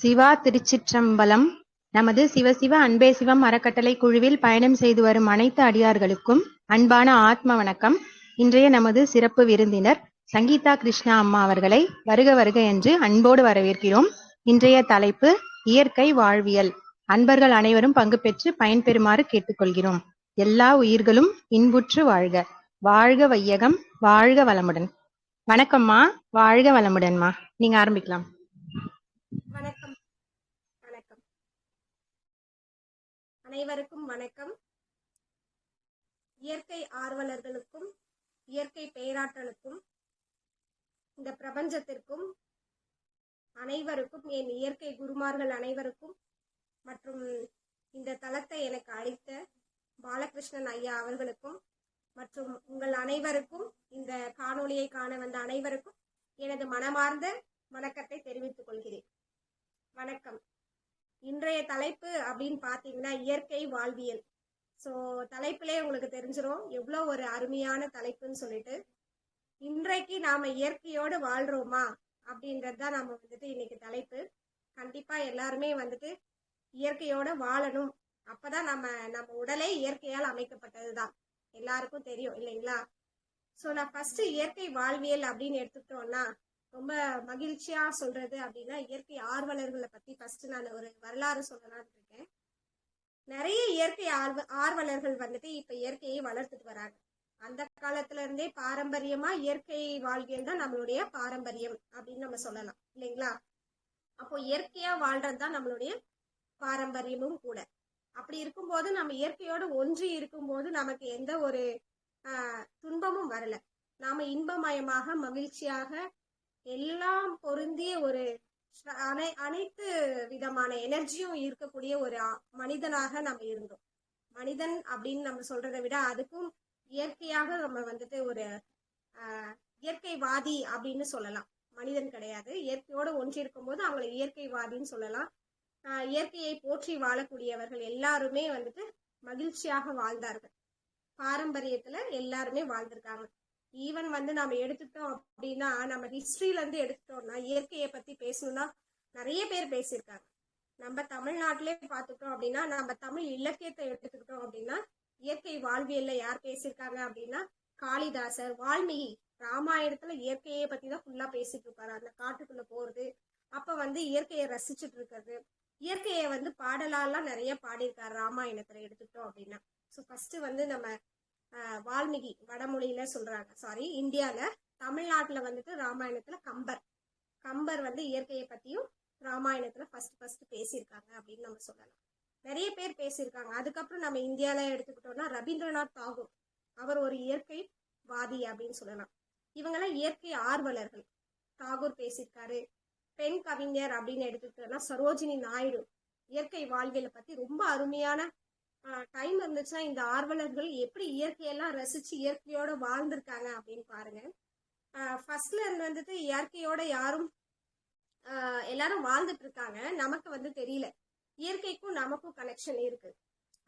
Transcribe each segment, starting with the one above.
சிவா திருச்சிற்றம்பலம். நமது சிவசிவ அன்பே சிவம் அறக்கட்டளை குழுவில் பயணம் செய்து வரும் அனைத்து அடியார்களுக்கும் அன்பான ஆத்ம வணக்கம். இன்றைய நமது சிறப்பு விருந்தினர் சங்கீதா கிருஷ்ணா அம்மா அவர்களை வருக வருக என்று அன்போடு வரவேற்கிறோம். இன்றைய தலைப்பு இயற்கை வாழ்வியல். அன்பர்கள் அனைவரும் பங்கு பெற்று பயன்பெறுமாறு கேட்டுக்கொள்கிறோம். எல்லா உயிர்களும் இன்புற்று வாழ்க. வாழ்க வையகம், வாழ்க வளமுடன். வணக்கம்மா, வாழ்க வளமுடன்மா. நீங்க ஆரம்பிக்கலாம். வணக்கம். வணக்கம் அனைவருக்கும் வணக்கம். இயற்கை ஆர்வலர்களுக்கும் இயற்கை பேராற்றலுக்கும் இந்த பிரபஞ்சத்திற்கும் அனைவருக்கும், என் இயற்கை குருமார்கள் அனைவருக்கும் மற்றும் இந்த தளத்தை எனக்கு அளித்த பாலகிருஷ்ணன் ஐயா அவர்களுக்கும் மற்றும் உங்கள் அனைவருக்கும், இந்த காணொளியை காண வந்த அனைவருக்கும் எனது மனமார்ந்த வணக்கத்தை தெரிவித்துக் கொள்கிறேன். வணக்கம். இன்றைய தலைப்பு அப்படின்னு பார்த்தீங்கன்னா இயற்கை வாழ்வியல். ஸோ தலைப்பிலே உங்களுக்கு தெரிஞ்சிடும் எவ்வளோ ஒரு அருமையான தலைப்புன்னு சொல்லிட்டு. இன்றைக்கு நாம இயற்கையோடு வாழ்றோமா அப்படின்றது தான் நம்ம வந்துட்டு இன்னைக்கு தலைப்பு. கண்டிப்பா எல்லாருமே வந்துட்டு இயற்கையோட வாழணும். அப்பதான் நம்ம உடலே இயற்கையால் அமைக்கப்பட்டது தான், எல்லாருக்கும் தெரியும் இல்லைங்களா? ஸோ நான் ஃபர்ஸ்ட் இயற்கை வாழ்வியல் அப்படின்னு எடுத்துக்கிட்டோம்னா ரொம்ப மகிழ்ச்சியா சொல்றது அப்படின்னா இயற்கை ஆர்வலர்களை பத்தி ஃபர்ஸ்ட் நான் ஒரு வரலாறு சொல்லலாம்னு இருக்கேன். நிறைய இயற்கை ஆர்வலர்கள் வந்துட்டு இப்ப இயற்கையை வளர்த்துட்டு வராங்க. அந்த காலத்துல இருந்தே பாரம்பரியமா இயற்கை வாழ்வியல் தான் நம்மளுடைய பாரம்பரியம் அப்படின்னு நம்ம சொல்லலாம் இல்லைங்களா? அப்போ இயற்கையா வாழ்றதுதான் நம்மளுடைய பாரம்பரியமும் கூட. அப்படி இருக்கும்போது நம்ம இயற்கையோடு ஒன்றி இருக்கும்போது நமக்கு எந்த ஒரு துன்பமும் வரல. நாம இன்பமயமாக மகிழ்ச்சியாக எல்லாம் பொருந்திய ஒரு அனைத்து விதமான எனர்ஜியும் இருக்கக்கூடிய ஒரு மனிதனாக நம்ம இருந்தோம். மனிதன் அப்படின்னு நம்ம சொல்றதை விட அதுக்கும் இயற்கையாக நம்ம வந்துட்டு ஒரு இயற்கைவாதி அப்படின்னு சொல்லலாம். மனிதன் கிடையாது, இயற்கையோடு ஒன்றி இருக்கும் போது அவங்களை இயற்கைவாதின்னு சொல்லலாம். இயற்கையை போற்றி வாழக்கூடியவர்கள் எல்லாருமே வந்துட்டு மகிழ்ச்சியாக வாழ்ந்தார்கள். பாரம்பரியத்துல எல்லாருமே வாழ்ந்திருக்காங்க. ஈவன் வந்து நம்ம எடுத்துட்டோம் அப்படின்னா, நம்ம ஹிஸ்டரியில இருந்து எடுத்துட்டோம்னா இயற்கையை பத்தி பேசணும்னா நிறைய பேர் பேசியிருக்காங்க. நம்ம தமிழ்நாட்டிலே பார்த்துட்டோம் அப்படின்னா, நம்ம தமிழ் இலக்கியத்தை எடுத்துக்கிட்டோம் அப்படின்னா இயற்கை வாழ்வியல்ல யார் பேசியிருக்காங்க அப்படின்னா காளிதாசர், வால்மீகி. ராமாயணத்துல இயற்கையை பத்தி தான் ஃபுல்லா பேசிட்டு இருப்பாரு. அந்த காட்டுக்குள்ள போறது, அப்ப வந்து இயற்கையை ரசிச்சுட்டு இருக்கிறது, இயற்கையை வந்து பாடலாலாம் நிறைய பாடியிருக்காரு ராமாயணத்துல எடுத்துக்கிட்டோம் அப்படின்னா. ஸோ ஃபர்ஸ்ட் வந்து நம்ம வால்மீகி வடமொழியில சொல்றாங்க, சாரி இந்தியால. தமிழ்நாட்டுல வந்துட்டு ராமாயணத்துல கம்பர் வந்து இயற்கையை பத்தியும் ராமாயணத்துல ஃபர்ஸ்ட் பேசியிருக்காங்க அப்படின்னு நம்ம சொல்லலாம். நிறைய பேர் பேசியிருக்காங்க. அதுக்கப்புறம் நம்ம இந்தியால எடுத்துக்கிட்டோம்னா ரவீந்திரநாத் தாகூர், அவர் ஒரு இயற்கை வாதி அப்படின்னு சொல்லலாம். இவங்கெல்லாம் இயற்கை ஆர்வலர்கள். தாகூர் பேசியிருக்காரு. பெண் கவிஞர் அப்படின்னு எடுத்துக்கிட்டோம்னா சரோஜினி நாயுடு இயற்கை வாழ்வியலை பத்தி ரொம்ப அருமையான டைம் இருந்துச்சுன்னா இந்த ஆர்வலர்கள் எப்படி இயற்கையெல்லாம் ரசிச்சு இயற்கையோட வாழ்ந்திருக்காங்க அப்படின்னு பாருங்க. ஃபர்ஸ்ட்ல இருந்து வந்துட்டு இயற்கையோட எல்லாரும் வாழ்ந்துட்டு இருக்காங்க, நமக்கு வந்து தெரியல. இயற்கைக்கும் நமக்கும் கனெக்ஷன் இருக்கு,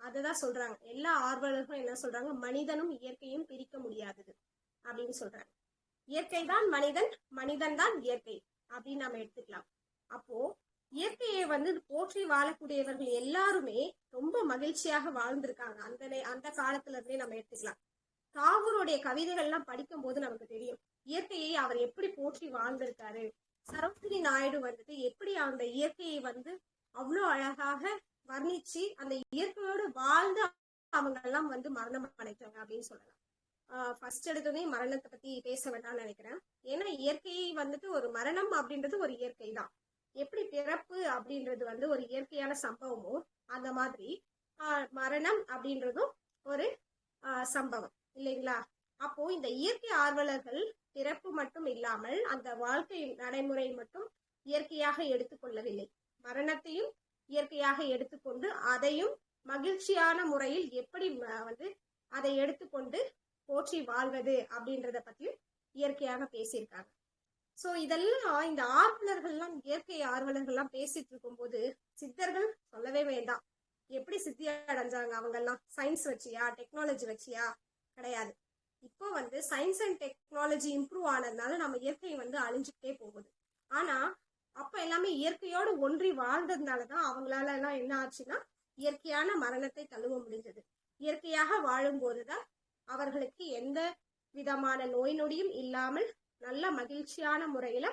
அதுதான் சொல்றாங்க. எல்லா ஆர்வலர்களும் என்ன சொல்றாங்க, மனிதனும் இயற்கையும் பிரிக்க முடியாதது அப்படின்னு சொல்றாங்க. இயற்கை தான் மனிதன், மனிதன் தான் இயற்கை அப்படின்னு நம்ம எடுத்துக்கலாம். அப்போ இயற்கையை வந்து போற்றி வாழக்கூடியவர்கள் எல்லாருமே ரொம்ப மகிழ்ச்சியாக வாழ்ந்திருக்காங்க. அந்த காலத்துல இருந்தே நம்ம எடுத்துக்கலாம். தாகூருடைய கவிதைகள்லாம் படிக்கும் போது நமக்கு தெரியும் இயற்கையை அவர் எப்படி போற்றி வாழ்ந்திருக்காரு. சரோஜினி நாயுடு வந்துட்டு எப்படி அந்த இயற்கையை வந்து அவ்வளோ அழகாக வர்ணிச்சு அந்த இயற்கையோடு வாழ்ந்து அவங்க எல்லாம் வந்து மரணம் அடைச்சாங்க அப்படின்னு சொல்லலாம். ஃபர்ஸ்ட் எடுத்தோடனே மரணத்தை பத்தி பேச வேண்டாம்னு நினைக்கிறேன். ஏன்னா இயற்கையை வந்துட்டு ஒரு மரணம் அப்படின்றது ஒரு இயற்கை தான். எப்படி பிறப்பு அப்படின்றது வந்து ஒரு இயற்கையான சம்பவமோ அந்த மாதிரி மரணம் அப்படின்றதும் ஒரு சம்பவம் இல்லைங்களா? அப்போ இந்த இயற்கை ஆர்வலர்கள் பிறப்பு மட்டும் இல்லாமல் அந்த வாழ்க்கை நடைமுறை மட்டும் இயற்கையாக எடுத்துக்கொள்ளவில்லை, மரணத்தையும் இயற்கையாக எடுத்துக்கொண்டு அதையும் மகிழ்ச்சியான முறையில் எப்படி வந்து அதை எடுத்துக்கொண்டு போற்றி வாழ்வது அப்படின்றத பத்தியும் இயற்கையாக பேசியிருக்காங்க. ஸோ இதெல்லாம் இந்த ஆர்வலர்கள்லாம், இயற்கை ஆர்வலர்கள்லாம் பேசிட்டு இருக்கும் போது சித்தர்கள் சொல்லவே வேண்டாம். எப்படி சித்தி அடைஞ்சாங்க அவங்கெல்லாம்? சயின்ஸ் வச்சியா, டெக்னாலஜி வச்சியா? கிடையாது. இப்போ வந்து சயின்ஸ் அண்ட் டெக்னாலஜி இம்ப்ரூவ் ஆனதுனால நம்ம இயற்கை வந்து அழிஞ்சுக்கிட்டே போகுது. ஆனா அப்ப எல்லாமே இயற்கையோடு ஒன்றி வாழ்ந்ததுனாலதான் அவங்களால எல்லாம் என்ன ஆச்சுன்னா இயற்கையான மரணத்தை தழுவ முடிஞ்சது. இயற்கையாக வாழும் போதுதான் அவர்களுக்கு எந்த விதமான நோய் நொடியும் இல்லாமல் நல்ல மகிழ்ச்சியான முறையில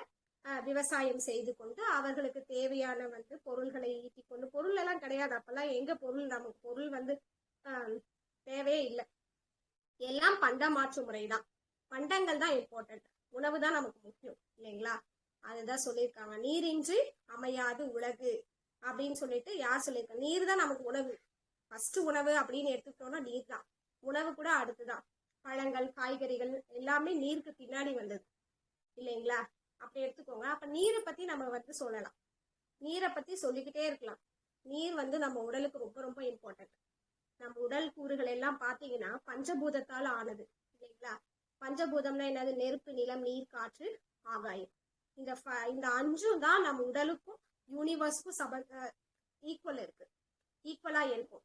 விவசாயம் செய்து கொண்டு அவர்களுக்கு தேவையான பொருள்களை ஈட்டி கொண்டு, பொருள் எல்லாம் கிடையாது அப்பெல்லாம், எங்க பொருள், நமக்கு பொருள் தேவையே இல்லை. எல்லாம் பண்ட மாற்று முறைதான், பண்டங்கள் தான் இம்பார்ட்டன்ட், உணவு தான் நமக்கு முக்கியம் இல்லைங்களா? அதுதான் சொல்லியிருக்காங்க, நீரின்றி அமையாது உலகு அப்படின்னு சொல்லிட்டு யார் சொல்லியிருக்காங்க? நீர் தான் நமக்கு உணவு, ஃபர்ஸ்ட் உணவு அப்படின்னு எடுத்துக்கிட்டோம்னா நீர் தான். உணவு கூட அடுத்துதான், பழங்கள் காய்கறிகள் எல்லாமே நீருக்கு பின்னாடி வந்தது இல்லைங்களா? அப்படி எடுத்துக்கோங்க. அப்ப நீரை பத்தி நம்ம சொல்லலாம், நீரை பத்தி சொல்லிக்கிட்டே இருக்கலாம். நீர் நம்ம உடலுக்கு ரொம்ப ரொம்ப இம்பார்ட்டன்ட். நம்ம உடல் கூறுகள் எல்லாம் பாத்தீங்கன்னா பஞ்சபூதத்தால் ஆனது இல்லைங்களா? பஞ்சபூதம்னா என்னது? நெருப்பு, நிலம், நீர், காற்று, ஆகாயம். இந்த அஞ்சும் தான் நம்ம உடலுக்கும் யூனிவர்ஸ்க்கும் ஈக்குவலா இருக்கும்.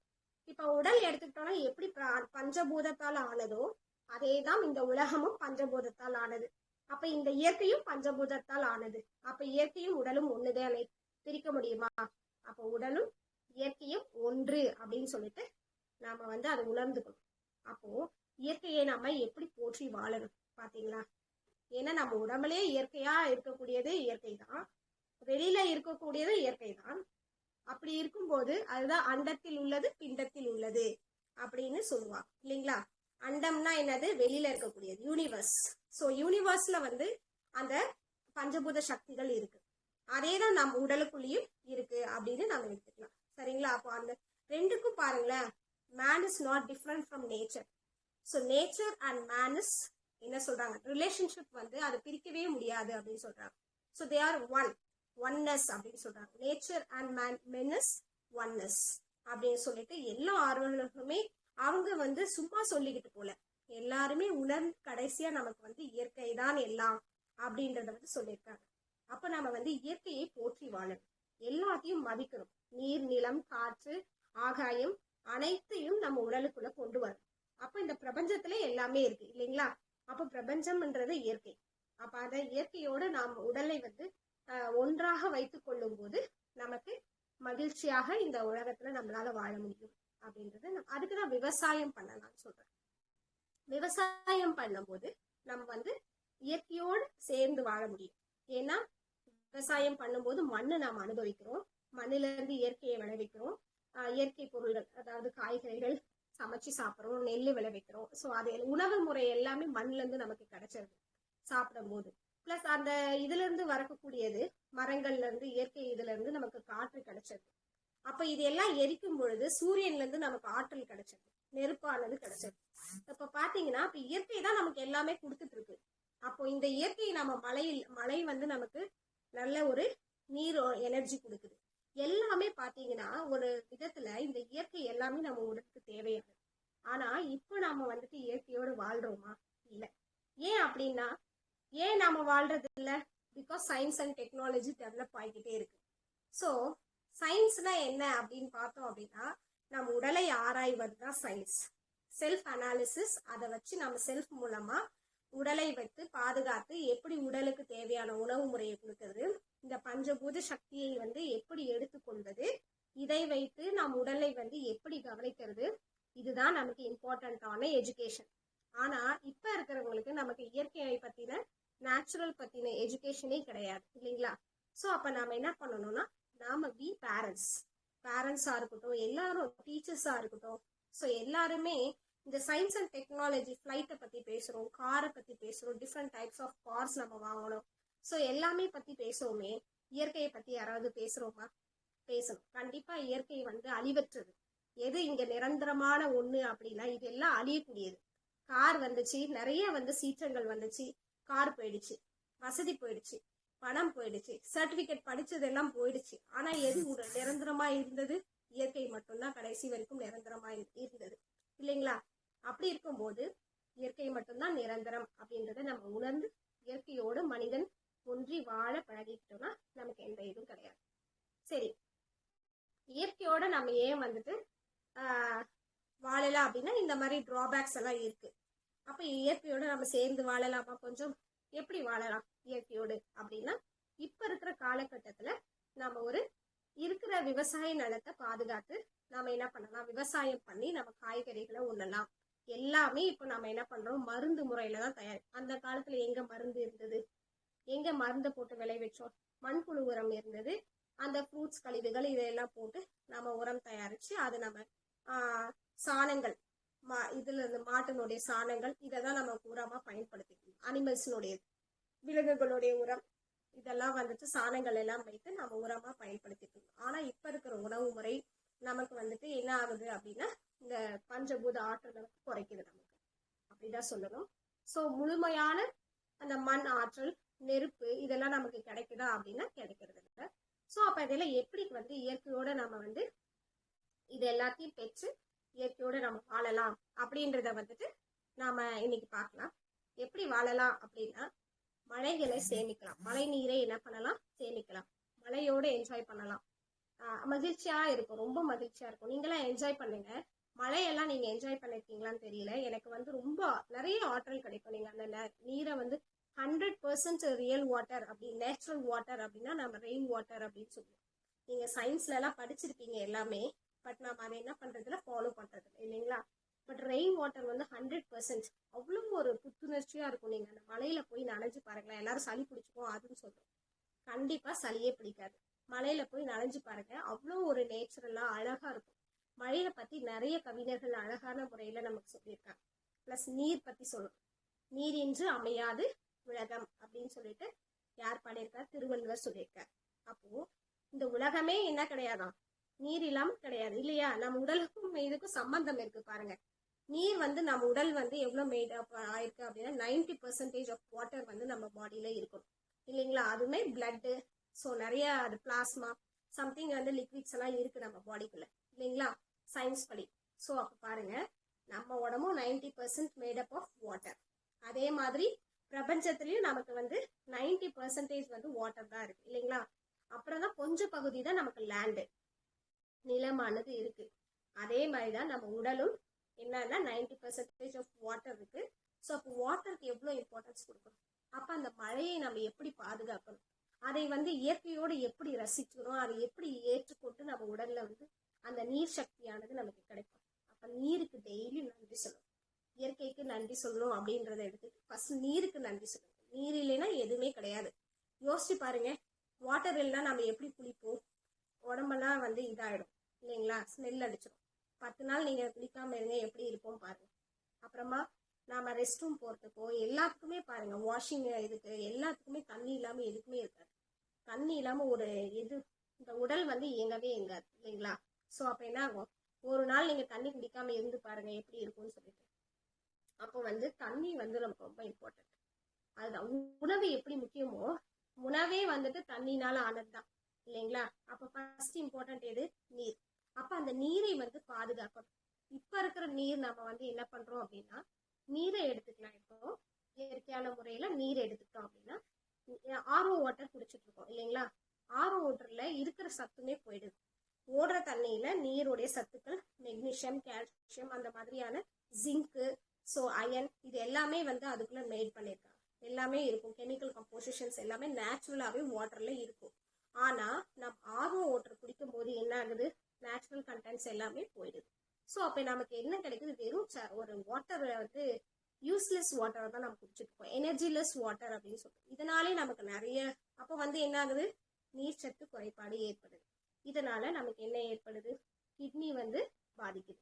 இப்ப உடல் எடுத்துக்கிட்டோம்னா எப்படி பஞ்சபூதத்தால் ஆனதோ அதே தான் இந்த உலகமும் பஞ்சபூதத்தால் ஆனது. அப்ப இந்த இயற்கையும் பஞ்சபூதத்தால் ஆனது. அப்ப இயற்கையும் உடலும் ஒண்ணுதானே, பிரிக்க முடியுமா? அப்ப உடலும் இயற்கையும் ஒன்று அப்படின்னு சொல்லிட்டு நாம அதை உணர்ந்துக்கணும். அப்போ இயற்கையை நாம எப்படி போற்றி வாழணும் பாத்தீங்களா? ஏன்னா நம்ம உடம்புலே இயற்கையா இருக்கக்கூடியது இயற்கை தான், வெளியில இருக்கக்கூடியது இயற்கை தான். அப்படி இருக்கும்போது அதுதான் அண்டத்தில் உள்ளது பிண்டத்தில் உள்ளது அப்படின்னு சொல்லுவாங்க இல்லைங்களா? அண்டம்னா என்னது? வெளியில இருக்கக்கூடியது, யூனிவர்ஸ். சோ யூனிவர்ஸ்ல அந்த பஞ்சபூத சக்திகள் இருக்கு, அதேதான் நம்ம உடலுக்குள்ளேயும் இருக்கு அப்படின்னு நம்ம எடுத்துக்கலாம். சரிங்களா? அப்போ அந்த ரெண்டுக்கும் பாருங்களேன், man is not different from nature. so nature and man is என்ன சொல்றாங்க? ரிலேஷன்ஷிப் அதை பிரிக்கவே முடியாது அப்படின்னு சொல்றாங்க. so they are oneness அப்படின்னு சொல்றாங்க. nature and man is oneness அப்படின்னு சொல்லிட்டு எல்லா ஆர்வலர்களுமே அவங்க சும்மா சொல்லிக்கிட்டு போல, எல்லாருமே உணர்ந்து கடைசியா நமக்கு இயற்கை தான் எல்லாம் அப்படின்றத சொல்லியிருக்காங்க. அப்ப நம்ம இயற்கையை போற்றி வாழணும், எல்லாத்தையும் மதிக்கணும். நீர், நிலம், காற்று, ஆகாயம் அனைத்தையும் நம்ம உடலுக்குள்ள கொண்டு வரும். அப்ப இந்த பிரபஞ்சத்துல எல்லாமே இருக்கு இல்லைங்களா? அப்ப பிரபஞ்சம்ன்றது இயற்கை. அப்ப அந்த இயற்கையோட நாம் உடலை ஒன்றாக வைத்துக் கொள்ளும் போது நமக்கு மகிழ்ச்சியாக இந்த உலகத்துல நம்மளால வாழ முடியும் அப்படின்றது. அதுக்குதான் விவசாயம் பண்ணலாம்னு சொல்றேன். விவசாயம் பண்ணும்போது நம்ம இயற்கையோடு சேர்ந்து வாழ முடியும். ஏன்னா விவசாயம் பண்ணும்போது மண்ணு நாம் அனுபவிக்கிறோம், மண்ணில இருந்து இயற்கையை விளைவிக்கிறோம், இயற்கை பொருள்கள் அதாவது காய்கறிகள் சமைச்சு சாப்பிட்றோம், நெல் விளைவிக்கிறோம். ஸோ அது உணவு முறை எல்லாமே மண்ணுல இருந்து நமக்கு கிடைச்சிருது சாப்பிடும் போது. பிளஸ் அந்த இதுல இருந்து வரக்கூடியது மரங்கள்ல இருந்து, இயற்கை இதுல இருந்து நமக்கு காற்று கிடைச்சது. அப்ப இது எல்லாம் எரிக்கும் பொழுது சூரியன்ல இருந்து நமக்கு ஆற்றல் கிடைச்சது, நெருப்பானது கிடைச்சது. இப்ப பாத்தீங்கன்னா இப்ப இயற்கை தான் நமக்கு எல்லாமே கொடுத்துட்டு இருக்கு. அப்போ இந்த இயற்கை நம்ம மழை நமக்கு நல்ல ஒரு நீர் எனர்ஜி கொடுக்குது. எல்லாமே பாத்தீங்கன்னா ஒரு விதத்துல இந்த இயற்கை எல்லாமே நம்ம உடலுக்கு தேவையானது. ஆனா இப்ப நாம இயற்கையோடு வாழ்றோமா? இல்ல. ஏன் அப்படின்னா, ஏன் நாம வாழ்றது இல்ல? Because science and technology develop ஆகிக்கிட்டே இருக்கு. ஸோ சயின்ஸ்னா என்ன அப்படின்னு பார்த்தோம் அப்படின்னா, நம்ம உடலை ஆராய்வது தான் சயின்ஸ். செல்ஃப் அனாலிசிஸ், அதை வச்சு நம்ம செல்ஃப் மூலமா உடலை வைத்து பாதுகாத்து எப்படி உடலுக்கு தேவையான உணவு முறையை கொடுக்கிறது, இந்த பஞ்சபூத சக்தியை எப்படி எடுத்துக்கொள்வது, இதை வைத்து நம் உடலை எப்படி கவனிக்கிறது, இதுதான் நமக்கு இம்பார்ட்டன்டான எஜுகேஷன். ஆனா இப்ப இருக்கிறவங்களுக்கு நமக்கு இயற்கையை பத்தின நேச்சுரல் பத்தின எஜுகேஷனே கிடையாது இல்லைங்களா? ஸோ அப்ப நாம என்ன பண்ணணும்னா, நாம பி பேரண்ட்ஸா இருக்கட்டும், எல்லாரும் டீச்சர்ஸா இருக்கட்டும், ஸோ எல்லாருமே இந்த சயின்ஸ் அண்ட் டெக்னாலஜி, ஃபிளைட்டை பத்தி பேசுறோம், காரை பத்தி பேசுறோம், டிஃப்ரெண்ட் டைப்ஸ் ஆஃப் கார்ஸ் நம்ம வாங்கணும். ஸோ எல்லாமே பத்தி பேசுவோமே, இயற்கையை பத்தி யாராவது பேசுறோமா? பேசணும். கண்டிப்பா இயற்கை அழிவற்றது. எது இங்க நிரந்தரமான ஒண்ணு அப்படின்னா இது எல்லாம் அழியக்கூடியது. கார் வந்துச்சு, நிறைய சீற்றங்கள் வந்துச்சு, கார் போயிடுச்சு, வசதி போயிடுச்சு, பணம் போயிடுச்சு, சர்டிபிகேட் படிச்சதெல்லாம் போயிடுச்சு. ஆனா எது நிரந்தரமா இருந்தது? இயற்கை மட்டும்தான் கடைசி வரைக்கும் நிரந்தரமா இருந்தது இல்லைங்களா? அப்படி இருக்கும்போது இயற்கை மட்டும்தான் நிரந்தரம் அப்படின்றத நம்ம உணர்ந்து இயற்கையோடு மனிதன் ஒன்றி வாழ பழகிக்கிட்டோம்னா நமக்கு எந்த இதுவும் கிடையாது. சரி, இயற்கையோட நம்ம ஏன் வாழலாம் அப்படின்னா இந்த மாதிரி டிராபேக்ஸ் எல்லாம் இருக்கு. அப்ப இயற்கையோட நம்ம சேர்ந்து வாழலாமா? கொஞ்சம் எப்படி வாழலாம் இயற்கையோடு அப்படின்னா, இப்ப இருக்கிற காலகட்டத்துல நாம ஒரு இருக்கிற விவசாய நிலத்தை பாதுகாத்து நாம என்ன பண்ணலாம், விவசாயம் பண்ணி நம்ம காய்கறிகளை உண்ணலாம். எல்லாமே இப்ப நம்ம என்ன பண்றோம், மருந்து முறையில தான் தயார். அந்த காலத்துல எங்க மருந்து இருந்தது, எங்க மருந்து போட்டு விளைவிச்சோம், மண்புழு உரம் இருந்தது. அந்த ஃப்ரூட்ஸ் கழிவுகள் இதெல்லாம் போட்டு நம்ம உரம் தயாரிச்சு அதை நம்ம சாணங்கள், இதுல இருந்து மாட்டினுடைய சாணங்கள், இதைதான் நம்ம உரமா பயன்படுத்திக்கணும். அனிமல்ஸினுடைய, விலங்குகளுடைய உரம், இதெல்லாம் வந்துட்டு சாணங்கள் எல்லாம் வைத்து நம்ம உரமா பயன்படுத்திக்கணும். ஆனா இப்ப இருக்கிற உணவு முறை நமக்கு வந்துட்டு என்ன ஆகுது அப்படின்னா, இந்த பஞ்சபூத ஆற்றல் குறைக்குது நமக்கு, அப்படிதான் சொல்லணும். ஸோ முழுமையான அந்த மண் ஆற்றல், நெருப்பு இதெல்லாம் நமக்கு கிடைக்குதா அப்படின்னா கிடைக்கிறது இல்லை. ஸோ அப்ப இதெல்லாம் எப்படி வந்து இயற்கையோட நம்ம வந்து இது எல்லாத்தையும் பெற்று இயற்கையோட நம்ம வாழலாம் அப்படின்றத வந்துட்டு நாம இன்னைக்கு பார்க்கலாம். எப்படி வாழலாம் அப்படின்னா, மழைகளை சேமிக்கலாம், மழை நீரை என்ன பண்ணலாம், சேமிக்கலாம், மழையோட என்ஜாய் பண்ணலாம். மகிழ்ச்சியா இருக்கும், ரொம்ப மகிழ்ச்சியா இருக்கும். நீங்களாம் என்ஜாய் பண்ணுங்க. மழையெல்லாம் நீங்க என்ஜாய் பண்ணிருக்கீங்களான்னு தெரியல, எனக்கு வந்து ரொம்ப நிறைய ஆற்றல் கிடைக்கும். நீங்க அந்த நீரை வந்து 100% ரியல் வாட்டர் அப்படி, நேச்சுரல் வாட்டர் அப்படின்னா நம்ம ரெயின் வாட்டர் அப்படின்னு சொல்லுவோம். நீங்க சயின்ஸ்ல எல்லாம் படிச்சிருப்பீங்க எல்லாமே, பட் நம்ம அதை என்ன பண்றதுல ஃபாலோ பண்றது இல்லைங்களா. பட் ரெயின் வாட்டர் வந்து 100% அவ்வளோ ஒரு புத்துணர்ச்சியா இருக்கும். நீங்க அந்த மலையில போய் நனைஞ்சு பாருங்களேன். எல்லாரும் சளி பிடிச்சிப்போம் அதுன்னு சொல்றோம், கண்டிப்பா சளியே பிடிக்காது. மலையில போய் நனைஞ்சு பாருங்க, அவ்வளோ ஒரு நேச்சுரலா அழகா இருக்கும். மழையை பத்தி நிறைய கவிஞர்கள் அழகான முறையில நமக்கு சொல்லியிருக்காங்க. பிளஸ் நீர் பத்தி சொல்லணும், நீரின்றி அமையாது உலகம் அப்படின்னு சொல்லிட்டு யார் பாடியிருக்கார், திருவள்ளுவர் சொல்லியிருக்கார். அப்போ இந்த உலகமே என்ன கிடையாதான், நீர் இல்லாம கிடையாது இல்லையா. நம்ம உடலுக்கும் இதுக்கும் சம்பந்தம் இருக்கு பாருங்க. நீர் வந்து நம்ம உடல் வந்து எவ்வளவு மேட் அப் ஆயிருக்கு அப்படின்னா 90% ஆஃப் வாட்டர் வந்து நம்ம பாடியில இருக்கும் இல்லைங்களா. அதுவுமே பிளட்டு, ஸோ நிறைய அது பிளாஸ்மா சம்திங் வந்து லிக்விட்ஸ் எல்லாம் இருக்கு நம்ம பாடிக்குள்ள இல்லைங்களா, சயின்ஸ் படி. ஸோ அப்ப பாருங்க, நம்ம உடம்பும் 90% மேட் அப் ஆஃப் வாட்டர். அதே மாதிரி பிரபஞ்சத்திலயும் நமக்கு வந்து 90% வந்து வாட்டர் தான் இருக்கு இல்லைங்களா. அப்புறம் தான் கொஞ்சம் பகுதி தான் நமக்கு லேண்டு, நிலமானது இருக்கு. அதே மாதிரிதான் நம்ம உடலும் என்னன்னா 90% ஆஃப் வாட்டர் இருக்கு. ஸோ அப்போ வாட்டருக்கு எவ்வளோ இம்பார்ட்டன்ஸ் கொடுக்கணும். அப்ப அந்த மழையை நம்ம எப்படி பாதுகாக்கணும், அதை வந்து இயற்கையோடு எப்படி ரசிக்கணும், அதை எப்படி ஏற்றுக்கொண்டு நம்ம உடல்ல வந்து அந்த நீர் சக்தியானது நமக்கு கிடைக்கும். அப்ப நீருக்கு டெய்லி நன்றி சொல்லணும், இயற்கைக்கு நன்றி சொல்லணும் அப்படின்றத எடுத்துட்டு ஃபர்ஸ்ட் நீருக்கு நன்றி சொல்லணும். நீர் இல்லைன்னா எதுவுமே கிடையாது. யோசிச்சு பாருங்க, வாட்டர் இல்லைன்னா நம்ம எப்படி குளிப்போம், உடம்பெல்லாம் வந்து இதாயிடும் இல்லைங்களா, ஸ்மெல் அடிச்சிடும். 10 நாள் நீங்க குளிக்காம இருங்க, எப்படி இருப்போம் பாருங்க. அப்புறமா நாம ரெஸ்ட் ரூம் போறதுக்கோ எல்லாத்துக்குமே பாருங்க, வாஷிங் இதுக்கு எல்லாத்துக்குமே தண்ணி இல்லாம எதுக்குமே இருக்காது. தண்ணி இல்லாம ஒரு இது இந்த உடல் வந்து இயங்கவே இயங்காது இல்லைங்களா. ஸோ அப்ப என்ன ஆகும், ஒரு நாள் நீங்க தண்ணி குடிக்காம இருந்து பாருங்க எப்படி இருக்கும்னு சொல்லிட்டு. அப்போ வந்து தண்ணி வந்து நமக்கு ரொம்ப இம்பார்ட்டன்ட். அதுதான் உணவு எப்படி முக்கியமோ, உணவே வந்துட்டு தண்ணினால ஆனதுதான் இல்லைங்களா. அப்ப ஃபர்ஸ்ட் இம்பார்ட்டன்ட் எது, நீர். அப்ப அந்த நீரை வந்து பாதுகாக்கணும். இப்ப இருக்கிற நீர் நம்ம வந்து என்ன பண்றோம் அப்படின்னா, நீரை எடுத்துக்கலாம். இப்போ இயற்கையான முறையில நீர் எடுத்துக்கிட்டோம் அப்படின்னா, ஆர்ஓ வாட்டர் குடிச்சிட்டு இருக்கோம் இல்லைங்களா. ஆர்ஓ வாட்டர்ல இருக்கிற சத்துமே போயிடுது. ஓடுற தண்ணியில நீருடைய சத்துக்கள் மெக்னீசியம், கால்சியம், அந்த மாதிரியான ஜிங்கு, ஸோ அயன், இது எல்லாமே வந்து அதுக்குள்ள மேட் பண்ணியிருக்காங்க. எல்லாமே இருக்கும், கெமிக்கல் கம்போசிஷன்ஸ் எல்லாமே நேச்சுரலாவே வாட்டர்ல இருக்கும். ஆனா நம்ம ஆர்ஓ வாட்டர் குடிக்கும் போது என்ன ஆகுது, நேச்சுரல் கண்டென்ட்ஸ் எல்லாமே போயிடுது. ஸோ அப்ப நமக்கு என்ன கிடைக்குது, வெறும் ஒரு வாட்டர் வந்து யூஸ்லெஸ் வாட்டர் தான் நம்ம குடிச்சிட்டு இருக்கோம், எனர்ஜிலெஸ் வாட்டர் அப்படின்னு சொல்றோம். இதனாலே நமக்கு நிறைய அப்போ வந்து என்ன ஆகுது, நீர்ச்சத்து குறைபாடு ஏற்படுது. இதனால நமக்கு என்ன ஏற்படுது, கிட்னி வந்து பாதிக்குது,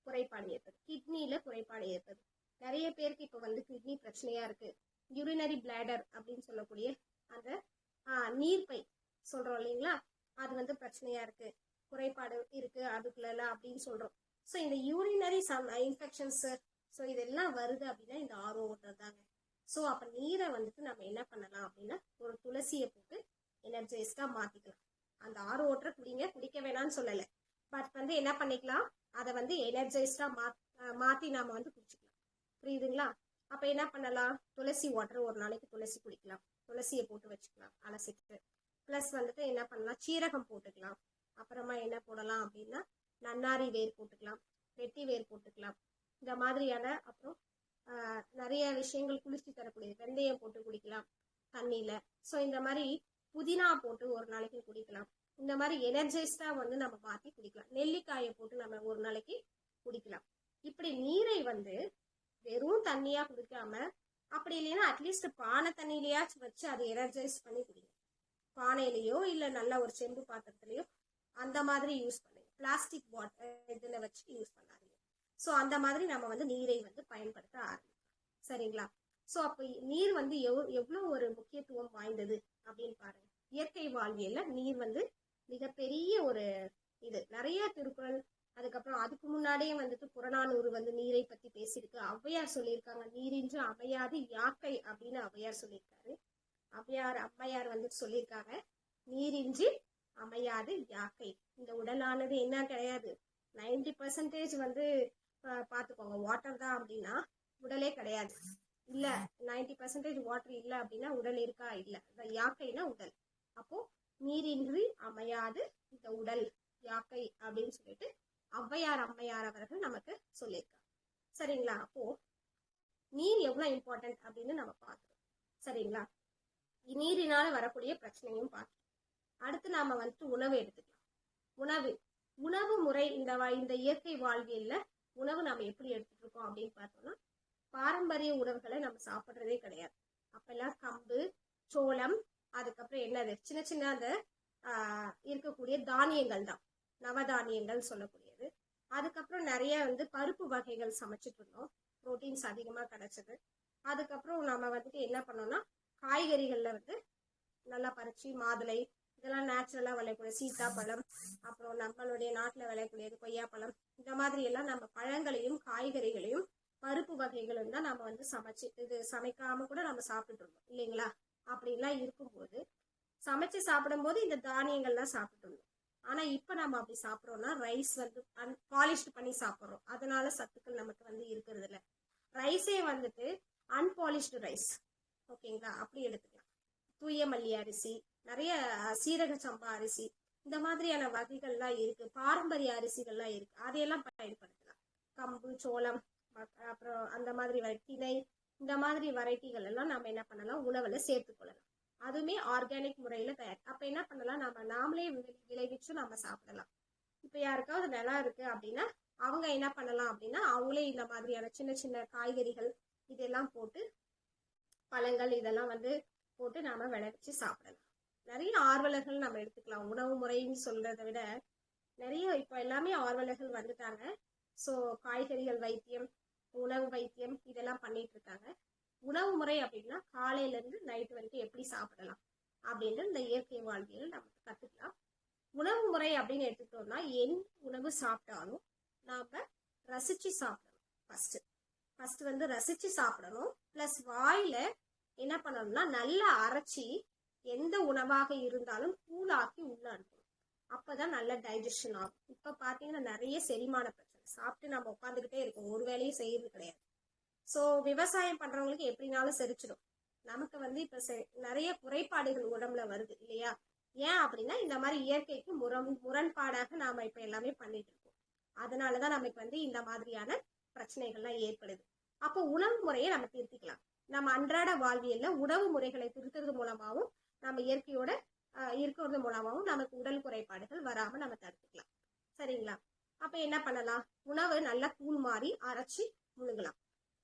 குறைபாடு ஏற்படுது, கிட்னில குறைபாடு ஏற்படுது. நிறைய பேருக்கு இப்ப வந்து கிட்னி பிரச்சனையா இருக்கு. யூரினரி பிளாடர் அப்படின்னு சொல்லக்கூடிய அந்த நீர்ப்பை சொல்றோம் இல்லைங்களா, அது வந்து பிரச்சனையா இருக்கு, குறைபாடு இருக்கு அதுக்குள்ள அப்படின்னு சொல்றோம். ஸோ இந்த யூரினரி இன்ஃபெக்ஷன்ஸ், ஸோ இதெல்லாம் வருது அப்படின்னா இந்த ஆர்ஓ வாட்டர் தாங்க. ஸோ அப்ப நீரை வந்துட்டு நம்ம என்ன பண்ணலாம் அப்படின்னா, ஒரு துளசியை போட்டு எனர்ஜைஸ்டா மாத்திக்கலாம். அந்த ஆர்ஓ வாட்டர் குடிங்க, குடிக்க வேணாம்னு சொல்லலை, பட் வந்து என்ன பண்ணிக்கலாம், அதை வந்து எனர்ஜைஸ்டா மாத்தி நாம வந்து குடிச்சுக்கலாம். புரியுதுங்களா. அப்ப என்ன பண்ணலாம், துளசி வாட்டர் ஒரு நாளைக்கு துளசி குடிக்கலாம், துளசியை போட்டு வச்சுக்கலாம் அலசிட்டு. பிளஸ் வந்துட்டு என்ன பண்ணலாம், சீரகம் போட்டுக்கலாம். அப்புறமா என்ன போடலாம் அப்படின்னா, நன்னாரி வேர் போட்டுக்கலாம், வெட்டி வேர் போட்டுக்கலாம், இந்த மாதிரியான. அப்புறம் நிறைய விஷயங்கள் குளிர்ச்சி தரக்கூடியது, வெந்தயம் போட்டு குடிக்கலாம் தண்ணியில. ஸோ இந்த மாதிரி புதினா போட்டு ஒரு நாளைக்கு குடிக்கலாம். இந்த மாதிரி எனர்ஜைஸ்டா வந்து நம்ம மாத்தி குடிக்கலாம். நெல்லிக்காயை போட்டு நம்ம ஒரு நாளைக்கு குடிக்கலாம். இப்படி நீரை வந்து வெறும் தண்ணியா குடிக்காம, அப்படி இல்லைன்னா அட்லீஸ்ட் பானை தண்ணியிலயாச்சும் வச்சு அதை எனர்ஜைஸ் பண்ணி குடிங்க. பானையிலயோ இல்ல நல்ல ஒரு செம்பு பாத்திரத்திலயோ அந்த மாதிரி யூஸ் பண்ணுங்க. பிளாஸ்டிக் பாட்டில் இதுல வச்சு யூஸ் பண்ணாதீங்க. ஸோ அந்த மாதிரி நம்ம வந்து நீரை வந்து பயன்படுத்த ஆரம்பிக்கலாம். சரிங்களா? ஸோ அப்போ நீர் வந்து எவ்வளவு ஒரு முக்கியத்துவம் வாய்ந்தது அப்படின்னு பாருங்க. இயற்கை வாழ்வியல்ல நீர் வந்து மிகப்பெரிய ஒரு இது. நிறைய திருக்குறள், அதுக்கப்புறம் அதுக்கு முன்னாடியே வந்துட்டு புறநானூறு வந்து நீரை பத்தி பேசியிருக்கு. ஔவையார் சொல்லியிருக்காங்க, நீரின்றி அமையாது யாக்கை அப்படின்னு ஔவையார் சொல்லியிருக்காரு. அம்மையார் வந்து சொல்லியிருக்காங்க, நீரின்றி அமையாது யாக்கை. இந்த உடலானது என்ன கிடையாது, 90% வந்து பார்த்துக்கோங்க வாட்டர் தான் அப்படின்னா உடலே கிடையாது. இல்ல 90% வாட்டர் இல்ல அப்படின்னா உடல் இருக்கா? இல்ல. யாக்கைனா உடல். அப்போ நீரின்றி அமையாது இந்த உடல் யாக்கை அப்படின்னு சொல்லிட்டு அம்மையார் அவர்கள் நமக்கு சொல்லியிருக்காங்க. சரிங்களா? அப்போ நீர் எவ்வளவு இம்பார்ட்டன்ட் அப்படின்னு நம்ம பார்க்கிறோம். சரிங்களா? நீரினால வரக்கூடிய பிரச்சனையும் பார்க்கிறோம். அடுத்து நாம வந்துட்டு உணவு எடுத்துக்கலாம். உணவு முறை இந்த இயற்கை வாழ்வியல்ல உணவு நாம எப்படி எடுத்துட்டு இருக்கோம் அப்படின்னு பார்த்தோம்னா, பாரம்பரிய உணவுகளை நம்ம சாப்பிட்றதே கிடையாது. அப்பெல்லாம் கம்பு, சோளம், அதுக்கப்புறம் என்னது சின்ன சின்ன அந்த இருக்கக்கூடிய தானியங்கள் தான், நவதானியங்கள் சொல்லக்கூடியது. அதுக்கப்புறம் நிறைய வந்து பருப்பு வகைகள் சமைச்சிட்டு இருந்தோம், புரோட்டீன்ஸ் அதிகமா கிடைச்சது. அதுக்கப்புறம் நம்ம வந்துட்டு என்ன பண்ணோம்னா, காய்கறிகள்ல வந்து நல்லா பறிச்சு மாதுளை இதெல்லாம் நேச்சுரலா விளையக்கூடிய சீத்தாப்பழம், அப்புறம் நம்மளுடைய நாட்டுல விளையக்கூடியது கொய்யாப்பழம், இந்த மாதிரி எல்லாம் நம்ம பழங்களையும் காய்கறிகளையும் பருப்பு வகைகளும் தான் நம்ம வந்து சமைக்காம கூட நம்ம சாப்பிட்டு இருந்தோம் இல்லைங்களா? அப்படின்லாம் இருக்கும்போது சமைச்சு சாப்பிடும் போது இந்த தானியங்கள்லாம் சாப்பிட்டு இருந்தோம். ஆனா இப்ப நம்ம அப்படி சாப்பிட்றோம்னா ரைஸ் வந்து பாலிஷ்ட் பண்ணி சாப்பிட்றோம். அதனால சத்துக்கள் நமக்கு வந்து இருக்கிறது இல்லை. ரைஸே வந்துட்டு அன்பாலிஷ்டு ரைஸ். ஓகேங்களா? அப்படி எடுத்துக்கலாம். தூய மல்லி அரிசி, நிறைய சீரக சம்பா அரிசி, இந்த மாதிரியான வகைகள்லாம் இருக்கு. பாரம்பரிய அரிசிகள்லாம் இருக்கு, அதையெல்லாம் பயன்படுத்தலாம். கம்பு, சோளம், அப்புறம் அந்த மாதிரி திணை, இந்த மாதிரி வெரைட்டிகள் எல்லாம் நம்ம என்ன பண்ணலாம், உணவுல சேர்த்துக்கொள்ளலாம். அதுவுமே ஆர்கானிக் முறையில தயார். அப்ப என்ன பண்ணலாம், நாமளே விளைவிச்சு நம்ம சாப்பிடலாம். இப்ப யாருக்காவது நிலம் இருக்கு அப்படின்னா அவங்க என்ன பண்ணலாம் அப்படின்னா, அவங்களே இந்த மாதிரியான சின்ன சின்ன காய்கறிகள் இதெல்லாம் போட்டு, பழங்கள் இதெல்லாம் வந்து போட்டு நாம விளைவிச்சு சாப்பிடலாம். நிறைய ஆர்வலர்கள் நம்ம எடுத்துக்கலாம். உணவு முறைன்னு சொல்றதை விட நிறைய இப்ப எல்லாமே ஆர்வலர்கள் வந்துட்டாங்க. ஸோ காய்கறிகள் வைத்தியம், உணவு வைத்தியம் இதெல்லாம் பண்ணிட்டு இருக்காங்க. உணவு முறை அப்படின்னா காலையில இருந்து நைட்டு வரைக்கும் எப்படி சாப்பிடலாம் அப்படின்னு இந்த இயற்கை வாழ்வியல் நமக்கு கத்துக்கலாம். உணவு முறை அப்படின்னு எடுத்துக்கிட்டோம்னா, எந்த உணவு சாப்பிட்டாலும் நாம ரசிச்சு சாப்பிடணும். ஃபர்ஸ்ட் வந்து ரசிச்சு சாப்பிடணும். பிளஸ் வாயில என்ன பண்ணணும்னா, நல்லா அரைச்சி எந்த உணவாக இருந்தாலும் கூலாக்கி உள்ள அனுப்பணும். அப்பதான் நல்ல டைஜஷன் ஆகும். இப்ப பாத்தீங்கன்னா நிறைய செரிமான பிரச்சனை, சாப்பிட்டு நம்ம உட்காந்துக்கிட்டே இருக்கோம், ஒரு வேலையும் செய்யறது கிடையாது. ஸோ விவசாயம் பண்றவங்களுக்கு எப்படினாலும் செரிச்சிடும். நமக்கு வந்து இப்ப நிறைய குறைபாடுகள் உடம்புல வருது இல்லையா? ஏன் அப்படின்னா, இந்த மாதிரி இயற்கைக்கு முரண்பாடாக நாம இப்ப எல்லாமே பண்ணிட்டு இருக்கோம். அதனாலதான் நமக்கு வந்து இந்த மாதிரியான பிரச்சனைகள்லாம் ஏற்படுது. அப்போ உணவு முறையை நம்ம திருத்திக்கலாம். நம்ம அன்றாட வாழ்வியல்ல உணவு முறைகளை திருத்துறது மூலமாகவும் நம்ம இயற்கையோட இருக்கிறது மூலமாகவும் நமக்கு உடல் குறைபாடுகள் வராம நம்ம தடுத்துக்கலாம். சரிங்களா? அப்ப என்ன பண்ணலாம், உணவு நல்லா கூழ் மாதிரி அரைச்சி முழுங்கலாம்.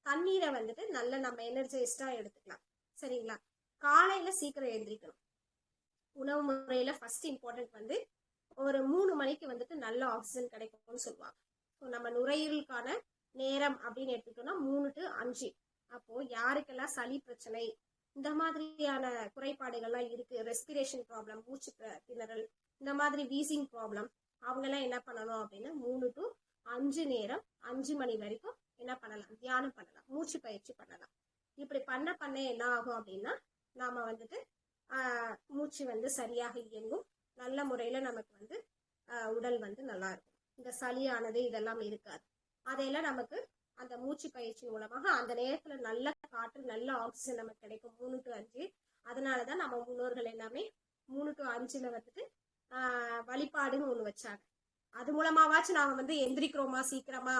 தண்ணீரை வந்துட்டு நல்ல நம்ம எனர்ஜைஸ்டா எடுத்துக்கலாம். சரிங்களா? காலையில சீக்கிரம் எழுந்திரிக்கணும். உணவு முறையில ஃபர்ஸ்ட் இம்பார்ட்டன்ட் வந்து ஒரு 3 மணிக்கு வந்துட்டு நல்ல ஆக்சிஜன் கிடைக்கும்னு சொல்லுவாங்க. நம்ம நுரையீரலுக்கான நேரம் அப்படின்னு எடுத்துக்கிட்டோம்னா 3 to 5. அப்போ யாருக்கெல்லாம் சளி பிரச்சனை, இந்த மாதிரியான குறைபாடுகள்லாம் இருக்கு, ரெஸ்பிரேஷன் ப்ராப்ளம், மூச்சு திணறல், இந்த மாதிரி வீசிங் ப்ராப்ளம், அவங்க எல்லாம் என்ன பண்ணணும் அப்படின்னா 3 to 5 நேரம் 5 மணி வரைக்கும் என்ன பண்ணலாம், தியானம் பண்ணலாம், மூச்சு பயிற்சி பண்ணலாம். இப்படி பண்ண என்ன ஆகும் அப்படின்னா, நாம வந்துட்டு மூச்சு வந்து சரியாக இயங்கும். நல்ல முறையில நமக்கு வந்து உடல் வந்து நல்லா இருக்கும். இந்த சளியானது இதெல்லாம் இருக்காது. அதையெல்லாம் நமக்கு அந்த மூச்சு பயிற்சி மூலமாக அந்த நேரத்துல நல்ல காற்று, நல்ல ஆக்சிஜன் நமக்கு கிடைக்கும் 3 to 5. அதனாலதான் நம்ம முன்னோர்கள் எல்லாமே 3 to 5ல வந்துட்டு வழிபாடுன்னு ஒண்ணு வச்சாங்க. அது மூலமாவாச்சும் நாம வந்து எந்திரிக்கிறோமா, சீக்கிரமா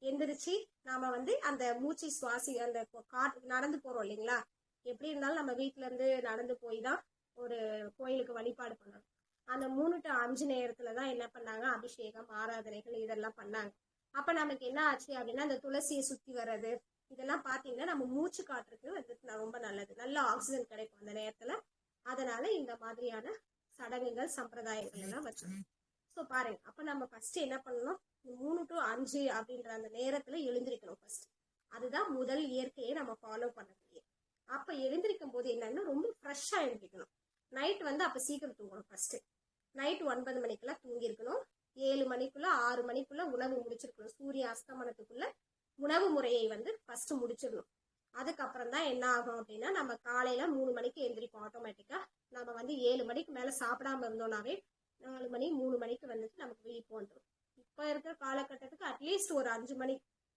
எந்திரிச்சு நாம வந்து அந்த மூச்சு சுவாசி அந்த காற்று நடந்து போறோம் இல்லைங்களா? எப்படி இருந்தாலும் நம்ம வீட்டுல இருந்து நடந்து போய் தான் ஒரு கோயிலுக்கு வழிபாடு பண்ணணும். அந்த 3 to 5 நேரத்துல தான் என்ன பண்ணாங்க, அபிஷேகம், ஆராதனைகள் இதெல்லாம் பண்ணாங்க. அப்ப நமக்கு என்ன ஆச்சு அப்படின்னா, அந்த துளசியை சுத்தி வர்றது இதெல்லாம் பாத்தீங்கன்னா நம்ம மூச்சு காற்றுக்கு வந்து ரொம்ப நல்லது. நல்ல ஆக்சிஜன் கிடைக்கும் அந்த நேரத்துல. அதனால இந்த மாதிரியான சடங்குகள், சம்பிரதாயங்கள் எல்லாம் வச்சிருக்கோம். ஸோ பாருங்க, அப்ப நம்ம ஃபர்ஸ்ட் என்ன பண்ணணும், 3 to 5 அப்படின்ற அந்த நேரத்துல எழுந்திருக்கணும் ஃபர்ஸ்ட். அதுதான் முதல் இயற்கையை நம்ம ஃபாலோ பண்ணக்கூடிய. அப்ப எழுந்திருக்கும் போது என்னன்னா ரொம்ப ஃப்ரெஷ்ஷா எழுந்திருக்கணும். நைட் வந்து அப்ப சீக்கிரம் தூங்கணும். ஃபர்ஸ்ட் நைட் 9 மணிக்கெல்லாம் தூங்கி இருக்கணும். 7 மணிக்குள்ள 6 மணிக்குள்ள உணவு முடிச்சிருக்கணும். சூரிய அஸ்தமனத்துக்குள்ள உணவு முறையை வந்து ஃபர்ஸ்ட் முடிச்சிடணும். அதுக்கப்புறம் தான் என்ன ஆகும் அப்படின்னா, நம்ம காலையில 3 மணிக்கு எழுந்திரிப்போம் ஆட்டோமேட்டிக்கா. நம்ம வந்து 7 மணிக்கு மேல சாப்பிடாம இருந்தோம்னாவே 4 மணி 3 மணிக்கு வந்துட்டு நமக்கு விழிப்பு வந்துடும். இப்ப இருக்கிற காலகட்டத்துக்கு அட்லீஸ்ட் ஒரு 5 மணி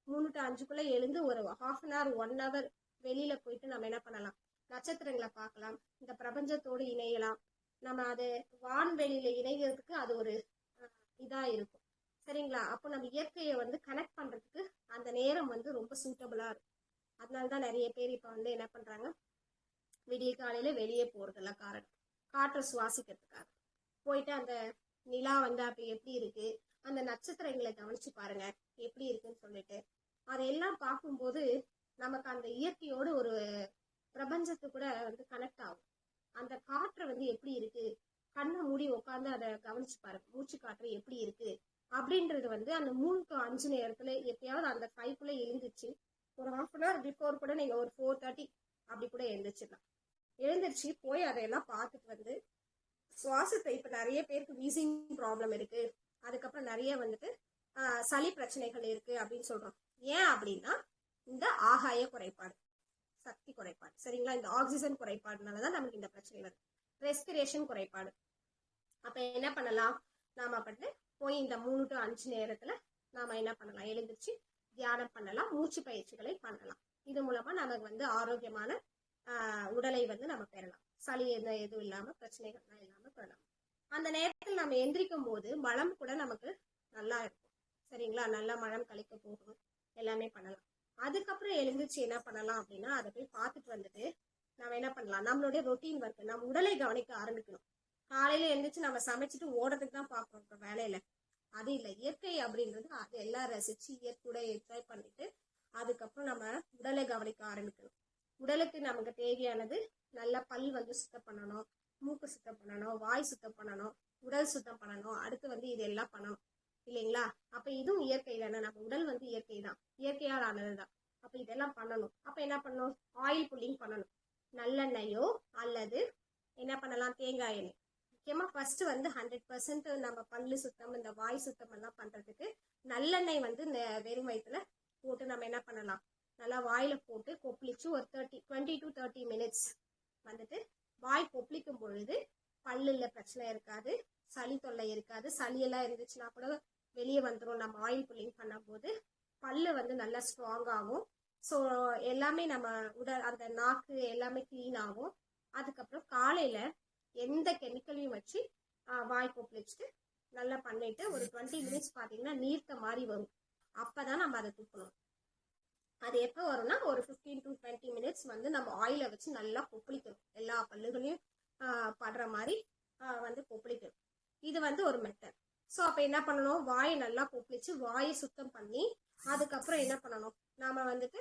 3 to 5க்குள்ள எழுந்து ஒரு half an hour 1 hour வெளியில போயிட்டு நம்ம என்ன பண்ணலாம், நட்சத்திரங்களை பார்க்கலாம், இந்த பிரபஞ்சத்தோடு இணையலாம். நம்ம அது வான்வெளியில இணைகிறதுக்கு அது ஒரு இதா இருக்கும். சரிங்களா? அப்போ நம்ம இயற்கையை வந்து கனெக்ட் பண்றதுக்கு அந்த நேரம் வந்து ரொம்ப சூட்டபிளா இருக்கும். அதனாலதான் நிறைய பேர் இப்ப வந்து என்ன பண்றாங்க, விடிய காலையில வெளியே போறதெல்லாம் காரணம் காற்றை சுவாசிக்கிறதுக்காக. போயிட்டு அந்த நிலா வந்து அப்ப எப்படி இருக்கு, அந்த நட்சத்திரங்களை கவனிச்சு பாருங்க எப்படி இருக்குன்னு சொல்லிட்டு அதையெல்லாம் பார்க்கும்போது நமக்கு அந்த இயற்கையோடு ஒரு பிரபஞ்சத்து கூட வந்து கனெக்ட் ஆகும். அந்த காற்று வந்து எப்படி இருக்கு, கண்ணை மூடி உட்காந்து அதை கவனிச்சு பாருங்க, மூச்சு காற்று எப்படி இருக்கு அப்படின்றது வந்து அந்த 3 to 5 நேரத்துல எப்பயாவது அந்த 5க்குள்ள எழுந்துச்சு ஒரு half an hour பிஃபோர் கூட நீங்க ஒரு 4:30 அப்படி கூட எழுந்திரிச்சிடலாம். எழுந்திரிச்சு போய் அதையெல்லாம் பார்த்துட்டு வந்து சுவாசத்தை, இப்ப நிறைய பேருக்கு வீசிங் ப்ராப்ளம் இருக்கு, அதுக்கப்புறம் நிறைய வந்துட்டு சளி பிரச்சனைகள் இருக்கு அப்படின்னு சொல்றோம். ஏன் அப்படின்னா இந்த ஆகாய குறைபாடு, சக்தி குறைபாடு. சரிங்களா? இந்த ஆக்சிஜன் குறைபாடுனாலதான் நமக்கு இந்த பிரச்சனை வருது. ரெஸ்பிரேஷன் குறைபாடு. அப்ப என்ன பண்ணலாம், நாம பட்டு போய் இந்த 3 to 5 நேரத்துல நாம என்ன பண்ணலாம், எழுந்திருச்சு தியானம் பண்ணலாம், மூச்சு பயிற்சிகளை பண்ணலாம். இது மூலமா நமக்கு வந்து ஆரோக்கியமான உடலை வந்து நம்ம பெறலாம். சளி எதுவும் இல்லாம, பிரச்சனைகள்லாம் இல்லாம பெறலாம். அந்த நேரத்தில் நம்ம எந்திரிக்கும் போது மலம் கூட நமக்கு நல்லா இருக்கும். சரிங்களா? நல்லா மலம் கழிக்க போகும், எல்லாமே பண்ணலாம். அதுக்கப்புறம் எழுந்திரிச்சு என்ன பண்ணலாம் அப்படின்னா, அதை போய் பார்த்துட்டு வந்துட்டு நம்ம என்ன பண்ணலாம், நம்மளுடைய ரொட்டீன் ஒர்க், நம்ம உடலை கவனிக்க ஆரம்பிக்கணும். காலையில எழுந்திரிச்சு நம்ம சமைச்சிட்டு ஓடுறதுக்கு தான் பார்ப்போம் இப்ப வேலையில. அது இல்லை, இயற்கை அப்படின்றது அது எல்லாம் ரசிச்சு இயற்கையோட என்ஜாய் பண்ணிட்டு அதுக்கப்புறம் நம்ம உடலை கவனிக்க ஆரம்பிக்கணும். உடலுக்கு நமக்கு தேவையானது நல்லா பல் வந்து சுத்தம் பண்ணணும், மூக்கு சுத்தம் பண்ணணும், வாய் சுத்தம் பண்ணணும், உடல் சுத்தம் பண்ணணும். அடுத்து வந்து இது எல்லாம் பண்ணணும் இல்லைங்களா? அப்ப இதுவும் இயற்கை தானே, நம்ம உடல் வந்து இயற்கை தான், இயற்கையால் ஆனதுதான். அப்ப இதெல்லாம் பண்ணணும். அப்ப என்ன பண்ணணும், ஆயில் புல்லிங் பண்ணணும். நல்லெண்ணெயோ அல்லது என்ன பண்ணலாம், தேங்காய் எண்ணெய். முக்கியமா ஃபர்ஸ்ட் வந்து 100% நம்ம பல்லு சுத்தம், இந்த வாய் சுத்தம் எல்லாம் பண்றதுக்கு நல்லெண்ணெய் வந்து வெறும் வயிற்றுல போட்டு நம்ம என்ன பண்ணலாம், நல்லா வாயில போட்டு கொப்பளிச்சு ஒரு 20 to 30 minutes வந்துட்டு வாய் கொப்பளிக்கும் பொழுது பல்லுல பிரச்சனை இருக்காது, சளி தொல்லை இருக்காது. சளியெல்லாம் இருந்துச்சுன்னா கூட வெளியே வந்துடும். நம்ம ஆயில் புல்லிங் பண்ணும் போது பல்லு வந்து நல்லா ஸ்ட்ராங் ஆகும். ஸோ எல்லாமே நம்ம உடல், அந்த நாக்கு எல்லாமே கிளீன் ஆகும். அதுக்கப்புறம் காலையில எந்த கெமிக்கலையும் வச்சு வாய் கொப்பளிச்சுட்டு நல்லா பண்ணிட்டு ஒரு 20 minutes பார்த்தீங்கன்னா நீர்த்த மாதிரி வரும். அப்பதான் நம்ம அதை துப்பணும். அது எப்போ வரும்னா ஒரு 15 to 20 minutes வந்து நம்ம ஆயில வச்சு நல்லா கொப்பளிக்கணும். எல்லா பல்லுகளையும் படுற மாதிரி வந்து கொப்பளிக்கணும். இது வந்து ஒரு மெத்தட். ஸோ அப்போ என்ன பண்ணணும், வாயை நல்லா கொப்பளிச்சு வாயை சுத்தம் பண்ணி அதுக்கப்புறம் என்ன பண்ணணும், நாம வந்துட்டு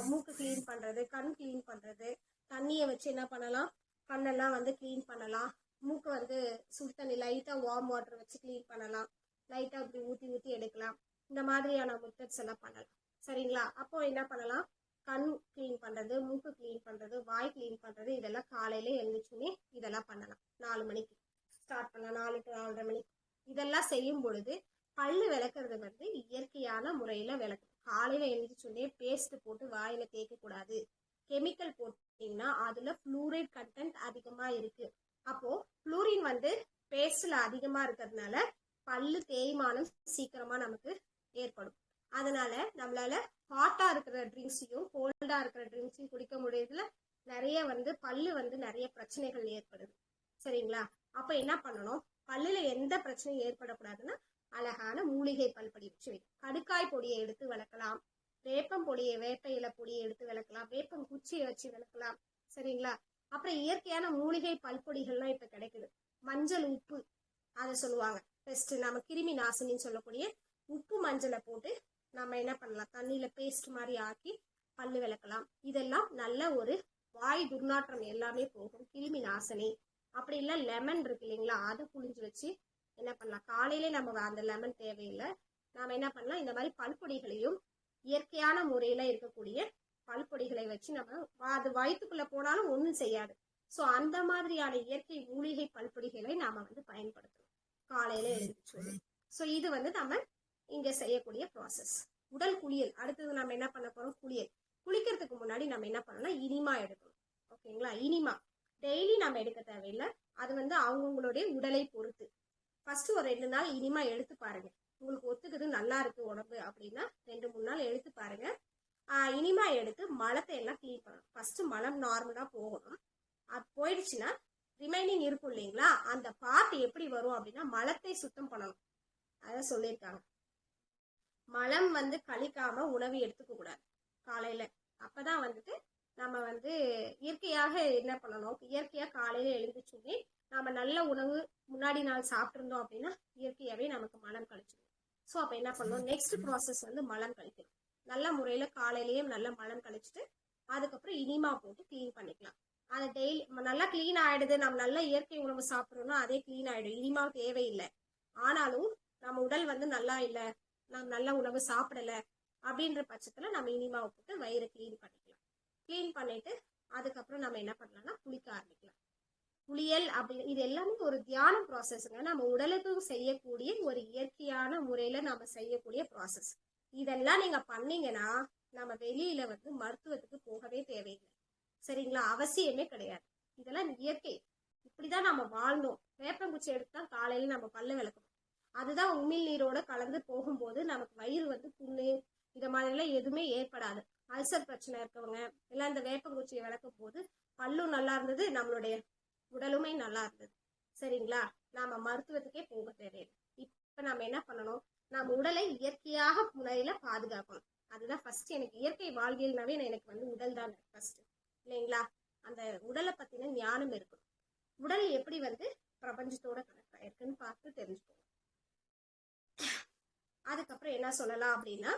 மூக்கு கிளீன் பண்றது, கண் கிளீன் பண்றது, தண்ணியை வச்சு என்ன பண்ணலாம், கண்ணெல்லாம் வந்து கிளீன் பண்ணலாம். மூக்கு வந்து சுடு தண்ணி லைட்டா வார்ம் வாட்டர் வச்சு கிளீன் பண்ணலாம். லைட்டா இப்படி ஊற்றி ஊற்றி எடுக்கலாம். இந்த மாதிரியான மெத்தட்ஸ் எல்லாம் பண்ணலாம். சரிங்களா? அப்போ என்ன பண்ணலாம், கண் கிளீன் பண்றது, மூக்கு கிளீன் பண்றது, வாய் கிளீன் பண்றது, இதெல்லாம் காலையில எழுந்துச்சுன்னே இதெல்லாம் பண்ணலாம். 4 மணிக்கு ஸ்டார்ட் பண்ணலாம், 4 to 4:30 மணிக்கு. இதெல்லாம் செய்யும் பொழுது பல்லு விளக்குறது வந்து இயற்கையான முறையில விளக்கணும். காலையில எழுந்துச்சுன்னே பேஸ்ட் போட்டு வாயில தேய்க்க கூடாது. கெமிக்கல் போட்டீங்கன்னா அதுல ஃப்ளூரைட் கண்டென்ட் அதிகமா இருக்கு. அப்போ ஃப்ளூரின் வந்து பேஸ்ட்ல அதிகமா இருக்கிறதுனால பல்லு தேய்மானம் சீக்கிரமா நமக்கு ஏற்படும். அதனால நம்மளால ஹாட்டா இருக்கிற ட்ரிங்க்ஸையும் கோல்டா இருக்கிற ட்ரிங்க்ஸையும் குடிக்க முடியறதுல நிறைய வந்து பல்லு வந்து நிறைய பிரச்சனைகள் ஏற்படுது. சரிங்களா? அப்ப என்ன பண்ணணும், பல்லுல எந்த பிரச்சனையும் ஏற்படக்கூடாதுன்னா அழகான மூலிகை பல்பொடி வச்சு வைக்கும். கடுக்காய் பொடியை எடுத்து விளக்கலாம், வேப்பம் பொடியை, வேப்ப இலை பொடியை எடுத்து விளக்கலாம், வேப்பம் குச்சியை வச்சு விளக்கலாம். சரிங்களா? அப்புறம் இயற்கையான மூலிகை பல்பொடிகள்லாம் இப்ப கிடைக்குது. மஞ்சள் உப்பு அதை சொல்லுவாங்க பெஸ்ட், நம்ம கிருமி நாசினின்னு சொல்லக்கூடிய உப்பு மஞ்சளை போட்டு நம்ம என்ன பண்ணலாம், தண்ணியில பேஸ்ட் மாதிரி ஆக்கி பல்லு விளக்கலாம். இதெல்லாம் நல்ல ஒரு வாய் துர்நாற்றம் எல்லாமே போகும், கிருமி நாசினி. அப்படி இல்லை லெமன் இருக்கு இல்லைங்களா, அதை புழிஞ்சு வச்சு என்ன பண்ணலாம், காலையிலே நம்ம அந்த லெமன் தேவையில்லை, நாம என்ன பண்ணலாம், இந்த மாதிரி பல்பொடிகளையும் இயற்கையான முறையில இருக்கக்கூடிய பல்பொடிகளை வச்சு நம்ம அது வயிற்றுக்குள்ள போனாலும் ஒன்றும் செய்யாது. ஸோ அந்த மாதிரியான இயற்கை மூலிகை பல்பொடிகளை நாம வந்து பயன்படுத்தணும் காலையில எழுந்திரிச்சு. ஸோ இது வந்து நம்ம இங்க செய்யக்கூடிய ப்ராசஸ். உடல் குளியல் அடுத்தது நம்ம என்ன பண்ண போறோம், குளியல். குளிக்கிறதுக்கு முன்னாடி நம்ம என்ன பண்ணலாம், இனிமா எடுக்கணும். ஓகேங்களா, இனிமா டெய்லி நம்ம எடுக்க தேவையில்லை, அது வந்து அவங்கவுங்களுடைய உடலை பொறுத்து. ஃபர்ஸ்ட் ஒரு 2 நாள் இனிமா எடுத்து பாருங்க, உங்களுக்கு ஒத்துக்குது நல்லா இருக்கு உடம்பு அப்படின்னா 2-3 நாள் எடுத்து பாருங்க. இனிமா எடுத்து மலத்தை எல்லாம் கிளீன் பண்ணணும். ஃபர்ஸ்ட் மலம் நார்மலா போகணும், அது போயிடுச்சுன்னா ரிமைனிங் இருக்கும் இல்லைங்களா, அந்த பார்ட் எப்படி வரும் அப்படின்னா மலத்தை சுத்தம் பண்ணணும். அதான் சொல்லியிருக்காங்க, மலம் வந்து கழிக்காம உணவு எடுத்துக்க கூடாது காலையில. அப்பதான் வந்துட்டு நம்ம வந்து இயற்கையாக என்ன பண்ணணும், இயற்கையா காலையில எழுந்துச்சுன்னே நம்ம நல்ல உணவு முன்னாடி நாள் சாப்பிட்டுருந்தோம் அப்படின்னா இயற்கையாவே நமக்கு மலம் கழிச்சிடும். ஸோ அப்ப என்ன பண்ணணும், நெக்ஸ்ட் ப்ராசஸ் வந்து மலம் கழிக்கணும். நல்ல முறையில காலையிலேயே நல்ல மலம் கழிச்சுட்டு அதுக்கப்புறம் இனிமா போட்டு கிளீன் பண்ணிக்கலாம். அது டெய்லி நல்லா கிளீன் ஆயிடுது, நம்ம நல்ல இயற்கை உணவு சாப்பிட்றோம்னா அதே கிளீன் ஆயிடும், இனிமா தேவையில்லை. ஆனாலும் நம்ம உடல் வந்து நல்லா இல்லை, நம்ம நல்ல உணவு சாப்பிடல அப்படின்ற பட்சத்துல நம்ம இனிமாவை போட்டு வயிறு கிளீன் பண்ணிக்கலாம். கிளீன் பண்ணிட்டு அதுக்கப்புறம் நம்ம என்ன பண்ணலாம்னா குளிக்க ஆரம்பிக்கலாம். குளியல் அப்படி இது எல்லாமே ஒரு தியான ப்ராசஸ்ங்க, நம்ம உடலுக்கு செய்யக்கூடிய ஒரு இயற்கையான முறையில நம்ம செய்யக்கூடிய ப்ராசஸ். இதெல்லாம் நீங்க பண்ணீங்கன்னா நம்ம வெளியில வந்து மருத்துவத்துக்கு போகவே தேவையில்லை, சரிங்களா, அவசியமே கிடையாது. இதெல்லாம் இயற்கை, இப்படிதான் நம்ம வாழ்ந்தோம். வேப்பங்குச்சி எடுத்தா காலையில நம்ம பல்லு விளக்கணும், அதுதான் உமிழ் நீரோட கலந்து போகும்போது நமக்கு வயிறு வந்து புண்ணு இந்த மாதிரி எல்லாம் எதுவுமே ஏற்படாது. அல்சர் பிரச்சனை இருக்கவங்க எல்லாம் இந்த வேப்பங்குச்சியை விளக்கும் போது பல்லும் நல்லா இருந்தது, நம்மளுடைய உடலுமே நல்லா இருந்தது, சரிங்களா. நாம மருத்துவத்துக்கே போக தேவையில்லை. இப்ப நம்ம என்ன பண்ணணும், நம்ம உடலை இயற்கையாக முறையில பாதுகாக்கணும். அதுதான் ஃபர்ஸ்ட். எனக்கு இயற்கை வாழ்வியல்னாவே எனக்கு வந்து உடல் தான் ஃபர்ஸ்ட், இல்லைங்களா. அந்த உடலை பத்தின ஞானம் இருக்கணும். உடல் எப்படி வந்து பிரபஞ்சத்தோட கனெக்ட் ஆயிருக்குன்னு பார்த்து தெரிஞ்சுக்கணும். அதுக்கப்புறம் என்ன சொல்லலாம் அப்படின்னா,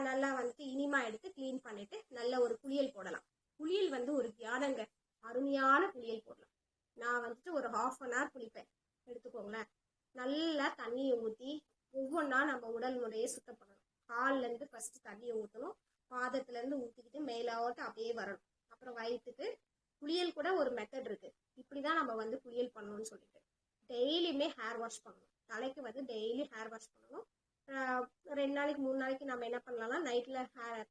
நல்லா வந்துட்டு இனிமா எடுத்து கிளீன் பண்ணிட்டு நல்ல ஒரு குளியல் போடலாம். குளியல் வந்து ஒரு தியானங்க, அருமையான குளியல் போடலாம். நான் வந்துட்டு ஒரு 1/2 hour குளிப்பேன் எடுத்துக்கோங்களேன். நல்லா தண்ணியை ஊற்றி ஒவ்வொன்றா நம்ம உடல் முறையை சுத்தம் பண்ணணும். கால்ல இருந்து ஃபர்ஸ்ட் தண்ணியை ஊற்றணும், பாதத்துல இருந்து ஊற்றிக்கிட்டு மேலாவட்டும் அப்படியே வரணும். அப்புறம் வயிற்றுக்கு குளியல் கூட ஒரு மெத்தட் இருக்கு, இப்படிதான் நம்ம வந்து குளியல் பண்ணணும்னு சொல்லிட்டு. டெய்லியுமே ஹேர் வாஷ் பண்ணணும். தலைக்கு வந்து டெய்லி ஹேர் வாஷ் பண்ணணும். 2 நாளைக்கு 3 நாளைக்கு நம்ம என்ன பண்ணலாம்னா நைட்ல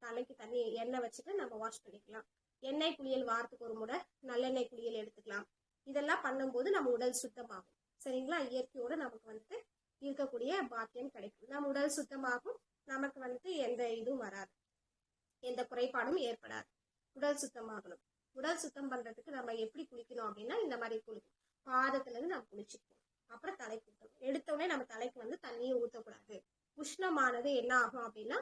தலைக்கு தண்ணி எண்ணெய் வச்சுட்டு நம்ம வாஷ் பண்ணிக்கலாம். எண்ணெய் குளியல் வாரத்துக்கு ஒரு முறை நல்லெண்ணெய் குளியல் எடுத்துக்கலாம். இதெல்லாம் பண்ணும்போது நம்ம உடல் சுத்தமாகும், சரிங்களா. இயற்கையோட நமக்கு வந்துட்டு இருக்கக்கூடிய பாக்கியம் கிடைக்கும். நம்ம உடல் சுத்தமாகும், நமக்கு வந்துட்டு எந்த இதுவும் வராது, எந்த குறைபாடும் ஏற்படாது. உடல் சுத்தமாகணும். உடல் சுத்தம் பண்றதுக்கு நம்ம எப்படி குளிக்கணும் அப்படின்னா இந்த மாதிரி குளிக்கணும். பாதத்துல இருந்து நம்ம குளிச்சுக்கணும், அப்புறம் தலைக்கு ஊற்றணும். எடுத்தோடனே நம்ம தலைக்கு வந்து தண்ணியை ஊற்றக்கூடாது. உஷ்ணமானது என்ன ஆகும் அப்படின்னா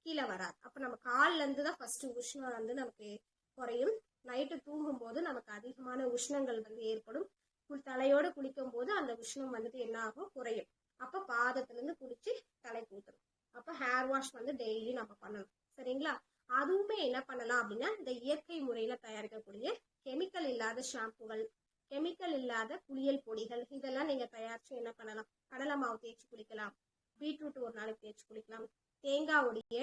கீழே வராது. அப்ப நம்ம கால்ல இருந்து தான் ஃபர்ஸ்ட் உஷ்ணம் வந்து நமக்கு குறையும். நைட்டு தூங்கும் போது நமக்கு அதிகமான உஷ்ணங்கள் வந்து ஏற்படும். தலையோட குளிக்கும் போது அந்த உஷ்ணம் வந்துட்டு என்ன ஆகும், குறையும். அப்ப பாதத்துல இருந்து குளிச்சு தலைக்கு ஊற்றணும். அப்ப ஹேர் வாஷ் வந்து டெய்லி நம்ம பண்ணணும், சரிங்களா. அதுவுமே என்ன பண்ணலாம் அப்படின்னா இந்த இயற்கை முறையில தயாரிக்கக்கூடிய கெமிக்கல் இல்லாத ஷாம்புகள், கெமிக்கல் இல்லாத குளியல் பொடிகள், இதெல்லாம் நீங்க தயாரிச்சு என்ன பண்ணலாம், கடலை மாவு தேய்ச்சி குளிக்கலாம், பீட்ரூட் ஒரு நாளைக்கு தேய்ச்சி குளிக்கலாம், தேங்காவுடைய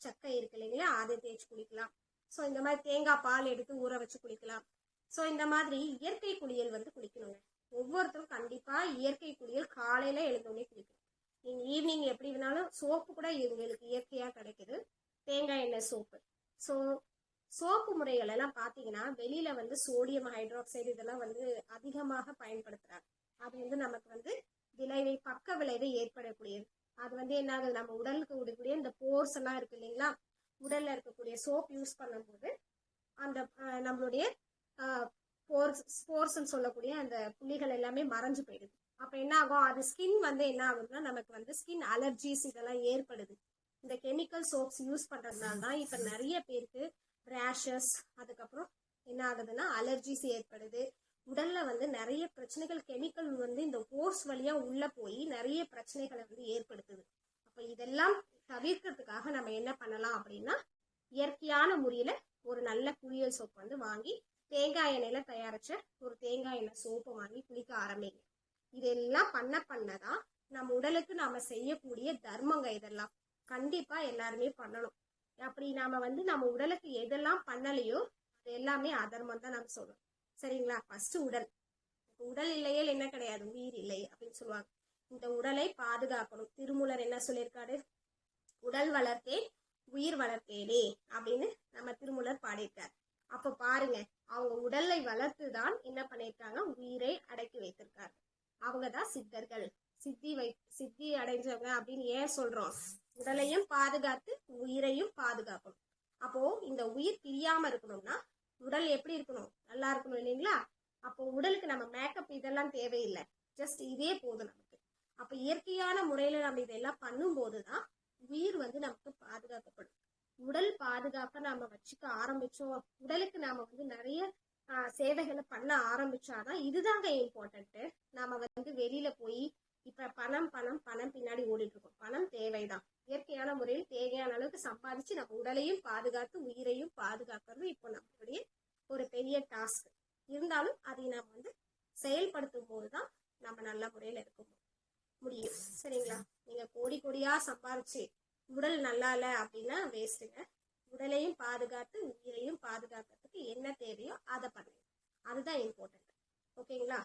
சக்கை இருக்கு இல்லைங்களா அதை தேய்ச்சி குளிக்கலாம். ஸோ இந்த மாதிரி தேங்காய் பால் எடுத்து ஊற வச்சு குளிக்கலாம். ஸோ இந்த மாதிரி இயற்கை குளியல் வந்து குளிக்கணுங்க. ஒவ்வொருத்தரும் கண்டிப்பா இயற்கை குளியல் காலையில எழுந்தோடனே குளிக்கணும். நீங்க ஈவினிங் எப்படி வேணாலும் சோப்பு கூட இவங்களுக்கு இயற்கையா கிடைக்குது, தேங்காய் எண்ணெய் சோப்பு. ஸோ சோப்பு முறைகள் எல்லாம் பார்த்தீங்கன்னா வெளியில வந்து சோடியம் ஹைட்ராக்சைடு இதெல்லாம் வந்து அதிகமாக பயன்படுத்துறாங்க. அது வந்து நமக்கு வந்து பக்க விளைவை ஏற்படக்கூடியது. அது வந்து என்ன ஆகுது, நம்ம உடலுக்கு விடக்கூடிய இந்த போர்ஸ் எல்லாம் இருக்கு இல்லைங்களா, உடல்ல இருக்கக்கூடிய சோப் யூஸ் பண்ணும்போது அந்த நம்மளுடைய ஸ்போர்ஸ்ன்னு சொல்லக்கூடிய அந்த புள்ளிகள் எல்லாமே மறைஞ்சு போயிடுது. அப்ப என்ன ஆகும், அது ஸ்கின் வந்து என்ன ஆகுதுன்னா நமக்கு வந்து ஸ்கின் அலர்ஜிஸ் இதெல்லாம் ஏற்படுது. இந்த கெமிக்கல் சோப்ஸ் யூஸ் பண்றதுனால தான் இப்ப நிறைய பேருக்கு ரேஷஸ், அதுக்கப்புறம் என்ன ஆகுதுன்னா அலர்ஜிஸ் ஏற்படுது. உடல்ல வந்து நிறைய பிரச்சனைகள், கெமிக்கல் வந்து இந்த ஓர்ஸ் வழியா உள்ள போய் நிறைய பிரச்சனைகளை வந்து ஏற்படுத்துது. அப்ப இதெல்லாம் தவிர்க்கிறதுக்காக நம்ம என்ன பண்ணலாம் அப்படின்னா, இயற்கையான முறையில ஒரு நல்ல குளியல் சோப்பு வந்து வாங்கி, தேங்காய் எண்ணெயில தயாரிச்ச ஒரு தேங்காய் எண்ணெய் சோப்பை வாங்கி குளிக்க ஆரம்பிங்க. இதெல்லாம் பண்ணதான் நம்ம உடலுக்கு நாம செய்யக்கூடிய தர்மங்க. இதெல்லாம் கண்டிப்பா எல்லாருமே பண்ணணும். அப்படி நாம வந்து நம்ம உடலுக்கு எதெல்லாம் பண்ணலையோ அது எல்லாமே அதர்மம் தான் நம்ம சொல்லணும். சரிங்களா? ஃபர்ஸ்ட் உடல். உடல் இல்லையே என்ன கிடையாது, உயிர் இல்லை அப்படின்னு சொல்லுவாங்க. இந்த உடலை பாதுகாக்கணும். திருமூலர் என்ன சொல்லியிருக்காரு? உடல் வளர்த்தேன் உயிர் வளர்த்தேனே அப்படின்னு நம்ம திருமூலர் பாடியிருக்காரு. அப்ப பாருங்க, அவங்க உடலை வளர்த்துதான் என்ன பண்ணிருக்காங்க, உயிரை அடக்கி வைத்திருக்காரு. அவங்கதான் சித்தர்கள். சித்தி அடைஞ்சவங்க அப்படின்னு ஏன் சொல்றோம்? உடலையும் பாதுகாத்து உயிரையும் பாதுகாக்கணும். அப்போ இந்த உயிர் பிரியாம இருக்கணும்னா உடல் எப்படி இருக்கணும்? நல்லா இருக்கணும் இல்லைங்களா? அப்போ உடலுக்கு நம்ம மேக்கப் இதெல்லாம் தேவையில்லை, ஜஸ்ட் இதே போதும் நமக்கு. அப்ப இயற்கையான முறையில நம்ம இதெல்லாம் பண்ணும் போதுதான் உயிர் வந்து நமக்கு பாதுகாக்கப்படும். உடல் பாதுகாப்ப நாம வச்சுக்க ஆரம்பிச்சோம், உடலுக்கு நாம வந்து நிறைய சேவைகளை பண்ண ஆரம்பிச்சாதான் இதுதாங்க இம்பார்ட்டன்ட். நாம வந்து வெளியில போய் இப்ப பணம் பணம் பணம் பின்னாடி ஓடிட்டு இருக்கோம். பணம் தேவைதான். இயற்கையான முறையில் தேவையான அளவுக்கு சம்பாதிச்சு நம்ம உடலையும் பாதுகாத்து உயிரையும் பாதுகாக்கிறது இப்போ நம்மளுடைய ஒரு பெரிய டாஸ்க். இருந்தாலும் அதை நம்ம வந்து செயல்படுத்தும் போதுதான் நம்ம நல்ல முறையில இருக்க முடியும். சரிங்களா? நீங்க கோடி கோடியா சம்பாதிச்சு உடல் நல்லா இல்லை அப்படின்னா வேஸ்ட்டுங்க. உடலையும் பாதுகாத்து உயிரையும் பாதுகாக்கிறதுக்கு என்ன தேவையோ அதை பண்ணுங்க. அதுதான் இம்பார்ட்டன்ட். ஓகேங்களா?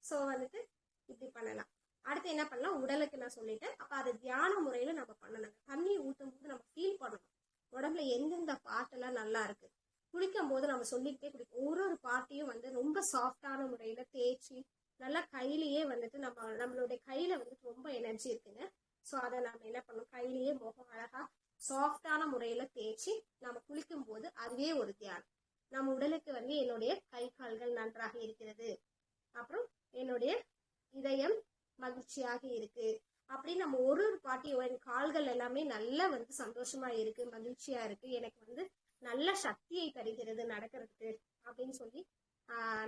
ஸோ வந்துட்டு இப்படி பண்ணலாம். அடுத்து என்ன பண்ணலாம்? உடலுக்கு நான் சொல்லிட்டேன். அப்ப அது தியான முறையில நம்ம பண்ணணும். தண்ணி ஊற்றும் போது நம்ம ஃபீல் பண்ணணும் உடம்புல எந்தெந்த பாட்டெல்லாம் நல்லா இருக்கு. குளிக்கும் போது நம்ம சொல்லிக்கிட்டே குளிக்கும். ஒரு பாட்டையும் வந்து ரொம்ப சாஃப்டான முறையில தேய்ச்சி நல்லா கையிலேயே வந்துட்டு நம்மளுடைய கையில வந்துட்டு ரொம்ப எனர்ஜி இருக்குங்க. ஸோ அதை நம்ம என்ன பண்ணணும், கையிலேயே முகம் அழகா சாஃப்டான முறையில தேய்ச்சி நம்ம குளிக்கும் போது அதுவே ஒரு தியானம். நம்ம உடலுக்கு வந்து என்னுடைய கை கால்கள் நன்றாக இருக்கிறது, அப்புறம் என்னுடைய இதயம் மகிழ்ச்சியாக இருக்கு அப்படின்னு நம்ம ஒரு பாட்டியும் என் கால்கள் எல்லாமே நல்லா வந்து சந்தோஷமா இருக்கு, மகிழ்ச்சியா இருக்கு, எனக்கு வந்து நல்ல சக்தியை தருகிறது நடக்கிறதுக்கு அப்படின்னு சொல்லி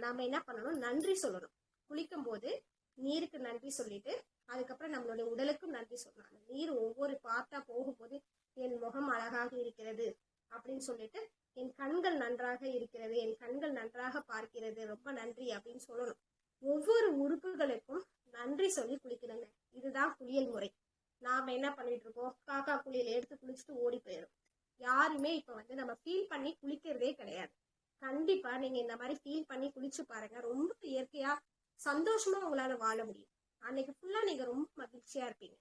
நாம என்ன பண்ணணும், நன்றி சொல்லணும். குளிக்கும் போது நீருக்கு நன்றி சொல்லிட்டு அதுக்கப்புறம் நம்மளுடைய உடலுக்கும் நன்றி சொல்லணும். அந்த நீர் ஒவ்வொரு பார்ட்டா போகும்போது என் முகம் அழகாக இருக்கிறது அப்படின்னு சொல்லிட்டு, என் கண்கள் நன்றாக இருக்கிறது, என் கண்கள் நன்றாக பார்க்கிறது, ரொம்ப நன்றி அப்படின்னு சொல்லணும். ஒவ்வொரு உறுப்புகளுக்கும் நன்றி சொல்லி குளிக்கணுங்க. இதுதான் குளியல் முறை. நாம என்ன பண்ணிட்டு இருக்கோம், காக்கா குளியல் எடுத்து குளிச்சுட்டு ஓடி போயிடும். யாருமே இப்ப வந்து நம்ம ஃபீல் பண்ணி குளிக்கிறதே கிடையாது. கண்டிப்பா நீங்க இந்த மாதிரி ஃபீல் பண்ணி குளிச்சு பாருங்க. ரொம்ப இயற்கையா சந்தோஷமா உங்களால வாழ முடியும். அன்னைக்கு ஃபுல்லா நீங்க ரொம்ப மகிழ்ச்சியா இருப்பீங்க.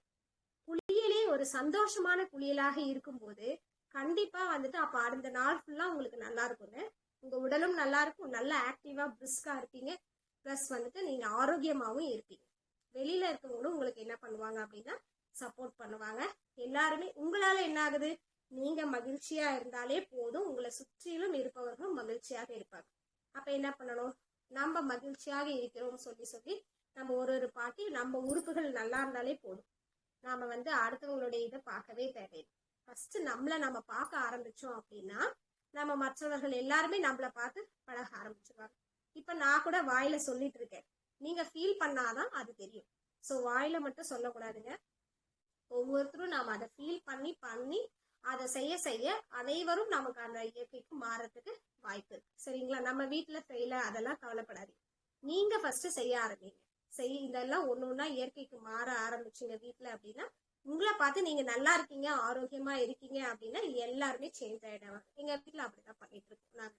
குளியலே ஒரு சந்தோஷமான குளியலாக இருக்கும்போது கண்டிப்பா வந்துட்டு அப்ப அடுத்த நாள் ஃபுல்லா உங்களுக்கு நல்லா இருக்குங்க. உங்க உடலும் நல்லா இருக்கும், நல்லா ஆக்டிவா பிரிஸ்கா இருப்பீங்க. பிளஸ் வந்துட்டு நீங்க ஆரோக்கியமாவும் இருப்பீங்க. வெளியில இருக்கவங்களும் உங்களுக்கு என்ன பண்ணுவாங்க அப்படின்னா சப்போர்ட் பண்ணுவாங்க. எல்லாருமே உங்களால என்ன ஆகுது, நீங்க மகிழ்ச்சியா இருந்தாலே போதும், உங்களை சுற்றிலும் இருப்பவர்களும் மகிழ்ச்சியாக இருப்பாங்க. அப்ப என்ன பண்ணணும், நம்ம மகிழ்ச்சியாக இருக்கிறோம் சொல்லி சொல்லி நம்ம ஒரு பாட்டி நம்ம உறுப்புகள் நல்லா இருந்தாலே போதும். நாம வந்து அடுத்தவங்களுடைய இதை பார்க்கவே தேவையில்லை. ஃபர்ஸ்ட் நம்மளை நம்ம பார்க்க ஆரம்பிச்சோம் அப்படின்னா நம்ம மற்றவர்கள் எல்லாருமே நம்மளை பார்த்து பழக ஆரம்பிச்சிருவாங்க. இப்ப நான் கூட வாயில சொல்லிட்டு இருக்கேன், நீங்க ஃபீல் பண்ணாதான் அது தெரியும். ஸோ வாயில மட்டும் சொல்லக்கூடாதுங்க. ஒவ்வொருத்தரும் நாம அதை ஃபீல் பண்ணி பண்ணி அதை செய்ய செய்ய அனைவரும் நமக்கு அந்த இயற்கைக்கு மாறத்துக்கு வாய்ப்பு இருக்கு. சரிங்களா? நம்ம வீட்டுல செய்யல அதெல்லாம் கவலைப்படாதீங்க. நீங்க ஃபர்ஸ்ட் செய்ய ஆரம்பிங்க. இதெல்லாம் ஒன்னொன்னா இயற்கைக்கு மாற ஆரம்பிச்சுங்க வீட்டுல அப்படின்னா உங்களை பார்த்து நீங்க நல்லா இருக்கீங்க, ஆரோக்கியமா இருக்கீங்க அப்படின்னா எல்லாருமே சேஞ்ச் ஆயிடுவாங்க. எங்க வீட்டுல அப்படிதான் பண்ணிட்டு இருக்கோம் நாங்க.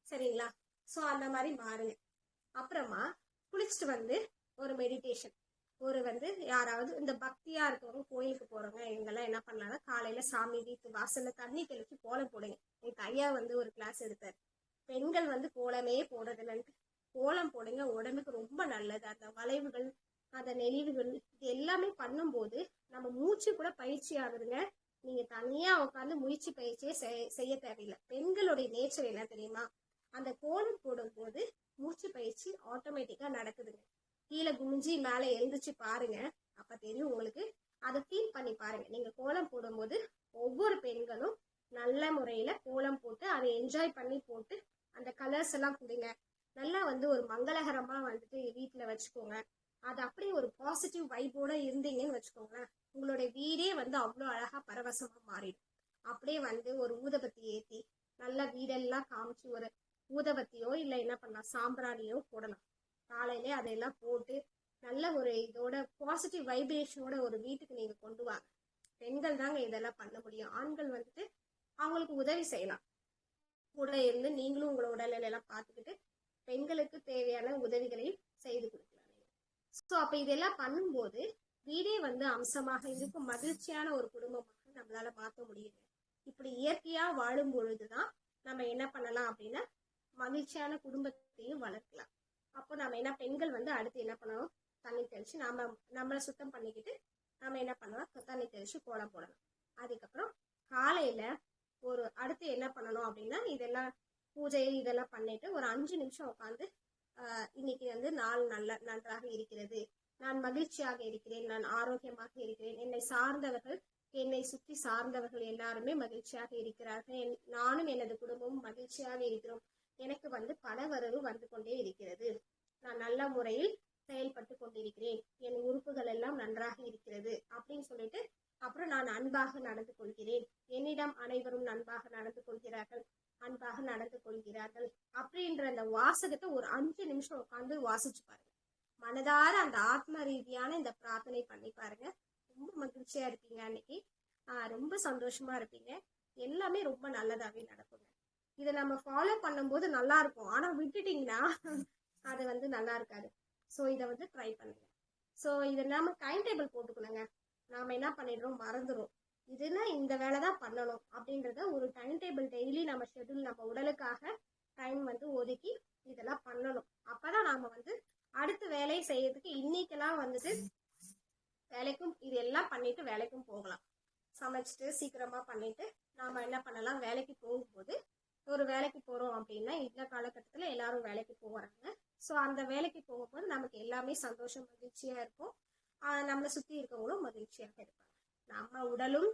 சரிங்களா? ஸோ அந்த மாதிரி மாறுங்க. அப்புறமா குளிச்சுட்டு வந்து ஒரு மெடிடேஷன், ஒரு வந்து யாராவது இந்த பக்தியா இருக்கவங்க கோயிலுக்கு போறவங்க இவங்கெல்லாம் என்ன பண்ணலாம்னா காலையில சாமி வீட்டு வாசல்ல தண்ணி தெளிச்சு கோலம் போடுங்க. என் ஐயா வந்து ஒரு கிளாஸ் எடுத்தாரு, பெண்கள் வந்து கோலமே போடுறதுலன்ட்டு கோலம் போடுங்க, உடம்புக்கு ரொம்ப நல்லது. அந்த வளைவுகள் அந்த நெளிவுகள் இது எல்லாமே பண்ணும்போது நம்ம மூச்சு கூட பயிற்சி ஆகுதுங்க. நீங்க தனியா உட்காந்து மூச்சு பயிற்சியே செய்ய தேவையில்லை. பெண்களுடைய நேச்சர் என்ன தெரியுமா, அந்த கோலம் போடும் போது மூச்சு பயிற்சி ஆட்டோமேட்டிக்கா நடக்குதுங்க. கீழே குனிஞ்சி மேல எழுந்துச்சு பாருங்க, அப்ப தெரியும் உங்களுக்கு. அதை ஃபீல் பண்ணி பாருங்க. நீங்க கோலம் போடும்போது ஒவ்வொரு பெண்களும் நல்ல முறையில கோலம் போட்டு அதை என்ஜாய் பண்ணி போட்டு அந்த கலர்ஸ் எல்லாம் கொடுங்க. நல்லா வந்து ஒரு மங்களகரமா வந்துட்டு வீட்டுல வச்சுக்கோங்க. அது அப்படியே ஒரு பாசிட்டிவ் வைப்போட இருந்தீங்கன்னு வச்சுக்கோங்களேன், உங்களுடைய வீடே வந்து அவ்வளோ அழகா பரவசமா மாறிடும். அப்படியே வந்து ஒரு ஊதுபத்தி ஏத்தி நல்லா வீடெல்லாம் காமிச்சு ஒரு ஊதுபத்தியோ இல்லை என்ன பண்ணலாம் சாம்பிராணியோ போடலாம். காலையிலே அதையெல்லாம் போட்டு நல்ல ஒரு இதோட பாசிட்டிவ் வைப்ரேஷனோட ஒரு வீட்டுக்கு நீங்க கொண்டு வாங்க. பெண்கள் தாங்க இதெல்லாம் பண்ண முடியும். ஆண்கள் வந்துட்டு அவங்களுக்கு உதவி செய்யலாம். கூட இருந்து நீங்களும் உங்களோட உடல்நிலை எல்லாம் பார்த்துக்கிட்டு பெண்களுக்கு தேவையான உதவிகளை செய்து கொடுக்கலாம். ஸோ அப்ப இதெல்லாம் பண்ணும்போது வீடே வந்து அம்சமாக இருக்கும், மகிழ்ச்சியான ஒரு குடும்பமாக நம்மளால மாற்ற முடியுது. இப்படி இயற்கையா வாழும் பொழுதுதான் நம்ம என்ன பண்ணலாம் அப்படின்னா மகிழ்ச்சியான குடும்பத்தையும் வளர்க்கலாம். அப்போ நம்ம என்ன பெண்கள் வந்து அடுத்து என்ன பண்ணணும், தண்ணி தெளிச்சு நம்மளை சுத்தம் பண்ணிக்கிட்டு நம்ம என்ன பண்ணலாம், தண்ணி தெளிச்சு கோலம் போடணும். அதுக்கப்புறம் காலையில ஒரு அடுத்து என்ன பண்ணணும் அப்படின்னா இதெல்லாம் பூஜை இதெல்லாம் பண்ணிட்டு ஒரு 5 நிமிஷம் உட்காந்து இன்னைக்கு வந்து நாள் நன்றாக இருக்கிறது, நான் மகிழ்ச்சியாக இருக்கிறேன், நான் ஆரோக்கியமாக இருக்கிறேன், என்னை சார்ந்தவர்கள் என்னை சுற்றி சார்ந்தவர்கள் எல்லாருமே மகிழ்ச்சியாக இருக்கிறார்கள், நானும் எனது குடும்பமும் மகிழ்ச்சியாக இருக்கிறோம், எனக்கு வந்து பண வரவு வந்து கொண்டே இருக்கிறது, நான் நல்ல முறையில் செயல்பட்டு கொண்டிருக்கிறேன், என் உறுப்புகள் எல்லாம் நன்றாக இருக்கிறது அப்படின்னு சொல்லிட்டு அப்புறம் நான் அன்பாக நடந்து கொள்கிறேன், என்னிடம் அனைவரும் அன்பாக நடந்து கொள்கிறார்கள், அன்பாக நடந்து கொள்கிறார்கள் அப்படின்ற அந்த வாசகத்தை ஒரு 5 நிமிஷம் உட்காந்து வாசிச்சு பாருங்க. மனதார அந்த ஆத்ம ரீதியான இந்த பிரார்த்தனை பண்ணி பாருங்க. ரொம்ப மகிழ்ச்சியா இருப்பீங்க. அன்னைக்கு ரொம்ப சந்தோஷமா இருப்பீங்க. எல்லாமே ரொம்ப நல்லதாவே நடக்குங்க. இதை நம்ம ஃபாலோ பண்ணும்போது நல்லா இருக்கும். ஆனா விட்டுட்டீங்கன்னா அது வந்து நல்லா இருக்காது. ஸோ இதை வந்து ட்ரை பண்ணுங்க. ஸோ இதை நாம டைம் டேபிள் போட்டுக்கணுங்க. நாம என்ன பண்ணிடுறோம், மறந்துடும். இதுனா இந்த வேலை தான் பண்ணணும் அப்படின்றத ஒரு டைம் டேபிள் டெய்லி நம்ம ஷெட்யூல் நம்ம உடலுக்காக டைம் வந்து ஒதுக்கி இதெல்லாம் பண்ணணும். அப்பதான் நாம வந்து அடுத்த வேலையை செய்யறதுக்கு இன்னைக்கெல்லாம் வந்துட்டு வேலைக்கும் இதெல்லாம் பண்ணிட்டு வேலைக்கும் போகலாம். சமைச்சிட்டு சீக்கிரமா பண்ணிட்டு நாம என்ன பண்ணலாம், வேலைக்கு போகும்போது ஒரு வேலைக்கு போறோம் அப்படின்னா இந்த காலகட்டத்துல எல்லாரும் வேலைக்கு போகிறாங்க. ஸோ அந்த வேலைக்கு போகும்போது நமக்கு எல்லாமே சந்தோஷம் மகிழ்ச்சியா இருக்கும். நம்மளை சுத்தி இருக்கவங்களும் மகிழ்ச்சியாக இருப்பாங்க. நம்ம உடலும்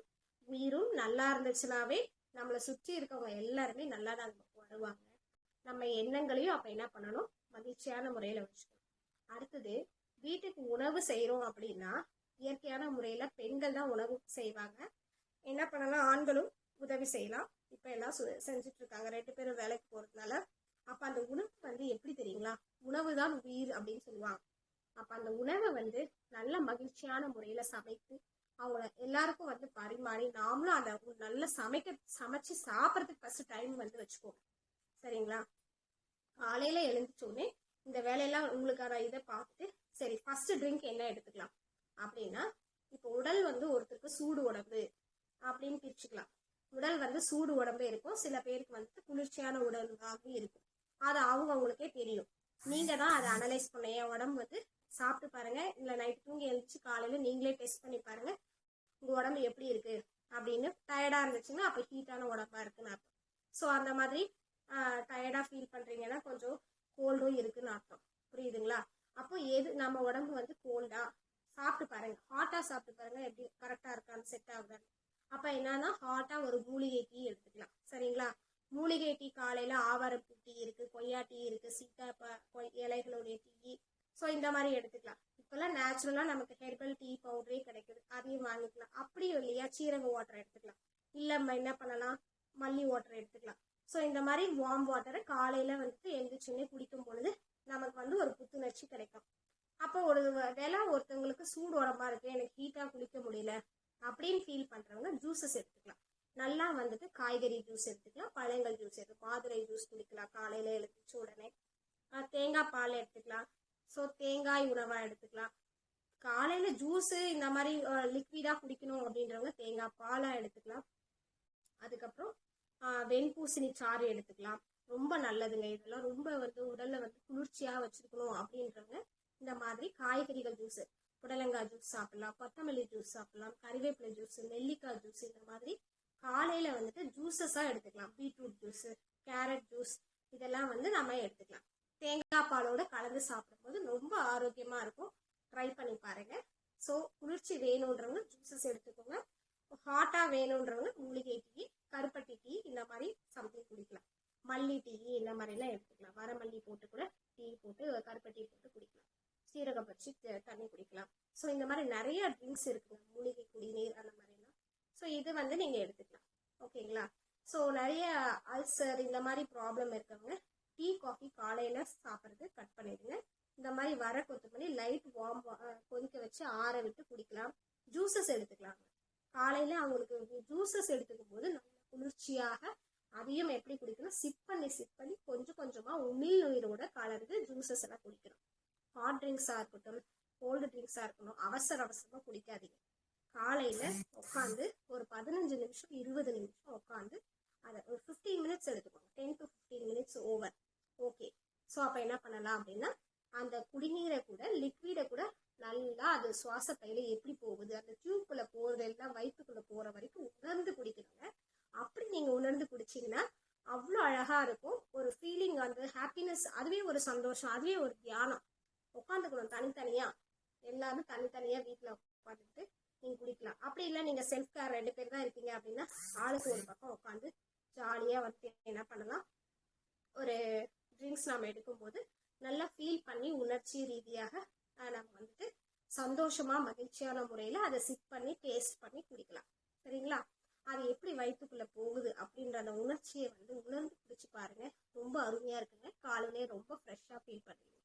உயிரும் நல்லா இருந்துச்சுனாவே நம்மளை சுற்றி இருக்கவங்க எல்லாருமே நல்லா தான் வருவாங்க. நம்ம எண்ணங்களையும் அப்ப என்ன பண்ணணும், மகிழ்ச்சியான முறையில வச்சுக்கணும். அடுத்தது வீட்டுக்கு உணவு செய்யறோம் அப்படின்னா இயற்கையான முறையில பெண்கள் தான் உணவு செய்வாங்க. என்ன பண்ணலாம், ஆண்களும் உதவி செய்யலாம். இப்ப எல்லாம் செஞ்சுட்டு இருக்காங்க 2 பேரும் வேலைக்கு போறதுனால. அப்ப அந்த உணவு வந்து எப்படி தெரியுங்களா, உணவு தான் உயிர் அப்படின்னு சொல்லுவாங்க. அப்ப அந்த உணவை வந்து நல்ல மகிழ்ச்சியான முறையில சமைத்து அவங்க எல்லாருக்கும் வந்து பரிமாறி நாமளும் அந்த நல்ல சமைச்சு சாப்பிட்றதுக்கு ஃபர்ஸ்ட் டைம் வந்து வச்சுக்கோங்க. சரிங்களா? காலையில எழுந்துச்சோடனே இந்த வேலையெல்லாம் உங்களுக்கான இதை பார்த்துட்டு சரி ஃபர்ஸ்ட் ட்ரிங்க் என்ன எடுத்துக்கலாம் அப்படின்னா, இப்போ உடல் வந்து ஒருத்தருக்கு சூடு உடம்பு அப்படின்னு பிரிச்சுக்கலாம். உடல் வந்து சூடு உடம்பு இருக்கும், சில பேருக்கு வந்து குளிர்ச்சியான உடம்பாகவும் இருக்கும். அது அவங்களுக்கே தெரியும். நீங்க தான் அதை அனலைஸ் பண்ண. என் உடம்பு வந்து சாப்பிட்டு பாருங்க, இல்லை நைட் தூங்கி எழுந்துச்சு காலையில நீங்களே டெஸ்ட் பண்ணி பாருங்க உங்க உடம்பு எப்படி இருக்கு அப்படின்னு. டயர்டா இருந்துச்சுன்னா அப்ப ஹீட்டான உடம்பா இருக்குன்னு அர்த்தம். ஸோ அந்த மாதிரி டயர்டா ஃபீல் பண்றீங்கன்னா கொஞ்சம் கோல்டும் இருக்குன்னு அர்த்தம். புரியுதுங்களா? அப்போ எது நம்ம உடம்பு வந்து கோல்டா சாப்பிட்டு பாருங்க, ஹாட்டா சாப்பிட்டு பாருங்க எப்படி கரெக்டா இருக்கான்னு செட் ஆகுதான்னு. அப்ப என்னன்னா ஹாட்டா ஒரு மூலிகை டீ எடுத்துக்கலாம். சரிங்களா? மூலிகை டீ காலையில ஆவாரப்பூ டீ இருக்கு, கொய்யா டீ இருக்கு, சீத்தா இலைகளுடைய டீ. ஸோ இந்த மாதிரி எடுத்துக்கலாம். இப்பெல்லாம் நேச்சுரலா நமக்கு ஹெர்பல் டீ பவுடரே கிடைக்குது, அதையும் வாங்கிக்கலாம். அப்படியும் இல்லையா சீரக வாட்டர் எடுத்துக்கலாம், இல்ல என்ன பண்ணலாம் மல்லி வாட்டர் எடுத்துக்கலாம். ஸோ இந்த மாதிரி வார்ம் வாட்டரை காலையில வந்துட்டு எழுந்திரிச்சுன்னே குடிக்கும் பொழுது நமக்கு வந்து ஒரு புத்துணர்ச்சி கிடைக்கும். அப்போ ஒரு வேளை ஒருத்தவங்களுக்கு சூடு உடம்பா இருக்கு, எனக்கு ஹீட்டா குளிக்க முடியல அப்படின்னு ஃபீல் பண்றவங்க ஜூசஸ் எடுத்துக்கலாம். நல்லா வந்துட்டு காய்கறி ஜூஸ் எடுத்துக்கலாம், பழங்கள் ஜூஸ் மாதுளை ஜூஸ் குடிக்கலாம் காலையில எழுந்திரிச்ச உடனே. தேங்காய் பால் எடுத்துக்கலாம். ஸோ தேங்காய் உணவா எடுத்துக்கலாம். காலையில ஜூஸ் இந்த மாதிரி லிக்விடா குடிக்கணும் அப்படின்றவங்க தேங்காய் பாலா எடுத்துக்கலாம். அதுக்கப்புறம் வெண்பூசணி சாறு எடுத்துக்கலாம். ரொம்ப நல்லதுங்க. இதெல்லாம் ரொம்ப வந்து உடல்ல வந்து குளிர்ச்சியா வச்சிருக்கணும் அப்படின்றவங்க இந்த மாதிரி காய்கறிகள் ஜூஸ், புடலங்காய் ஜூஸ் சாப்பிடலாம், கொத்தமல்லி ஜூஸ் சாப்பிடலாம், கறிவேப்பிலை ஜூஸ், நெல்லிக்காய் ஜூஸ், இந்த மாதிரி காலையில வந்துட்டு ஜூஸஸா எடுத்துக்கலாம். பீட்ரூட் ஜூஸ், கேரட் ஜூஸ், இதெல்லாம் வந்து நம்ம எடுத்துக்கலாம். தேங்காய் பாலோட கலந்து சாப்பிடும்போது ரொம்ப ஆரோக்கியமா இருக்கும். ட்ரை பண்ணி பாருங்க. ஸோ குளிர்ச்சி வேணுன்றவங்க ஜூஸஸ் எடுத்துக்கோங்க. ஹாட்டா வேணுன்றவங்க மூலிகை டீ, கருப்பட்டி டீ, இந்த மாதிரி சம்திங் குடிக்கலாம். மல்லி டீ இந்த மாதிரிலாம் எடுத்துக்கலாம். வரமல்லி போட்டு கூட டீ போட்டு கருப்பட்டி போட்டு குடிக்கலாம். சீரகம் வச்சு தண்ணி குடிக்கலாம். ஸோ இந்த மாதிரி நிறைய ட்ரிங்க்ஸ் இருக்குங்க, மூலிகை குடிநீர் அந்த மாதிரிலாம். ஸோ இது வந்து நீங்க எடுத்துக்கலாம். ஓகேங்களா? ஸோ நிறைய அல்சர் இந்த மாதிரி ப்ராப்ளம் இருக்கவங்க டீ காஃபி காலையில சாப்பிட்றது கட் பண்ணிடுங்க. இந்த மாதிரி வர கொத்தமல்லி லைட் வார்ம் கொதிக்க வச்சு ஆற விட்டு குடிக்கலாம். ஜூசஸ் எடுத்துக்கலாம். காலையில அவங்களுக்கு ஜூசஸ் எடுத்துக்கும் போது நல்ல குளிர்ச்சியாக, அதையும் எப்படி குடிக்கணும், சிப் பண்ணி கொஞ்சம் கொஞ்சமா உமிழ் நீரோட கலந்து ஜூசஸ் எல்லாம் குடிக்கணும். ஹாட் ட்ரிங்க்ஸா இருக்கட்டும், கோல்டு ட்ரிங்க்ஸா இருக்கணும், அவசரமா குடிக்காதீங்க. காலையில உட்காந்து ஒரு 15 நிமிஷம் 20 நிமிஷம் உட்காந்து அதை ஒரு 15 மினிட்ஸ் எடுத்துக்கோங்க. 10 to 15 minutes over. Okay. So அப்ப என்ன பண்ணலாம் அப்படின்னா, அந்த குடிநீரை கூட லிக்விடை கூட நல்லா அது சுவாச பையில எப்படி போகுது, அந்த டியூப்குள்ள போறது எல்லாம் வயிற்றுக்குள்ள போற வரைக்கும் உணர்ந்து குடிக்கணுங்க. அப்படி நீங்க உணர்ந்து குடிச்சீங்கன்னா அவ்வளோ அழகா இருக்கும். ஒரு ஃபீலிங் வந்து ஹாப்பினஸ், அதுவே ஒரு சந்தோஷம், அதுவே ஒரு தியானம். உட்காந்துக்கணும் தனித்தனியா, எல்லாரும் தனித்தனியா வீட்டுல உட்காந்துட்டு நீங்க குடிக்கலாம். அப்படி இல்லை நீங்க செல்ஃப் கேர் 2 பேர் தான் இருக்கீங்க அப்படின்னா ஆளுக்கு ஒரு பக்கம் உட்காந்து ஜாலியா வந்து என்ன பண்ணலாம், ஒரு ட்ரிங்க்ஸ் நாம எடுக்கும்போது நல்லா ஃபீல் பண்ணி உணர்ச்சி ரீதியாக நம்ம வந்துட்டு சந்தோஷமா மகிழ்ச்சியான முறையில அதை சிப் பண்ணி டேஸ்ட் பண்ணி குடிக்கலாம். சரிங்களா? அது எப்படி வயிற்றுக்குள்ள போகுது அப்படின்ற அந்த உணர்ச்சியை வந்து உணர்ந்து குடிச்சு பாருங்க. ரொம்ப அருமையா இருக்குங்க. காலையிலே ரொம்ப ஃப்ரெஷ்ஷா ஃபீல் பண்ணுவீங்க.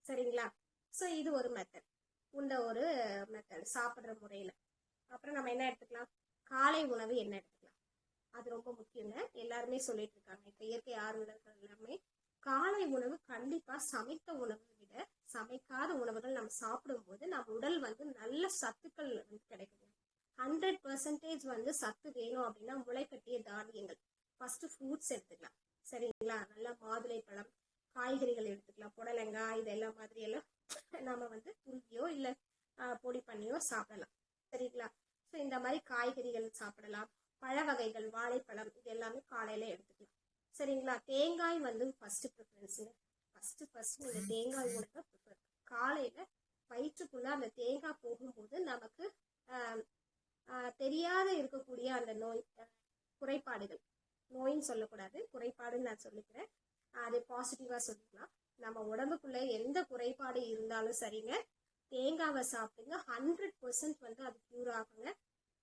சரிங்களா? ஸோ இது ஒரு மெத்தட், இந்த ஒரு மெத்தட் சாப்பிட்ற முறையில. அப்புறம் நம்ம என்ன எடுத்துக்கலாம், காலை உணவு என்ன எடுத்துக்கலாம், அது ரொம்ப முக்கியங்க. எல்லாருமே சொல்லிட்டு இருக்காங்க இப்ப இயற்கை ஆர்வலர்கள் எல்லாமே, காலை உணவு கண்டிப்பா சமைத்த உணவை விட சமைக்காத உணவுகள் நம்ம சாப்பிடும் போது நம்ம உடல் வந்து நல்ல சத்துக்கள் வந்து கிடைக்குது. 100% வந்து சத்து வேணும் அப்படின்னா முளைக்கட்டிய தானியங்கள், ஃபர்ஸ்ட் ஃப்ரூட்ஸ் எடுத்துக்கலாம். சரிங்களா? நல்லா மாதுளை பழம், காய்கறிகள் எடுத்துக்கலாம். புடலங்காய் இதெல்லாம் மாதிரி எல்லாம் நம்ம வந்து துருவியோ இல்லை பொடி பண்ணியோ சாப்பிடலாம். சரிங்களா? ஸோ இந்த மாதிரி காய்கறிகள் சாப்பிடலாம். பழ வகைகள், வாழைப்பழம் இது எல்லாமே காலையில எடுத்துக்கலாம். சரிங்களா? தேங்காய் வந்து ஃபர்ஸ்ட் ப்ரிஃபரன்ஸுங்க. ஃபர்ஸ்ட் நீங்க தேங்காய் உணவை ப்ரிஃபர். காலையில வயிற்றுக்குள்ள அந்த தேங்காய் போகும்போது நமக்கு தெரியாத இருக்கக்கூடிய அந்த நோய் குறைபாடுகள், நோயின்னு சொல்லக்கூடாது, குறைபாடுன்னு நான் சொல்லிக்கிறேன், அது பாசிட்டிவா சொல்லிக்கலாம். நம்ம உடம்புக்குள்ள எந்த குறைபாடு இருந்தாலும் சரிங்க, தேங்காவை சாப்பிடுங்க. 100% வந்து அது கியூர் ஆகுங்க.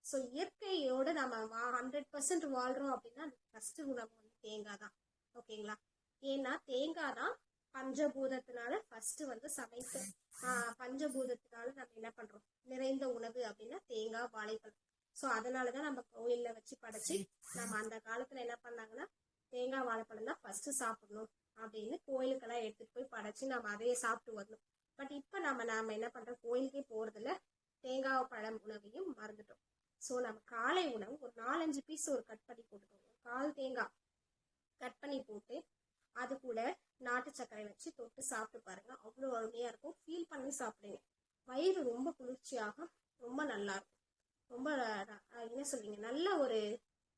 ஸோ இயற்கையோடு நம்ம 100% வாழ்றோம் அப்படின்னா ஃபர்ஸ்ட் உணவு வந்து தேங்காய் தான். ஓகேங்களா? ஏன்னா தேங்காய் தான் பஞ்சபூதத்தினால ஃபர்ஸ்ட் வந்து சமைத்த பஞ்சபூதத்தினால நம்ம என்ன பண்றோம், நிறைந்த உணவு அப்படின்னா தேங்காய், வாழைப்பழம். ஸோ அதனாலதான் நம்ம கோயில்ல வச்சு படைச்சு நம்ம அந்த காலத்துல என்ன பண்ணாங்கன்னா தேங்காய் வாழைப்பழம் தான் ஃபர்ஸ்ட் சாப்பிடணும் அப்படின்னு கோயிலுக்கெல்லாம் எடுத்துட்டு போய் படைச்சு நம்ம அதையே சாப்பிட்டு வரணும். பட் இப்ப நாம என்ன பண்றோம், கோயிலுக்கே போறதுல தேங்காய் பழம் உணவையும் மறந்துட்டோம். ஸோ நம்ம காலை உணவு ஒரு 4-5 பீஸ் ஒரு கட் பண்ணி போட்டுக்கோங்க. 1/4 தேங்காய் கட் பண்ணி போட்டு அது கூட நாட்டு சர்க்கரை வச்சு தொட்டு சாப்பிட்டு பாருங்க. அவ்வளோ அருமையா இருக்கும். ஃபீல் பண்ணி சாப்பிடுங்க. வயிறு ரொம்ப குளிர்ச்சியாக ரொம்ப நல்லா இருக்கும். ரொம்ப என்ன சொல்றீங்க, நல்ல ஒரு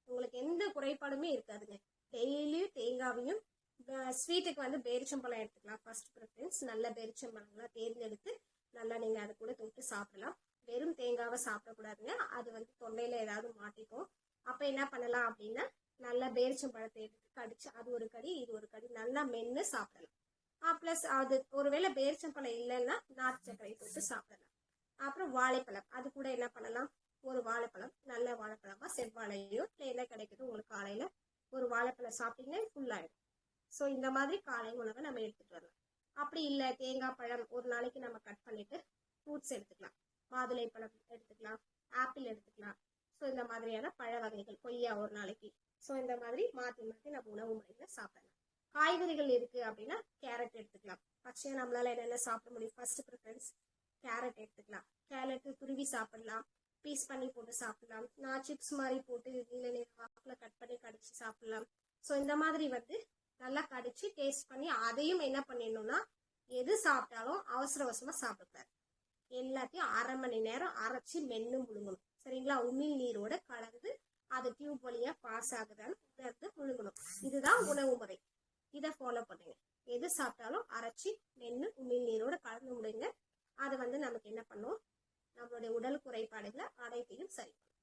உங்களுக்கு எந்த குறைபாடுமே இருக்காதுங்க. டெய்லியும் தேங்காவையும் ஸ்வீட்டுக்கு வந்து பேரிச்சம்பழம் எடுத்துக்கலாம். ஃபர்ஸ்ட் ப்ரிஃபரன்ஸ் நல்ல பேரிச்சம்பழங்களா தேர்ந்தெடுத்து நல்லா நீங்க அது கூட தொட்டு சாப்பிடலாம். வெறும் தேங்காவை சாப்பிடக்கூடாதுங்க, அது வந்து தொண்டையில ஏதாவது மாட்டிக்கும். அப்ப என்ன பண்ணலாம் அப்படின்னா நல்லா பேரிச்சம்பழத்தை எடுத்து கடிச்சு அது ஒரு கடி இது ஒரு கடி நல்லா மென்று சாப்பிடலாம். பிளஸ் அது ஒருவேளை பேரிச்சம்பழம் இல்லைன்னா நாட்டு சர்க்கரை போட்டு சாப்பிடலாம். அப்புறம் வாழைப்பழம், அது கூட என்ன பண்ணலாம், ஒரு வாழைப்பழம், நல்ல வாழைப்பழமா செவ்வாழையோ இல்லை என்ன கிடைக்குது உங்களுக்கு காலையில ஒரு வாழைப்பழம் சாப்பிட்டீங்கன்னா ஃபுல் ஆயிடும். ஸோ இந்த மாதிரி காலை உணவை நம்ம எடுத்துட்டு வரலாம். அப்படி இல்லை தேங்காய் பழம் ஒரு நாளைக்கு நம்ம கட் பண்ணிட்டு ஃப்ரூட்ஸ் எடுத்துக்கலாம். மாதுளை பழம் எடுத்துக்கலாம், ஆப்பிள் எடுத்துக்கலாம். ஸோ இந்த மாதிரியான பழ வகைகள், கொய்யா ஒரு நாளைக்கு. ஸோ இந்த மாதிரி மாற்றி மாற்றி நம்ம உணவு முறையில சாப்பிடலாம். காய்கறிகள் இருக்கு அப்படின்னா கேரட் எடுத்துக்கலாம். பச்சையா நம்மளால என்னென்ன சாப்பிட முடியும், ஃபர்ஸ்ட் ப்ரிஃபரன்ஸ் கேரட் எடுத்துக்கலாம். கேரட் துருவி சாப்பிடலாம், பீஸ் பண்ணி போட்டு சாப்பிடலாம், நான் சிப்ஸ் மாதிரி போட்டு நீல நீல வாக்கில் கட் பண்ணி கடிச்சு சாப்பிடலாம். ஸோ இந்த மாதிரி வந்து நல்லா கடிச்சு டேஸ்ட் பண்ணி அதையும் என்ன பண்ணிடணும்னா எது சாப்பிட்டாலும் அவசர அவசரமா சாப்பிடக்கூடாது. எல்லாத்தையும் 1/2 மணி நேரம் அரைச்சி மென்னு முழுங்கணும். சரிங்களா? உமிழ் நீரோட கலந்து அது டியூப் வழியா பாஸ் ஆகுதான்னு உணர்ந்து முழுங்கணும். இதுதான் உணவு முறை. இதை ஃபாலோ பண்ணுங்க. எது சாப்பிட்டாலும் அரைச்சி மென்னு உமிழ் நீரோட கலந்து முழுங்க. அது வந்து நமக்கு என்ன பண்ணும், நம்மளுடைய உடல் குறைபாடுகளை அனைத்தையும் சரி பண்ணும்.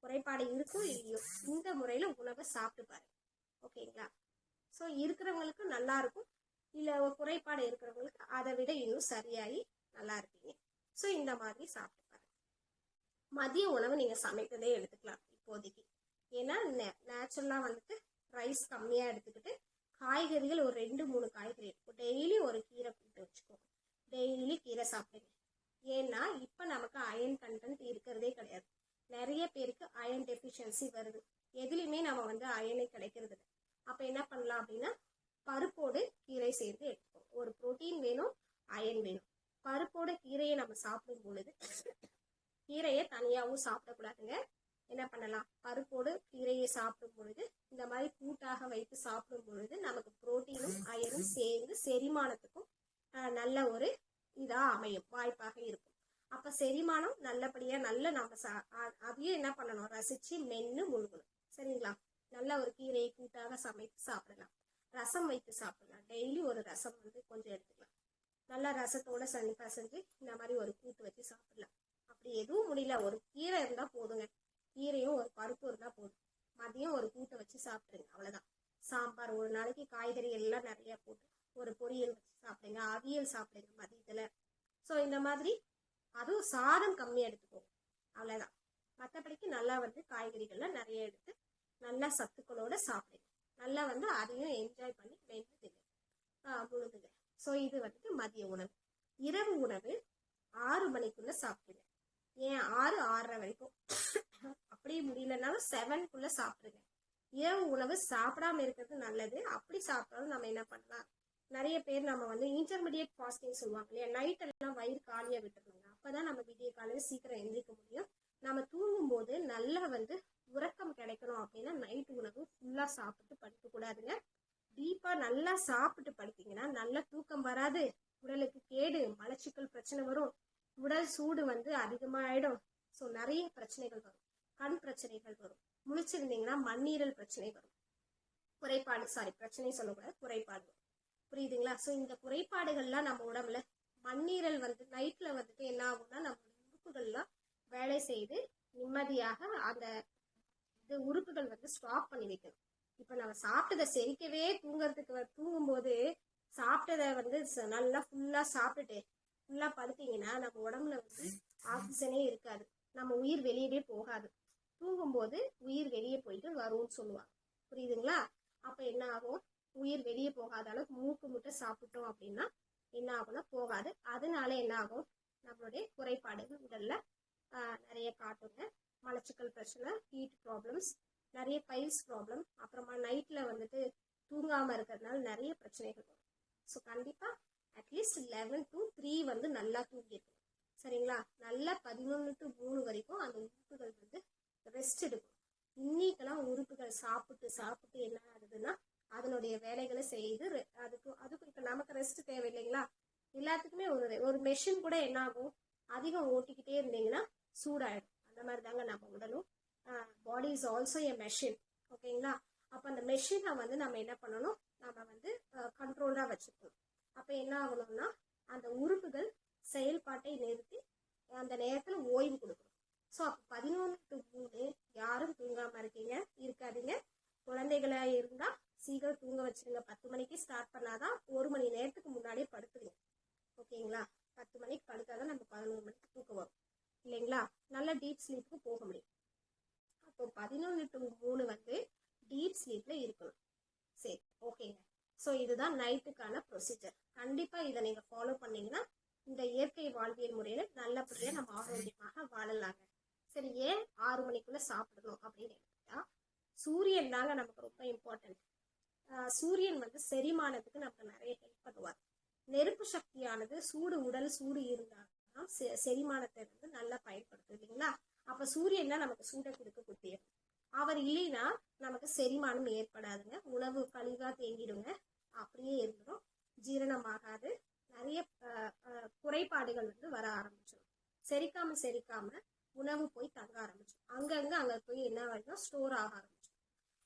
குறைபாடு இருக்கும் இல்லையோ இந்த முறையில உணவை சாப்பிட்டு பாருங்க. ஓகேங்களா? ஸோ இருக்கிறவங்களுக்கு நல்லா இருக்கும், இல்லை குறைபாடு இருக்கிறவங்களுக்கு அதை விட இன்னும் சரியாகி நல்லா இருப்பீங்க. ஸோ இந்த மாதிரி சாப்பிட்டு பாருங்க. மதிய உணவு நீங்கள் சமைக்கிறதே எடுத்துக்கலாம் இப்போதைக்கு. ஏன்னா நேச்சுரலாக வந்துட்டு ரைஸ் கம்மியாக எடுத்துக்கிட்டு காய்கறிகள் ஒரு 2-3 காய்கறி இருக்கும். டெய்லி ஒரு கீரை கூட்டு வச்சுக்கோங்க. டெய்லி கீரை சாப்பிடுங்க. ஏன்னா இப்போ நமக்கு அயன் கண்டென்ட் இருக்கிறதே கிடையாது. நிறைய பேருக்கு அயன் டெஃபிஷியன்சி வருது. எதுலையுமே நம்ம வந்து அயனே கிடைக்கிறது இல்லை. அப்போ என்ன பண்ணலாம் அப்படின்னா பருப்போடு கீரை சேர்த்து எடுத்துக்கோங்க. ஒரு புரோட்டீன் வேணும், அயன் வேணும். பருப்போட கீரையை நம்ம சாப்பிடும் பொழுது கீரையை தனியாகவும் சாப்பிடக்கூடாதுங்க. என்ன பண்ணலாம், பருப்போடு கீரையை சாப்பிடும் பொழுது இந்த மாதிரி கூட்டாக வைத்து சாப்பிடும் பொழுது நமக்கு புரோட்டீனும் அயனும் சேர்ந்து செரிமானத்துக்கும் நல்ல ஒரு இதா அமையும், வாய்ப்பாக இருக்கும். அப்ப செரிமானம் நல்லபடியா நம்ம அதையும் என்ன பண்ணணும், ரசிச்சு மென்னு முழுகணும். சரிங்களா? நல்ல ஒரு கீரையை கூட்டாக சமைத்து சாப்பிடலாம். ரசம் வைத்து சாப்பிடலாம். டெய்லி ஒரு ரசம் வந்து கொஞ்சம் எடுத்துக்கலாம். நல்லா ரசத்தோட பசஞ்சு இந்த மாதிரி ஒரு கூட்டு வச்சு சாப்பிடலாம். அப்படி எதுவும் முடியல, ஒரு கீரை இருந்தா போதுங்க. கீரையும் ஒரு பருப்பு இருந்தா போதும். மதியம் ஒரு கூட்டை வச்சு சாப்பிடுங்க, அவ்வளவுதான். சாம்பார், ஒரு நாளைக்கு காய்கறி எல்லாம் நிறைய போட்டு ஒரு பொரியல் வச்சு சாப்பிடுங்க, அவியல் சாப்பிடுங்க மதியத்துல. ஸோ இந்த மாதிரி அதுவும் சாதம் கம்மியா எடுத்துக்கோங்க, அவ்வளவுதான். மற்றபடிக்கு நல்லா வந்து காய்கறிகள்லாம் நிறைய எடுத்து நல்லா சத்துக்களோட சாப்பிடுங்க. நல்லா வந்து அதையும் என்ஜாய் பண்ணி வெந்துடுங்க, முழுதுங்க. ஸோ இது வந்துட்டு மதிய உணவு. இரவு உணவு 6 மணிக்குள்ள சாப்பிடுங்க. ஏன் 6-6:30 வரைக்கும், அப்படி முடியலன்னாலும் 7க்குள்ள சாப்பிடுங்க. இரவு உணவு சாப்பிடாம இருக்கிறது நல்லது. அப்படி சாப்பிட்டாலும் நம்ம என்ன பண்ணலாம், நிறைய பேர் நம்ம வந்து இன்டர்மீடியட் ஃபாஸ்டிங் சொல்லுவாங்க இல்லையா, நைட் எல்லாம் வயிறு காலியா விட்டுருங்க. அப்பதான் நம்ம விடிய காலையில சீக்கிரம் எந்திரிக்க முடியும். நம்ம தூங்கும் போது நல்லா வந்து உறக்கம் கிடைக்கணும் அப்படின்னா நைட் உணவு ஃபுல்லா சாப்பிட்டு படுக்க கூடாதுங்க. டீப்பா நல்லா சாப்பிட்டு படுத்தீங்கன்னா நல்ல தூக்கம் வராது, உடலுக்கு கேடு, மலச்சிக்கல் பிரச்சனை வரும், உடல் சூடு வந்து அதிகமாயிடும். ஸோ நிறைய பிரச்சனைகள் வரும். கண் பிரச்சனைகள் வரும். முழிச்சிருந்தீங்கன்னா மண்ணீரல் பிரச்சனை வரும். பிரச்சனை சொல்லக்கூடாது, குறைபாடு வரும். புரியுதுங்களா? ஸோ இந்த குறைபாடுகள்லாம் நம்ம உடம்புல, மண்ணீரல் வந்து நைட்ல வந்துட்டு என்ன ஆகும்னா நம்ம உறுப்புகள்லாம் வேலை செய்து நிம்மதியாக அந்த உறுப்புகள் வந்து ஸ்டாப் பண்ணி வைக்கணும். இப்ப நம்ம சாப்பிட்டதை செரிக்கவே தூங்கும்போது சாப்பிட்டதை வந்து நல்லா ஃபுல்லா சாப்பிட்டுட்டு ஃபுல்லா படுத்தீங்கன்னா நம்ம உடம்புல வந்து ஆக்சிஜனே இருக்காது, நம்ம உயிர் வெளியவே போகாது. தூங்கும்போது உயிர் வெளியே போயிட்டு வரும்னு சொல்லுவாங்க. புரியுதுங்களா? அப்ப என்ன ஆகும், உயிர் வெளியே போகாத அளவுக்கு மூக்கு முட்டை சாப்பிட்டோம் அப்படின்னா என்ன ஆகும்னா போகாது. அதனால என்ன ஆகும், நம்மளுடைய குறைபாடுகள் உடல்ல நிறைய காட்டுங்க. மலச்சிக்கல் பிரச்சனை, ஹீட் ப்ராப்ளம்ஸ், நிறைய பைல்ஸ் ப்ராப்ளம், அப்புறமா நைட்ல வந்துட்டு தூங்காம இருக்கிறதுனால நிறைய பிரச்சனைகள் வரும். ஸோ கண்டிப்பா அட்லீஸ்ட் 11 to 3 வந்து நல்லா தூங்கிருக்கணும். சரிங்களா? நல்லா 11 to 3 வரைக்கும் அந்த உறுப்புகள் வந்து ரெஸ்ட் எடுக்கும். இன்னைக்கெல்லாம் உறுப்புகள் சாப்பிட்டு என்ன ஆகுதுன்னா அதனுடைய வேலைகளை செய்து அதுக்கு இப்ப நமக்கு ரெஸ்ட் தேவை இல்லைங்களா? எல்லாத்துக்குமே ஒரு மெஷின் கூட என்ன ஆகும், அதிகம் ஓட்டிக்கிட்டே இருந்தீங்கன்னா சூடாயிடும். அந்த மாதிரி தாங்க நம்ம உடலும். Body is also a machine. ஓகேங்களா? அப்ப அந்த மெஷினை வந்து நம்ம என்ன பண்ணணும், நம்ம வந்து கண்ட்ரோலா வச்சுக்கணும். அப்ப என்ன ஆகணும்னா அந்த உறுப்புகள் செயல்பாட்டை நிறுத்தி அந்த நேரத்துல ஓய்வு கொடுக்கணும். ஸோ அப்போ 11 to 3 யாரும் தூங்காம இருக்காதீங்க. குழந்தைகளா இருந்தா சீக்கிரம் தூங்க வச்சிருங்க. 10 மணிக்கு ஸ்டார்ட் பண்ணாதான் 1 மணி நேரத்துக்கு முன்னாடியே படுத்துருங்க. ஓகேங்களா? 10 மணிக்கு படுத்தாதான் நம்ம 11 மணிக்கு தூக்கம் வரும் இல்லைங்களா? நல்ல டீப் ஸ்லீப்புக்கு போக முடியும். அப்போ 11 to 3 வந்து டீப் ஸ்லீப்ல இருக்கணும். சரி, ஓகேங்க. ஸோ இதுதான் நைட்டுக்கான ப்ரொசீஜர். கண்டிப்பா இதை நீங்க ஃபாலோ பண்ணீங்கன்னா இந்த இயற்கை வாழ்வியல் முறையில நல்லபடியா நம்ம ஆரோக்கியமாக வாழலாங்க. சரி, ஏன் 6 மணிக்குள்ள சாப்பிடணும் அப்படின்னு எடுத்துக்கிட்டா, சூரியன் தாங்க நமக்கு ரொம்ப இம்பார்ட்டன்ட். சூரியன் வந்து செரிமானத்துக்கு நமக்கு நிறைய ஹெல்ப் பண்ணுவார். நெருப்பு சக்தியானது உடல் சூடு இருந்தாலும் செரிமானத்தை வந்து நல்லா பயன்படுத்தும் இல்லைங்களா? அப்ப சூரியன் தான் நமக்கு சூடை கொடுக்கக்கூடியது. அவர் இல்லைன்னா நமக்கு செரிமானம் ஏற்படாதுங்க. உணவு கழிவா தேங்கிடுங்க, அப்படியே இருந்துடும், ஜீரணமாகாது, நிறைய குறைபாடுகள் வந்து வர ஆரம்பிச்சிடும். செரிக்காம உணவு போய் தங்க ஆரம்பிச்சிடும். அங்க போய் என்ன ஆகுதுன்னா ஸ்டோர் ஆக ஆரம்பிச்சிடும்.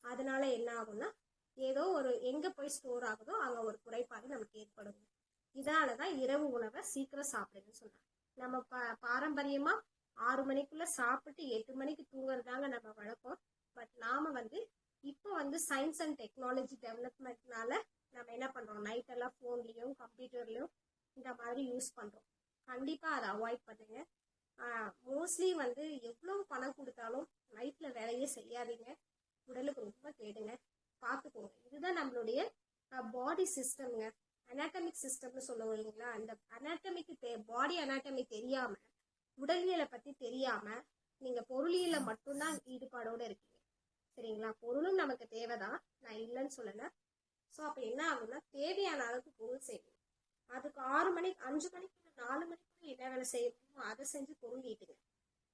அதனால என்ன ஆகும்னா ஏதோ ஒரு எங்க போய் ஸ்டோர் ஆகுதோ அங்க ஒரு குறைபாடு நமக்கு ஏற்படும். இதனாலதான் இரவு உணவை சீக்கிரம் சாப்பிடுன்னு சொன்னாங்க. நம்ம பாரம்பரியமா 6 மணிக்குள்ள சாப்பிட்டு 8 மணிக்கு தூங்குறதாங்க நம்ம வழக்கம். பட் நாம வந்து இப்போ வந்து சயின்ஸ் அண்ட் டெக்னாலஜி டெவலப்மெண்ட்னால நம்ம என்ன பண்றோம், நைட் எல்லாம் போன்லயும் கம்ப்யூட்டர்லயும் இந்த மாதிரி யூஸ் பண்றோம். கண்டிப்பா அதை அவாய்ட் பண்ணுங்க. மோஸ்ட்லி வந்து எவ்வளவு பணம் கொடுத்தாலும் நைட்ல வேலையே செய்யாதீங்க. உடலுக்கு ரொம்ப கேடுங்க, பார்த்துக்கோங்க. இதுதான் நம்மளுடைய பாடி சிஸ்டம்ங்க, அனாட்டமிக் சிஸ்டம்னு சொல்லுவோம் இல்லைங்களா. அந்த அனாட்டமிக்கு பாடி அனாட்டமி தெரியாம, உடலியலை பத்தி தெரியாம நீங்க பொருளியல மட்டும்தான் ஈடுபாடோட இருக்கீங்க. சரிங்களா, பொருளும் நமக்கு தேவைதான், நான் இல்லைன்னு சொல்லல. ஸோ அப்போ என்ன ஆகும்னா, தேவையான அளவுக்கு பொருள் செய்யணும். அதுக்கு 6 மணிக்கு 5 மணிக்கு 4 மணிக்கு என்ன வேலை செய்யணுமோ அதை செஞ்சு பொருள் ஈட்டுங்க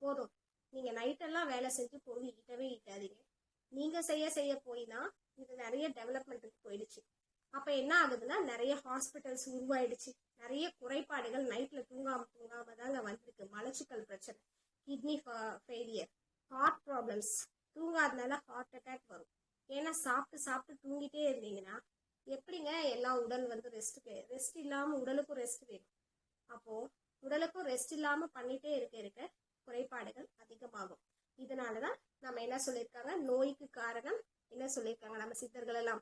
போதும். நீங்க நைட்டெல்லாம் வேலை செஞ்சு பொருள் ஈட்டவே ஈட்டாதீங்க. நீங்க செய்ய போயினா இது நிறைய டெவலப்மெண்ட்டுக்கு போயிடுச்சு. அப்ப என்ன ஆகுதுன்னா, நிறைய ஹாஸ்பிட்டல்ஸ் உருவாயிடுச்சு. நிறைய குறைபாடுகள் நைட்ல தூங்காம தாங்க வந்திருக்கு. மலச்சிக்கல் பிரச்சனை, கிட்னி ஃபெயிலியர், ஹார்ட் ப்ராப்ளம்ஸ். தூங்காதனால ஹார்ட் அட்டாக் வரும். ஏன்னா சாப்பிட்டு தூங்கிட்டே இருந்தீங்கன்னா எப்படிங்க எல்லாம் உடல் வந்து ரெஸ்ட் இல்லாம உடலுக்கும் ரெஸ்ட் வேணும். அப்போ உடலுக்கும் ரெஸ்ட் இல்லாம பண்ணிட்டே இருக்க குறைபாடுகள் அதிகமாகும். இதனாலதான் நம்ம என்ன சொல்லியிருக்காங்க, நோய்க்கு காரணம் என்ன சொல்லியிருக்காங்க நம்ம சித்தர்கள் எல்லாம்,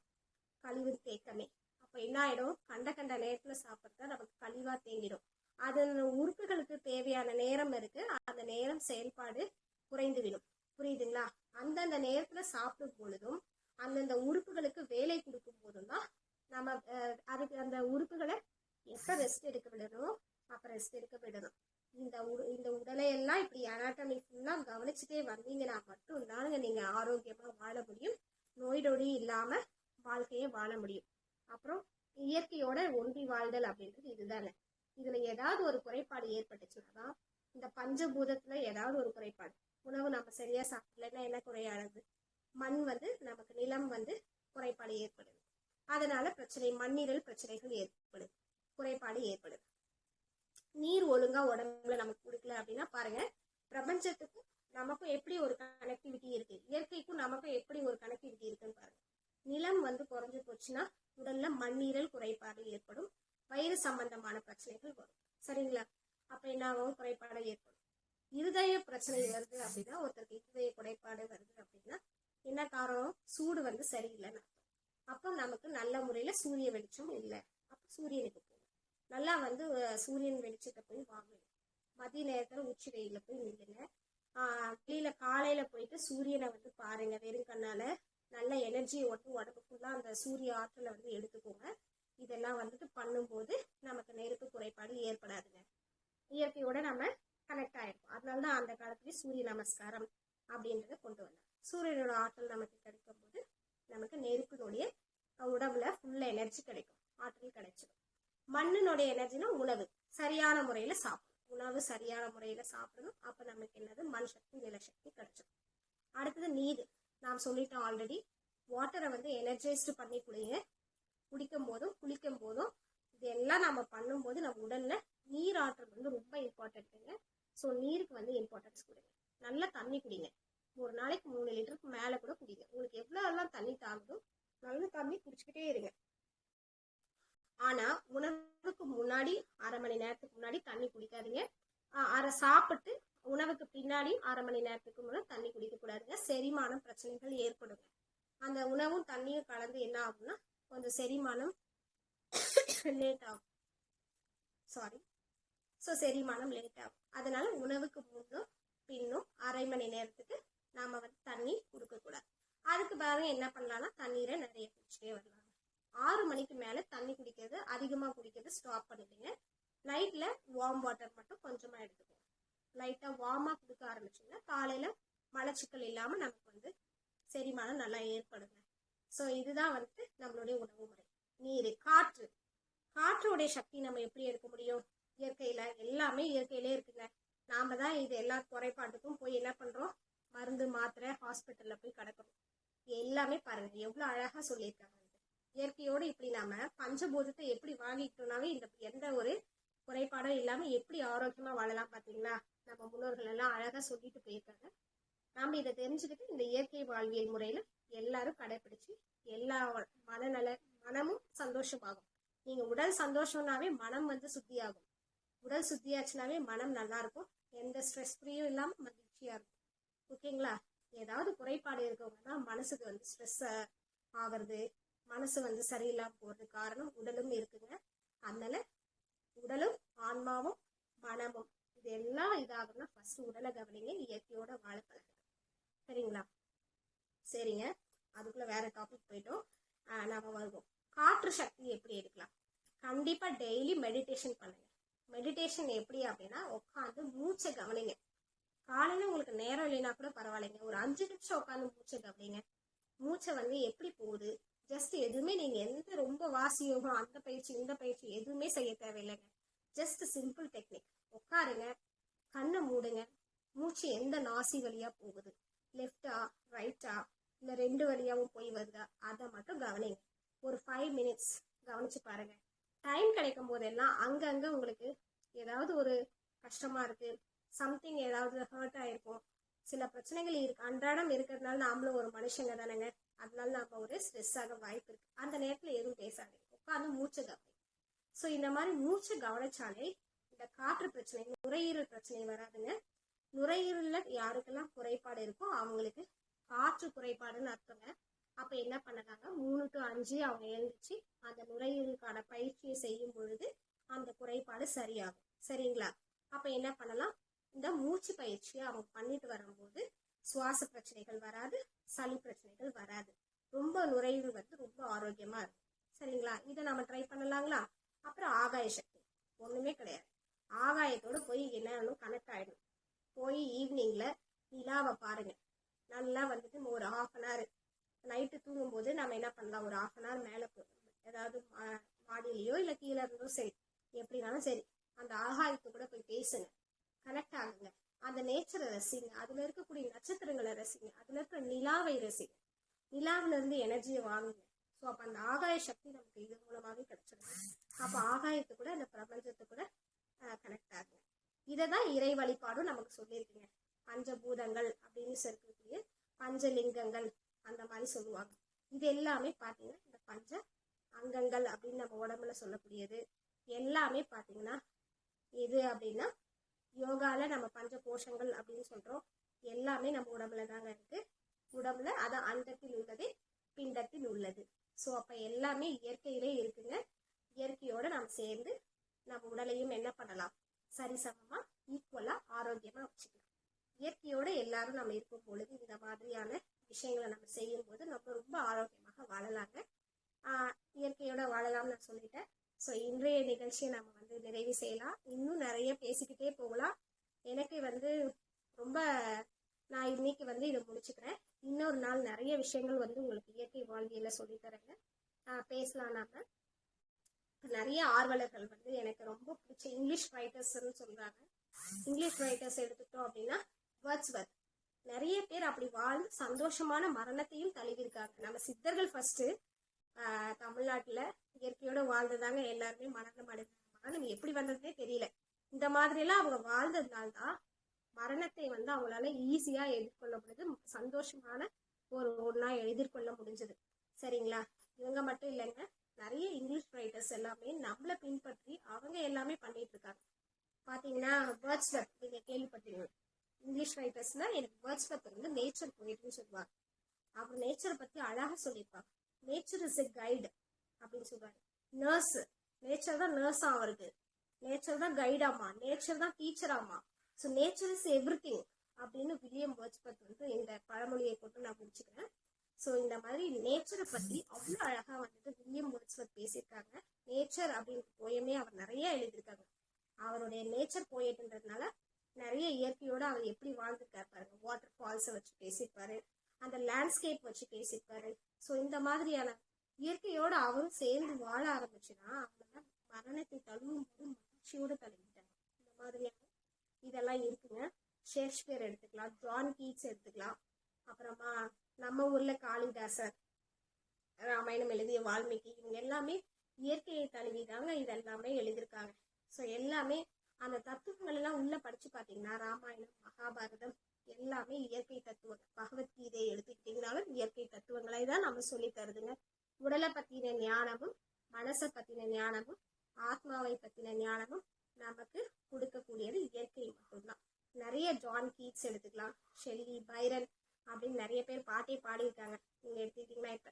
கழிவு தேக்கமே. அப்ப என்ன ஆயிடும், கண்ட நேரத்துல சாப்பிட்றத நமக்கு கழிவா தேங்கிடும். அது உறுப்புகளுக்கு தேவையான நேரம் இருக்கு, அந்த நேரம் செயல்பாடு குறைந்துவிடும். புரியுதுங்களா. அந்தந்த நேரத்துல சாப்பிடும் பொழுதும் அந்தந்த உறுப்புகளுக்கு வேலை கொடுக்கும் போதும் தான் நம்ம அதுக்கு அந்த உறுப்புகளை எப்ப ரெஸ்ட் எடுக்க விடணும் அப்ப ரெஸ்ட் எடுக்க விடணும். இந்த உடலை எல்லாம் இப்படி அனாட்டமி ஃபுல்லா கவனிச்சுட்டே வந்தீங்கன்னா மட்டும்தானுங்க நீங்க ஆரோக்கியமா வாழ முடியும், நோய் நொடி இல்லாம வாழ்க்கையை வாழ முடியும். அப்புறம் இயற்கையோட ஒன்றி வாழ்தல் அப்படின்றது இதுதானே. இதுல ஏதாவது ஒரு குறைபாடு ஏற்பட்டுச்சுன்னா, இந்த பஞ்சபூதத்துல ஏதாவது ஒரு குறைபாடு, உணவு நம்ம சரியா சாப்பிடலன்னா என்ன குறையானது, மண் வந்து நமக்கு நிலம் வந்து குறைபாடு ஏற்படுது. அதனால பிரச்சனை, மண்ணீரல் பிரச்சனைகள் ஏற்படுது, குறைபாடு ஏற்படுது. நீர் ஒழுங்கா உடம்புல நமக்கு கொடுக்கல அப்படின்னா பாருங்க, பிரபஞ்சத்துக்கும் நமக்கும் எப்படி ஒரு கனெக்டிவிட்டி இருக்கு, இயற்கைக்கும் நமக்கும் எப்படி ஒரு கனெக்டிவிட்டி இருக்குன்னு பாருங்க. நிலம் வந்து குறைஞ்சு போச்சுன்னா உடல்ல மண்ணீரல் குறைபாடு ஏற்படும், வயிறு சம்பந்தமான பிரச்சனைகள் வரும். சரிங்களா. அப்ப என்ன ஆகும், குறைபாடு ஏற்படும். இருதய பிரச்சனை வருது அப்படின்னா, ஒருத்தருக்கு இருதய குறைபாடு வருது அப்படின்னா என்ன காரணம், சூடு வந்து சரியில்லைன்னு. அப்போ நமக்கு நல்ல முறையில சூரிய வெளிச்சம் இல்லை. அப்போ சூரியனுக்கு போகும், நல்லா வந்து சூரியன் வெளிச்சத்தை போய் வாங்கணும். மதிய நேரத்துல உச்சி வெயில போய் நில்லுங்க. வெளியில காலையில போயிட்டு சூரியனை வந்து பாருங்க வெறும் கண்ணால. நல்ல எனர்ஜி உடம்பு ஃபுல்லா அந்த சூரிய ஆற்றலை வந்து எடுத்துக்கோங்க. இதெல்லாம் வந்துட்டு பண்ணும்போது நமக்கு நெருப்பு குறைபாடு ஏற்படாதுங்க. இயற்கையோட நம்ம கனெக்ட் ஆயிருக்கும். அதனாலதான் அந்த காலத்துலயே சூரிய நமஸ்காரம் அப்படின்றத கொண்டு வந்தாங்க. சூரியனோட ஆற்றல் நமக்கு கிடைக்கும் போது நமக்கு நெருப்பினுடைய உடம்புல ஃபுல்ல எனர்ஜி கிடைக்கும், ஆற்றல் கிடைச்சிடும். மண்ணினுடைய எனர்ஜினா உணவு சரியான முறையில சாப்பிடணும். உணவு சரியான முறையில சாப்பிடணும். அப்ப நமக்கு என்னது, மண் சக்தி நிலசக்தி கிடைச்சிடும். அடுத்தது நீர். நாம் சொல்லிட்டோம் ஆல்ரெடி, வாட்டரை வந்து எனர்ஜைஸ்டு பண்ணி குடிக்கும் போதும் குளிக்கும் போதும் இதெல்லாம் நம்ம பண்ணும்போது நம்ம உடல்ல நீர் ஆற்றல் வந்து ரொம்ப இம்பார்ட்டன்ட்டுங்க. ஸோ நீருக்கு வந்து இம்பார்ட்டன்ஸ் கொடுங்க. நல்லா தண்ணி குடிங்க. ஒரு நாளைக்கு 3 லிட்டருக்கு மேல கூட குடிங்க. உங்களுக்கு எவ்வளவு எல்லாம் தண்ணி தாங்குதோ நல்ல தண்ணி குடிச்சுக்கிட்டே இருங்க. ஆனா உணவுக்கு முன்னாடி 1/2 மணி நேரத்துக்கு முன்னாடி தண்ணி குடிக்காதீங்க. சாப்பிட்டு உணவுக்கு பின்னாடி 1/2 மணி நேரத்துக்கு முன்னாடி தண்ணி குடிக்க கூடாதுங்க. செரிமானம் பிரச்சனைகள் ஏற்படுங்க. அந்த உணவும் தண்ணியும் கலந்து என்ன ஆகும்னா கொஞ்சம் செரிமானம் லேட் ஆகும். செரிமானம் லேட் ஆகும். அதனால உணவுக்கு முன்னும் பின்னும் 1/2 மணி நேரத்துக்கு நாம வந்து தண்ணி குடுக்க கூடாது. அதுக்கு பாருங்க என்ன பண்ணலாம்னா, தண்ணீரை நிறைய குடிச்சுட்டே வரலாம். 6 மணிக்கு மேல தண்ணி குடிக்கிறது, அதிகமா குடிக்கிறது ஸ்டாப் பண்ணிடுங்க. நைட்ல வார்ம் வாட்டர் மட்டும் கொஞ்சமா எடுத்துக்கோங்க. லைட்டா வார்மா குடிக்க ஆரம்பிச்சீங்கன்னா காலையில மலச்சிக்கல் இல்லாம நமக்கு வந்து செரிமானம் நல்லா ஏற்படுங்க. ஸோ இதுதான் வந்து நம்மளுடைய உணவு முறை. நீர், காற்றுடைய சக்தி நம்ம எப்படி எடுக்க முடியும், இயற்கையில எல்லாமே இயற்கையிலே இருக்குங்க. நாம தான் இது எல்லா குறைபாட்டுக்கும் போய் என்ன பண்றோம், மருந்து மாத்திரை ஹாஸ்பிட்டல்ல போய் கிடக்கணும். எல்லாமே பாருங்க எவ்வளவு அழகா சொல்லியிருக்காங்க. இயற்கையோடு இப்படி நாம பஞ்சபூதத்தை எப்படி வாங்கிட்டோம்னாவே இந்த எந்த ஒரு குறைபாடும் இல்லாம எப்படி ஆரோக்கியமா வாழலாம் பாத்தீங்களா. நம்ம முன்னோர்கள் எல்லாம் அழகா சொல்லிட்டு போயிருக்காங்க. நாம இதை தெரிஞ்சுக்கிட்டு இந்த இயற்கை வாழ்வியல் முறையில எல்லாரும் கடைபிடிச்சு எல்லா மனமும் சந்தோஷமாகும். நீங்க உடல் சந்தோஷம்னாவே மனம் வந்து சுத்தியாகும். உடல் சுத்தியாச்சுனாவே மனம் நல்லா இருக்கும். எந்த ஸ்ட்ரெஸ் ஃப்ரீயும் இல்லாம மகிழ்ச்சியா இருக்கும். ஓகேங்களா. ஏதாவது குறைபாடு இருக்கவங்க தான் மனசுக்கு வந்து ஸ்ட்ரெஸ் ஆகிறது, மனசு வந்து சரியில்லாம போறது காரணம் உடலும் இருக்குங்க. அதனால உடலும் ஆன்மாவும் மனமும் இது எல்லாம் இதாகும்னா ஃபர்ஸ்ட் உடலை கவனிங்க, இயற்கையோட வாழ பழகுங்க. சரிங்களா? சரிங்க, அதுக்குள்ள வேற டாபிக் போயிட்டோம். நாம வருவோம். காற்று சக்தி எப்படி எடுக்கலாம்? கண்டிப்பா டெய்லி மெடிடேஷன் பண்ணுங்க. மெடிடேஷன் எப்படி அப்படின்னா, உட்காந்து மூச்சை கவனிங்க. காலையில உங்களுக்கு நேரம் இல்லைன்னா கூட பரவாயில்லைங்க, ஒரு 5 நிமிஷம் உட்காந்து மூச்சை கவனிங்க. மூச்சை வந்து எப்படி போகுது, ஜஸ்ட் எதுவுமே நீங்க எந்த ரொம்ப வாசி யோகம் அந்த பயிற்சி இந்த பயிற்சி எதுவுமே செய்ய தேவையில்லைங்க. Just simple technique. உட்காருங்க, கண்ணை மூடுங்க, மூச்சு எந்த நாசி வழியா போகுது, லெஃப்டா ரைட்டா இல்ல 2 வழியாவும் போய் வருதா, அதை மட்டும் கவனிங்க. ஒரு 5 மினிட்ஸ் கவனிச்சு பாருங்க. டைம் கிடைக்கும் போதெல்லாம் அங்கங்க உங்களுக்கு ஏதாவது ஒரு கஷ்டமா இருக்கு, சம்திங் ஏதாவது ஹர்ட் ஆயிருக்கும், சில பிரச்சனைகள் இருக்கு, அன்றாடம் இருக்கிறதுனால நாமளும் ஒரு மனுஷங்க தானேங்க, அதனால நம்ம ஒரு ஸ்ட்ரெஸ் ஆக வாய்ப்பு இருக்கு. அந்த நேரத்துல எதுவும் பேசாதீங்க, உட்காந்து மூச்சை கவனி. ஸோ இந்த மாதிரி மூச்சை கவனிச்சாலே இந்த காற்று பிரச்சனை, நுரையீரல் பிரச்சனை வராதுங்க. நுரையீரல்ல யாருக்கெல்லாம் குறைபாடு இருக்கோ அவங்களுக்கு காற்று குறைபாடுன்னு அர்த்தங்க. அப்ப என்ன பண்ணலாங்க, 3 to 5 அவங்க எழுந்துச்சு அந்த நுரையீரலுக்கான பயிற்சியை செய்யும் பொழுது அந்த குறைபாடு சரியாகும். சரிங்களா? அப்ப என்ன பண்ணலாம், இந்த மூச்சு பயிற்சியை அவங்க பண்ணிட்டு வரும்போது சுவாச பிரச்சனைகள் வராது, சளி பிரச்சனைகள் வராது, ரொம்ப நுரையீரல் வந்து ரொம்ப ஆரோக்கியமா இருக்கும். சரிங்களா? இதை நம்ம ட்ரை பண்ணலாங்களா? அப்புறம் ஆகாய சக்தி ஒண்ணுமே கிடையாது. ஆகாயத்தோட போய் என்ன கனெக்ட் ஆயிடும். போய் ஈவினிங்ல நிலாவை பாருங்க. நல்லா வந்துட்டு ஒரு 1/2 நைட்டு தூங்கும் போது நம்ம என்ன பண்ணலாம், ஒரு 1/2 மேல ஏதாவது மாடியிலயோ இல்ல கீழே இருந்தோ சரி, எப்படினாலும் சரி, அந்த ஆகாயத்தை கூட போய் பேசுங்க, கனெக்ட் ஆகுங்க. அந்த நேச்சரை ரசிங்க, அதுல இருக்கக்கூடிய நட்சத்திரங்களை ரசிங்க, அதுல இருக்கிற நிலாவை ரசிங்க, நிலாவில இருந்து எனர்ஜியை வாங்குங்க. ஸோ அப்ப அந்த ஆகாய சக்தி நமக்கு இது மூலமாவே கிடைச்சிடும். அப்ப ஆகாயத்தை கூட அந்த பிரபஞ்சத்தை கூட கனெக்ட் ஆகுங்க. இததான் இறை வழிபாடும் நமக்கு சொல்லியிருக்குங்க. பஞ்சபூதங்கள் அப்படின்னு சொல்லக்கூடிய பஞ்சலிங்கங்கள் அந்த மாதிரி சொல்லுவாங்க. இது எல்லாமே பாத்தீங்கன்னா இந்த பஞ்ச அங்கங்கள் அப்படின்னு நம்ம உடம்புல சொல்லக்கூடியது எல்லாமே பாத்தீங்கன்னா எது அப்படின்னா, யோகால நம்ம பஞ்ச கோஷங்கள் அப்படின்னு சொல்றோம். எல்லாமே நம்ம உடம்புல தாங்க இருக்கு. உடம்புல அது அண்டத்தில் உள்ளது, பிண்டத்தில் உள்ளது. ஸோ அப்ப எல்லாமே இயற்கையிலே இருக்குங்க. இயற்கையோட நாம் சேர்ந்து நம்ம உடலையும் என்ன பண்ணலாம், சரிசமமா ஈக்குவலா ஆரோக்கியமா வச்சுக்கலாம். இயற்கையோட எல்லாரும் நம்ம இருக்கும் பொழுது இந்த மாதிரியான விஷயங்களை நம்ம செய்யும் போது நம்ம ரொம்ப ஆரோக்கியமாக வாழலாங்க. இயற்கையோட வாழலாம்னு நான் சொல்லிட்டேன். ஸோ இன்றைய நிகழ்ச்சியை நம்ம வந்து நிறைவு செய்யலாம். இன்னும் நிறைய பேசிக்கிட்டே போகலாம். எனக்கு வந்து ரொம்ப நான் இன்னைக்கு வந்து இதை முடிச்சுக்கிறேன். இன்னொரு நாள் நிறைய விஷயங்கள் வந்து உங்களுக்கு இயற்கை வாழ்வியல சொல்லித்தரேங்க. பேசலாம். நாம நிறைய ஆர்வலர்கள் வந்து எனக்கு ரொம்ப பிடிச்ச இங்கிலீஷ் ரைட்டர்ஸ்ன்னு சொல்றாங்க. இங்கிலீஷ் ரைட்டர்ஸ் எடுத்துட்டோம் அப்படின்னா வேர்ட்ஸ்வர்த், நிறைய பேர் அப்படி வாழ்ந்து சந்தோஷமான மரணத்தையும் தழுவிருக்காங்க. நம்ம சித்தர்கள் ஃபர்ஸ்ட் தமிழ்நாட்டுல இயற்கையோட வாழ்ந்ததாங்க எல்லாருமே மரணம் அடைஞ்சாங்க. மரணம் எப்படி வந்ததுன்னே தெரியல. இந்த மாதிரி எல்லாம் அவங்க வாழ்ந்ததுனால்தான் மரணத்தை வந்து அவங்களால ஈஸியா எதிர்கொள்ள முடியுது, சந்தோஷமான ஒரு ஒண்ணா எதிர்கொள்ள முடிஞ்சது. சரிங்களா? இவங்க மட்டும் இல்லைங்க, நிறைய இங்கிலீஷ் ரைட்டர்ஸ் எல்லாமே நம்மள பின்பற்றி அவங்க எல்லாமே பண்ணிட்டு இருக்காங்க. பாத்தீங்கன்னா வேர்ட்ஸ்வர்த் நீங்க கேள்விப்பட்டீங்க. இங்கிலீஷ் ரைட்டர்ஸ்னா எனக்கு வேர்ட்ஸ்வர்த் வந்து நேச்சர் போயிட்டுன்னு சொல்லுவாங்க. அவர் நேச்சரை பத்தி அழகா சொல்லியிருப்பாங்க. நேச்சர் இஸ் எ கைடு அப்படின்னு சொல்றாரு. நர்ஸ், நேச்சர் தான் நர்ஸ் அவருக்கு, நேச்சர் தான் கைடாமா, நேச்சர் தான் டீச்சராமா. ஸோ நேச்சர் இஸ் எவ்ரிதிங் அப்படின்னு வில்லியம் வேர்ட்ஸ்வர்த் வந்து இந்த பழமொழியை கொண்டு நான் முடிச்சுக்கிறேன். ஸோ இந்த மாதிரி நேச்சரை பத்தி அவ்வளோ அழகா வந்துட்டு வில்லியம் வேர்ட்ஸ்வர்த் பேசியிருக்காங்க. நேச்சர் அப்படின்னு போயமே அவர் நிறைய எழுதியிருக்காங்க. அவருடைய நேச்சர் போயிட்டுன்றதுனால நிறைய இயற்கையோட அவர் எப்படி வாழ்ந்துருக்காரு பாருங்க. வாட்டர் ஃபால்ஸை வச்சு பேசியிருப்பாரு, அந்த லேண்ட்ஸ்கேப் வச்சு பேசியிருப்பாரு. ஸோ இந்த மாதிரியான இயற்கையோட அவரும் சேர்ந்து வாழ ஆரம்பிச்சுன்னா அவங்க மரணத்தை தழுவும் போது மகிழ்ச்சியோடு தழுவிட்டாங்க. இந்த மாதிரியான இதெல்லாம் இருக்குங்க. ஷேக்ஸ்பியர் எடுத்துக்கலாம், ஜான் கீட்ஸ் எடுத்துக்கலாம், அப்புறமா நம்ம ஊர்ல காளிதாசர், ராமாயணம் எழுதிய வால்மீகி, இவங்க எல்லாமே இயற்கையை தழுவிதாங்க இதெல்லாமே எழுதியிருக்காங்க. ஸோ எல்லாமே அந்த தத்துவங்கள் எல்லாம் உள்ள படிச்சு பாத்தீங்கன்னா ராமாயணம், மகாபாரதம் எல்லாமே இயற்கை தத்துவங்கள். பகவத்கீதையை எடுத்துக்கிட்டீங்கன்னாலும் இயற்கை தத்துவங்களை தான் நம்ம சொல்லி தருதுங்க. உடலை பத்தின ஞானமும் மனசை பத்தின ஞானமும் ஆத்மாவை பத்தின ஞானமும் நமக்கு கொடுக்கக்கூடியது இயற்கை மட்டும்தான். நிறைய ஜான் கீட்ஸ் எடுத்துக்கலாம், ஷெல்லி, பைரன், அப்படின்னு நிறைய பேர் பாட்டே பாடியிருக்காங்க. நீங்க எடுத்துக்கிட்டீங்கன்னா இப்ப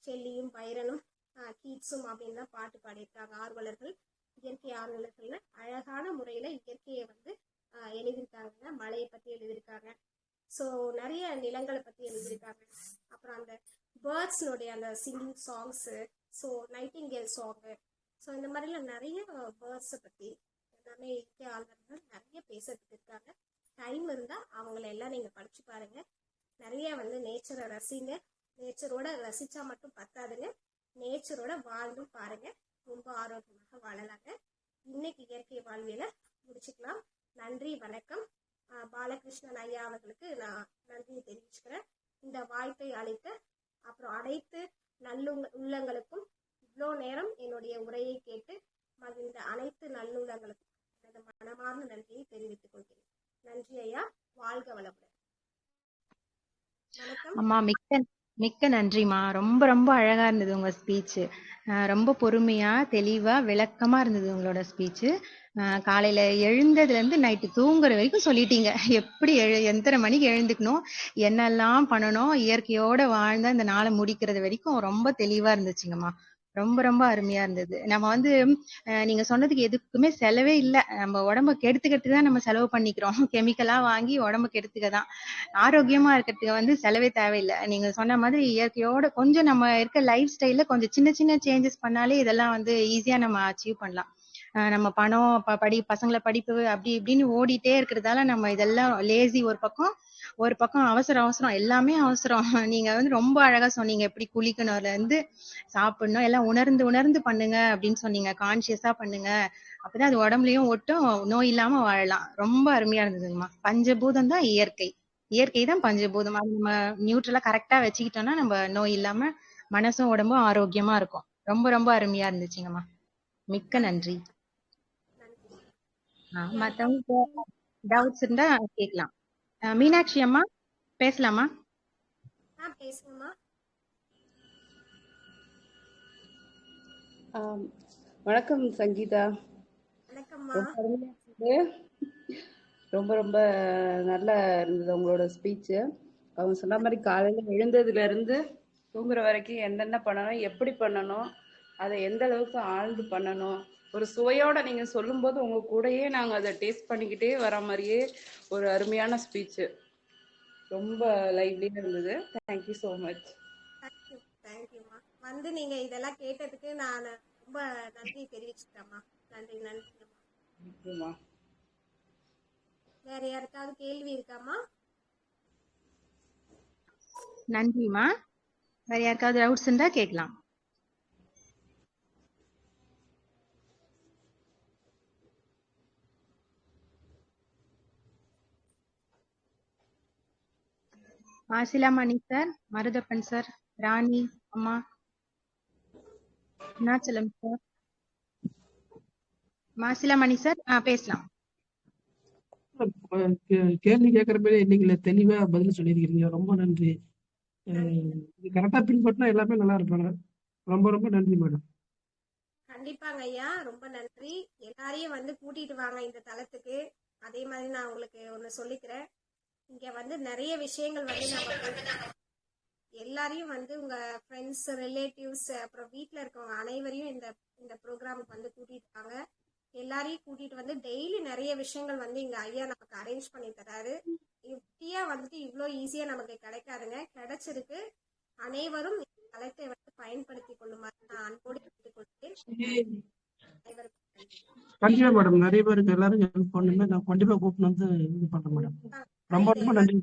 ஷெல்லியும் பைரனும் கீட்ஸும் அப்படின்னு தான் பாட்டு பாடியிருக்காங்க. ஆர்வலர்கள், இயற்கை ஆர்வலர்கள்ல அழகான முறையில இயற்கையை வந்து எழுதியிருக்காங்க. மழையை பத்தி எழுதியிருக்காங்க. ஸோ நிறைய நிலங்களை பத்தி எழுதியிருக்காங்க. அப்புறம் அந்த பேர்ட்ஸ்னுடைய அந்த singing songs, so Nightingale song, so இந்த மாதிரிலாம் நிறைய பேர்ட்ஸை பற்றி எல்லாமே இயற்கை ஆர்வலர்கள் நிறைய பேசுறதுக்கு இருக்காங்க. டைம் இருந்தால் அவங்கள எல்லாம் நீங்கள் படிச்சு பாருங்க. நிறைய வந்து நேச்சரை ரசிங்க. நேச்சரோட ரசிச்சா மட்டும் பத்தாதுங்க, நேச்சரோட வாழ்ந்தும் பாருங்க. ரொம்ப ஆரோக்கியமாக வாழலாங்க. இன்னைக்கு இயற்கை வாழ்வியலை முடிச்சுக்கலாம். நன்றி, வணக்கம். பாலகிருஷ்ணன் ஐயா அவர்களுக்கு நான் நன்றியை தெரிவிச்சுக்கிறேன். இந்த வாய்ப்பை அளித்த அப்புறம் அனைத்து உள்ளங்களுக்கும் இவ்வளோ நேரம் என்னுடைய உரையை கேட்டு மகிழ்ந்த அனைத்து நல்லுள்ளங்களுக்கும் எனது மனமார்ந்த நன்றியை தெரிவித்துக் கொள்கிறேன். நன்றி ஐயா, வாழ்க வளமுடன். வணக்கம் அம்மா. மிக்க நன்றிம்மா. ரொம்ப ரொம்ப அழகா இருந்தது உங்க ஸ்பீச். ரொம்ப பொறுமையா தெளிவா விளக்கமா இருந்தது உங்களோட ஸ்பீச். காலையில எழுந்ததுல இருந்து நைட்டு தூங்குற வரைக்கும் சொல்லிட்டீங்க. எப்படி எத்தனை மணிக்கு எழுந்துக்கணும், என்னெல்லாம் பண்ணணும், இயற்கையோட வாழ்ந்த இந்த நாளை முடிக்கிறது வரைக்கும் ரொம்ப தெளிவா இருந்துச்சுங்கம்மா. ரொம்ப ரொம்ப அருமையா இருந்தது. நம்ம வந்து நீங்க சொன்னதுக்கு எதுக்குமே செலவே இல்லை. நம்ம உடம்ப கெடுத்துக்கிறதுக்கு தான் நம்ம செலவு பண்ணிக்கிறோம். கெமிக்கலா வாங்கி உடம்ப கெடுத்துக்கதான். ஆரோக்கியமா இருக்கிறதுக்கு வந்து செலவே தேவையில்லை. நீங்க சொன்ன மாதிரி இயற்கையோட கொஞ்சம் நம்ம இருக்க லைஃப் ஸ்டைல்ல கொஞ்சம் சின்ன சின்ன சேஞ்சஸ் பண்ணாலே இதெல்லாம் வந்து ஈஸியா நம்ம அச்சீவ் பண்ணலாம். நம்ம பணம் பசங்களை படிப்பு அப்படி இப்படின்னு ஓடிட்டே இருக்கிறதால நம்ம இதெல்லாம் லேசி ஒரு பக்கம் அவசரம் எல்லாமே அவசரம். நீங்க வந்து ரொம்ப அழகா சொன்னீங்க. எப்படி குளிக்கணும்ல இருந்து சாப்பிடணும் எல்லாம் உணர்ந்து உணர்ந்து பண்ணுங்க அப்படின்னு சொன்னீங்க. கான்சியஸா பண்ணுங்க, அப்பதான் அது உடம்புலயும் ஒட்டும், நோய் இல்லாம வாழலாம். ரொம்ப அருமையா இருந்ததுங்கம்மா. பஞ்சபூதம் தான் இயற்கை தான் பஞ்சபூதம். அது நம்ம நியூட்ரலா கரெக்டா வச்சுக்கிட்டோம்னா நம்ம நோய் இல்லாம மனசும் உடம்பும் ஆரோக்கியமா இருக்கும். ரொம்ப ரொம்ப அருமையா இருந்துச்சுங்கம்மா. மிக்க நன்றி. மத்தவங்க டவுட்ஸ் இருந்தா கேட்கலாம். மீனாட்சி அம்மா பேசலாமா? பேசுங்கம்மா. வணக்கம் சங்கீதா. வணக்கம்மா. ரொம்ப ரொம்ப நல்லா இருந்தது உங்களோட ஸ்பீச். அவங்க சொன்ன மாதிரி காலையில எழுந்ததுல இருந்து தூங்குற வரைக்கும் என்னென்ன பண்ணணும், எப்படி பண்ணணும், அதை எந்த அளவுக்கு ஆழ்ந்து பண்ணணும், ஒரு சுவையோட நீங்க சொல்லும் போது உங்க கூடயே நாங்க அதை டேஸ்ட் பண்ணிக்கிட்டே வர மாதிரியே ஒரு அருமையான ஸ்பீச். ரொம்ப லைவ்லியா இருந்தது. Thank you so much. தேங்க்யூம்மா. வந்து நீங்க இதெல்லாம் கேட்டதுக்கு நான் ரொம்ப நன்றி தெரிவிச்சுக்கிறேம்மா. நன்றிம்மா. வேற யாருக்காவது கேள்வி இருக்காமா? நன்றிம்மா. வேற யாருக்காவது டவுட்ஸ் இருந்தா கேட்கலாம். ஆசிலாமணி சார், மருதப்பன் சார், ராணி அம்மா, அருணாச்சலம் சார், மாசிலாமணி சார் பேசலாம். கேள்வி கேட்கறப்ப நீங்கள தெளிவா பதில் சொல்லியிருக்கீங்க. ரொம்ப நன்றி. கரெக்டா பின்பற்றினா எல்லாமே நல்லா இருப்பாங்க. ரொம்ப ரொம்ப நன்றி மேடம். கண்டிப்பாங்க ஐயா, ரொம்ப நன்றி. எல்லாரையும் வந்து கூட்டிட்டு வாங்க இந்த தளத்துக்கு. அதே மாதிரி நான் உங்களுக்கு ஒண்ணு சொல்லிக்கிறேன். இங்க வந்து நிறைய விஷயங்கள் வந்து நம்ம எல்லாரையும் வந்து உங்க ஃப்ரெண்ட்ஸ், ரிலேட்டிவ்ஸ், அப்புறம் வீட்டுல இருக்கவங்க அனைவரையும் இந்த ப்ரோக்ராமுக்கு வந்து கூட்டிட்டு வாங்க. எல்லாரையும் கூட்டிட்டு வந்து டெய்லி நிறைய விஷயங்கள் வந்து இங்க ஐயா நமக்கு அரேஞ்ச் பண்ணி தராரு. இப்படியா வந்துட்டு இவ்வளோ ஈஸியா நமக்கு கிடைக்காதுங்க. கிடைச்சிருக்கு. அனைவரும் இந்த தளத்தை வந்து பயன்படுத்தி கொள்ளுமாறு நான் அன்போடு கேட்டுக்கொள்கிறேன். கண்டிப்பா மேடம். நிறைய பேருக்கு எல்லாரும் ஹெல்ப் பண்ணுங்க. நான் கண்டிப்பா கூப்பிட்டு வந்து இது பண்றேன் மேடம். ரொம்ப ரொம்ப நன்றி.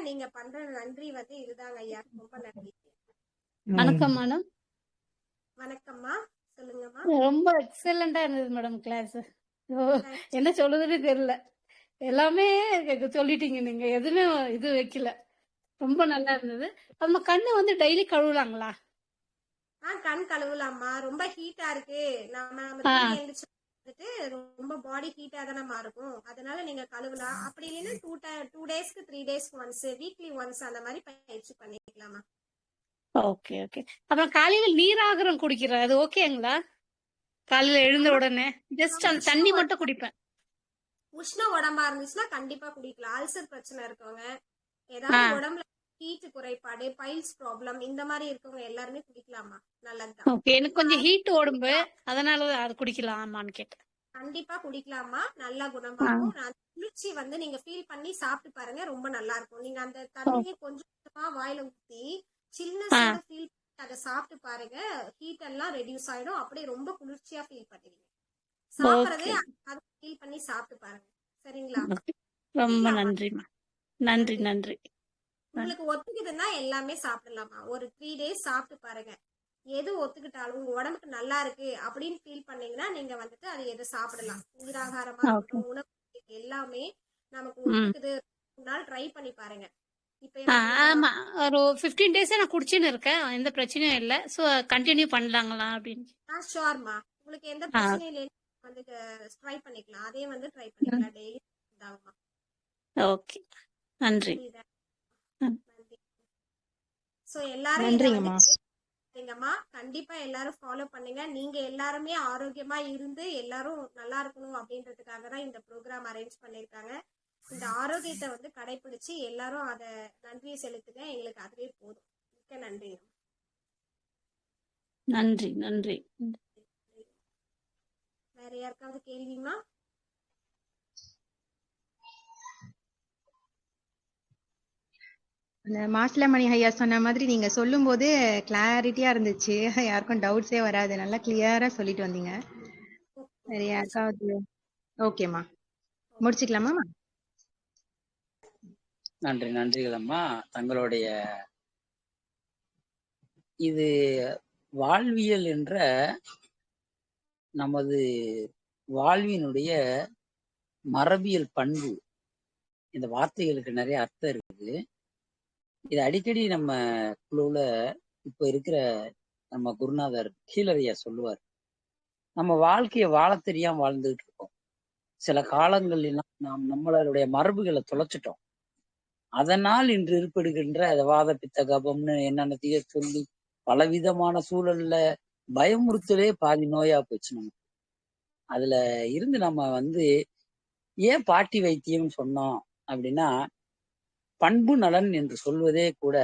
நீங்க பண்ற நன்றி வந்து இதுதாங்க ஐயா. ரொம்ப நன்றி. வணக்கம் மேடம். வணக்கம்மா, சொல்லுங்கம்மா. ரொம்ப எக்ஸலண்டா இருந்தது மேடம் கிளாஸ். என்ன சொல்றதுன்னு தெரியல. எல்லாமே சொல்லிட்டீங்க. நீங்க எதுவுமே இது வைக்கல. ரொம்ப நல்லா இருந்தது. நம்ம கண்ணு வந்து டெய்லி கழுவலாங்களா? கண் கழுவலாமா. ரொம்ப ஹீட்டா இருக்கு, நம்ம எழுந்திரிச்சு ரொம்ப பாடி ஹீட்டா தானே இருக்கும். அதனால நீங்க கழுவலாம். அப்படி இல்லைன்னா 2 டேஸ்க்கு 3 டேஸ்க்கு ஒன்ஸ், வீக்லி ஒன்ஸ் அந்த மாதிரி பயிற்சி பண்ணிக்கலாமா. Okay okay. அப்புறம் காலையில நீராகாரம் குடிக்கிறேன், அது ஓகேங்களா? காலையில எழுந்த உடனே ஜஸ்ட் அந்த தண்ணி மட்டும் குடிப்பேன். உஷ்ண உடம்பா இருந்துச்சுன்னா கண்டிப்பா குடிக்கலாம். அல்சர் பிரச்சனை இருக்கவங்க, ஏதாவது உடம்புல ஹீட் குறைபாடு, பைல்ஸ் ப்ராப்ளம் இந்த மாதிரி இருக்கவங்க எல்லாருமே குடிக்கலாமா? நல்லதுதான். ஓகே, எனக்கு கொஞ்சம் ஹீட் உடம்பு, அதனால அது குடிக்கலாமான்னு கேட்டேன். கண்டிப்பா குடிக்கலாமா, நல்லா குணமாகும். குளிர்ச்சி வந்து நீங்க ஃபீல் பண்ணி சாப்பிட்டு பாருங்க, ரொம்ப நல்லா இருக்கும். நீங்க அந்த தண்ணியை கொஞ்சம் கொஞ்சமா வாயில ஊத்தி சில்னஸோட ஃபீல் பண்ணி அதை சாப்பிட்டு பாருங்க, ஹீட் எல்லாம் ரெடியூஸ் ஆயிடும். அப்படியே ரொம்ப குளிர்ச்சியா ஃபீல் பண்ணுவீங்க. சாப்பிடறதே அதை ஃபீல் பண்ணி சாப்பிட்டு பாருங்க. சரிங்களா? ரொம்ப நன்றிமா. நன்றி நன்றி. உங்களுக்கு ஒத்துக்குதுன்னா எல்லாமே சாப்பிடலாமா. ஒரு 3 days சாப்பிட்டு பாருங்க. எது ஒத்துக்கிட்டாலும் உங்க உடம்புக்கு நல்லா இருக்கு அப்படின்னு ஃபீல் பண்ணீங்கன்னா நீங்க வந்துட்டு அது எது சாப்பிடலாம். நீராகாரமா இருக்கட்டும், உணவு எல்லாமே நமக்கு ஒத்துக்குது. ஒரு நாள் ட்ரை பண்ணி பாருங்க. இப்ப ஆமா, ஒரு 15 days நான் குடிச்சுன்னு இருக்கேன், எந்த பிரச்சனையும் இல்லை. ஸோ கண்டினியூ பண்ணலாங்களா அப்படின்னு. ஷோர்மா, உங்களுக்கு எந்த பிரச்சனையும் இல்லை, வந்து ட்ரை பண்ணிக்கலாம். அதே வந்து ட்ரை பண்ணிக்கலாம் டெய்லி. ஓகே, நன்றி. சோ எல்லாரும் நன்றிங்கம்மா. கண்டிப்பா எல்லாரும் ஃபாலோ பண்ணுங்க. நீங்க எல்லாருமே ஆரோக்கியமா இருந்து எல்லாரும் நல்லா இருக்கணும் அப்படின்றதுக்காக தான் இந்த ப்ரோக்ராம் அரேஞ்ச் பண்ணிருக்காங்க. இந்த ஆரோக்கியத்தை வந்து கடைபிடிச்சு எல்லாரும் அத நன்றியை செலுத்துங்க. எங்களுக்கு அதுவே போதும். மிக்க நன்றி. நன்றி நன்றி. வேற யாருக்காவது கேள்விமா? அந்த மாசிலாமணி ஐயா சொன்ன மாதிரி நீங்க சொல்லும் போது கிளாரிட்டியா இருந்துச்சு, யாருக்கும் டவுட்ஸே வராது, நல்லா கிளியரா சொல்லிட்டு வந்தீங்க. வேற யாருக்காவது? ஓகேம்மா, முடிச்சுக்கலாமா? நன்றி, நன்றிகளம்மா. தங்களுடைய இது வாழ்வியல் என்ற நமது வாழ்வினுடைய மரபியல் பண்பு. இந்த வார்த்தைகளுக்கு நிறைய அர்த்தம் இருக்குது. இது அடிக்கடி நம்ம குழுவுல இப்ப இருக்கிற நம்ம குருநாதர் கீழரையா சொல்லுவார், நம்ம வாழ்க்கைய வாழ தெரியாம வாழ்ந்துகிட்டு இருக்கோம். சில காலங்கள் நாம் நம்மளுடைய மரபுகளை தொலைச்சிட்டோம். அதனால் இன்று ஏற்படுகின்ற வாத பித்த கபம்னு என்னென்னத்தையோ சொல்லி பலவிதமான சூழல்ல பயமுறுத்தலே பாதி நோயா போச்சு நமக்கு. அதுல இருந்து நம்ம வந்து ஏன் பாட்டி வைத்தியம் சொன்னோம் அப்படின்னா, பண்பு நலன் என்று சொல்வதே கூட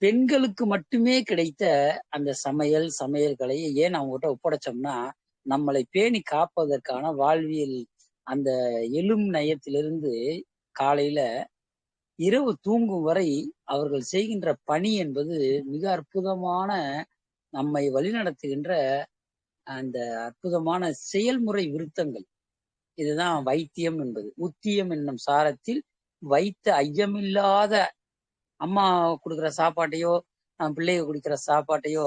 பெண்களுக்கு மட்டுமே கிடைத்த அந்த சமையல் கலையை ஏன் அவங்ககிட்ட ஒப்படைச்சோம்னா, நம்மளை பேணி காப்பதற்கான வாழ்வியல் அந்த எழும் நயத்திலிருந்து காலையில இரவு தூங்கும் வரை அவர்கள் செய்கின்ற பணி என்பது மிக அற்புதமான நம்மை வழிநடத்துகின்ற அந்த அற்புதமான செயல்முறை விருத்தங்கள். இதுதான் வைத்தியம் என்பது. உத்தியம் என்னும் சாரத்தில் வைத்த ஐயமில்லாத அம்மா கொடுக்குற சாப்பாட்டையோ பிள்ளைங்க குடிக்கிற சாப்பாட்டையோ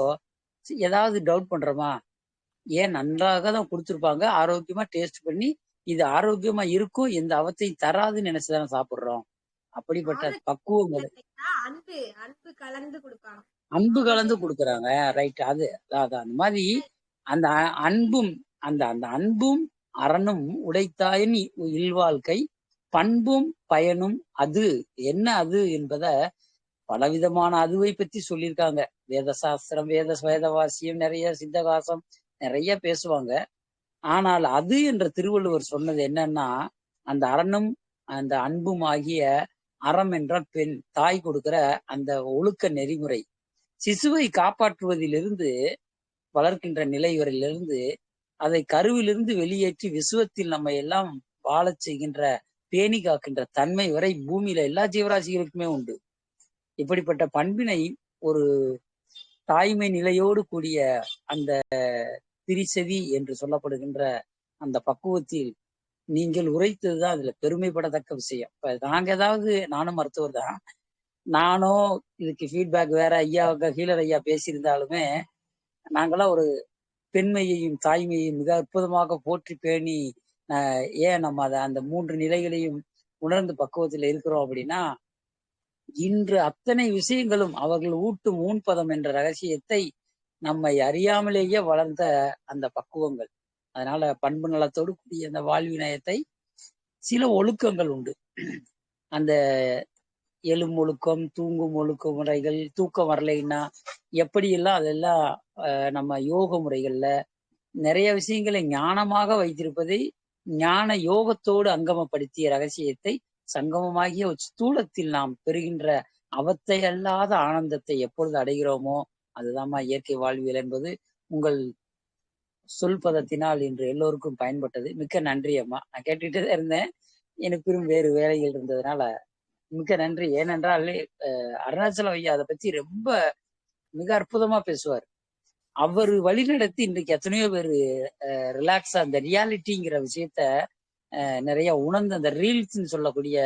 ஏதாவது டவுட் பண்றோமா? ஏன் நன்றாக தான் கொடுத்துருப்பாங்க, ஆரோக்கியமா டேஸ்ட் பண்ணி இது ஆரோக்கியமா இருக்கும், எந்த அவத்தையும் தராதுன்னு நினைச்சுதானே சாப்பிடுறோம். அப்படிப்பட்ட பக்குவங்கள் அன்பு கலந்து கொடுக்குறாங்க. ரைட், அது அதான் அந்த மாதிரி அந்த அன்பும் அந்த அந்த அன்பும் அரணும் உடைத்தாயின் இல்வாழ்க்கை பண்பும் பயனும் அது என்ன அது என்பத பலவிதமான அதுவை பத்தி சொல்லியிருக்காங்க. வேத சாஸ்திரம், வேதவாசியம், நிறைய சித்தகாசம் நிறைய பேசுவாங்க. ஆனால் அது என்ற திருவள்ளுவர் சொன்னது என்னன்னா, அந்த அரணும் அந்த அன்பும் ஆகிய அறம் என்ற பெண் தாய் கொடுக்கிற அந்த ஒழுக்க நெறிமுறை சிசுவை காப்பாற்றுவதிலிருந்து வளர்க்கின்ற நிலை வரையிலிருந்து அதை கருவிலிருந்து வெளியேற்றி விசுவத்தில் நம்ம எல்லாம் வாழச் செய்கின்ற பேணி காக்கின்ற தன்மை வரை பூமியில எல்லா ஜீவராசிகளுக்குமே உண்டு. இப்படிப்பட்ட பண்பினை ஒரு தாய்மை நிலையோடு கூடிய அந்த திரிசதி என்று சொல்லப்படுகின்ற அந்த பக்குவத்தில் நீங்கள் உரைத்ததுதான் அதுல பெருமைப்படத்தக்க விஷயம். இப்ப நாங்க நானும் மருத்துவர் தான், நானும் இதுக்கு ஃபீட்பேக் வேற ஹீலர் ஐயா பேசியிருந்தாலுமே நாங்களாம் ஒரு பெண்மையையும் தாய்மையையும் மிக அற்புதமாக போற்றி பேணி ஏன் நம்ம அதை அந்த 3 நிலைகளையும் உணர்ந்து பக்குவத்தில் இருக்கிறோம் அப்படின்னா, இன்று அத்தனை விஷயங்களும் அவர்கள் ஊட்டும் ஊன்பதம் என்ற ரகசியத்தை நம்மை அறியாமலேயே வளர்ந்த அந்த பக்குவங்கள். அதனால பண்பு நலத்தோடு கூடிய அந்த வாழ்வினயத்தை சில ஒழுக்கங்கள் உண்டு. அந்த எழும் ஒழுக்கம், தூங்கும் ஒழுக்க முறைகள், தூக்கம் வரலைன்னா எப்படியெல்லாம் அதெல்லாம் நம்ம யோக முறைகள்ல நிறைய விஷயங்களை ஞானமாக வைத்திருப்பதை ஞான யோகத்தோடு அங்கமப்படுத்திய ரகசியத்தை சங்கமமாகிய ஸ்தூலத்தில் நாம் பெறுகின்ற அவத்தை அல்லாத ஆனந்தத்தை எப்பொழுது அடைகிறோமோ அதுதாம்மா இயற்கை வாழ்வியல் என்பது உங்கள் சொல்பதத்தினால் இன்று எல்லோருக்கும் பயன்பட்டது. மிக்க நன்றி அம்மா. நான் கேட்டுட்டே தான் இருந்தேன், எனக்கும் வேறு வேலைகள் இருந்ததுனால மிக்க நன்றி. ஏனென்றால் அருணாச்சலம் ஐயா அதை பத்தி ரொம்ப மிக அற்புதமா பேசுவார். அவர் வழிநடத்தி இன்றைக்கு எத்தனையோ பேர் ரிலாக்ஸா அந்த ரியாலிட்டிங்கிற விஷயத்த நிறைய உணர்ந்து அந்த ரீல்ஸ்ன்னு சொல்லக்கூடிய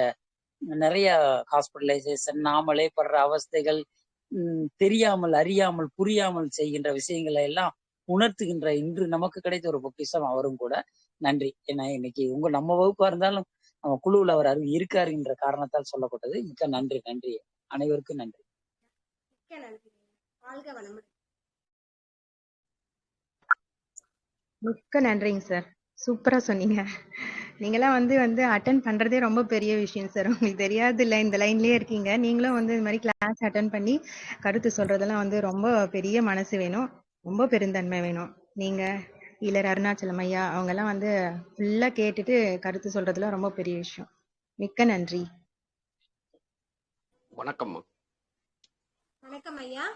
நிறைய ஹாஸ்பிட்டலைசேஷன், நாமளே படுற அவஸ்தைகள், தெரியாமல் அறியாமல் புரியாமல் செய்கின்ற விஷயங்களை எல்லாம் உணர்த்துகின்ற இன்று நமக்கு கிடைத்த ஒரு பொக்கிஷம் அவரும் கூட. நன்றி. ஏன்னா இன்னைக்கு நம்ம வகுப்பா இருந்தாலும் நம்ம குழுவில் அவர் இருக்காருன்ற காரணத்தால் சொல்லப்பட்டது. மிக்க நன்றி. நன்றி அனைவருக்கும் நன்றி. மிக்க நன்றி. வாழ்க வளமுடன். மிக்க நன்றிங்க சார். சூப்பரா சொன்னீங்க. நீங்களாம் வந்து அட்டன் பண்றதே ரொம்ப பெரிய விஷயம் சார். உங்களுக்கு தெரியாது இல்ல, இந்த லைன்லயே இருக்கீங்க. நீங்களும் இந்த மாதிரி கிளாஸ் அட்டன் பண்ணி கருத்து சொல்றதெல்லாம் ரொம்ப பெரிய மனசு வேணும், ரொம்ப பெருந்தன்மை வேணும். நீங்க ஈழர் அருணாச்சலம் ஐயா அவங்க எல்லாம் ஃபுல்லா கேட்டுட்டு கருத்து சொல்றதுலாம் ரொம்ப பெரிய விஷயம். மிக்க நன்றி. வணக்கம். வணக்கம் ஐயா.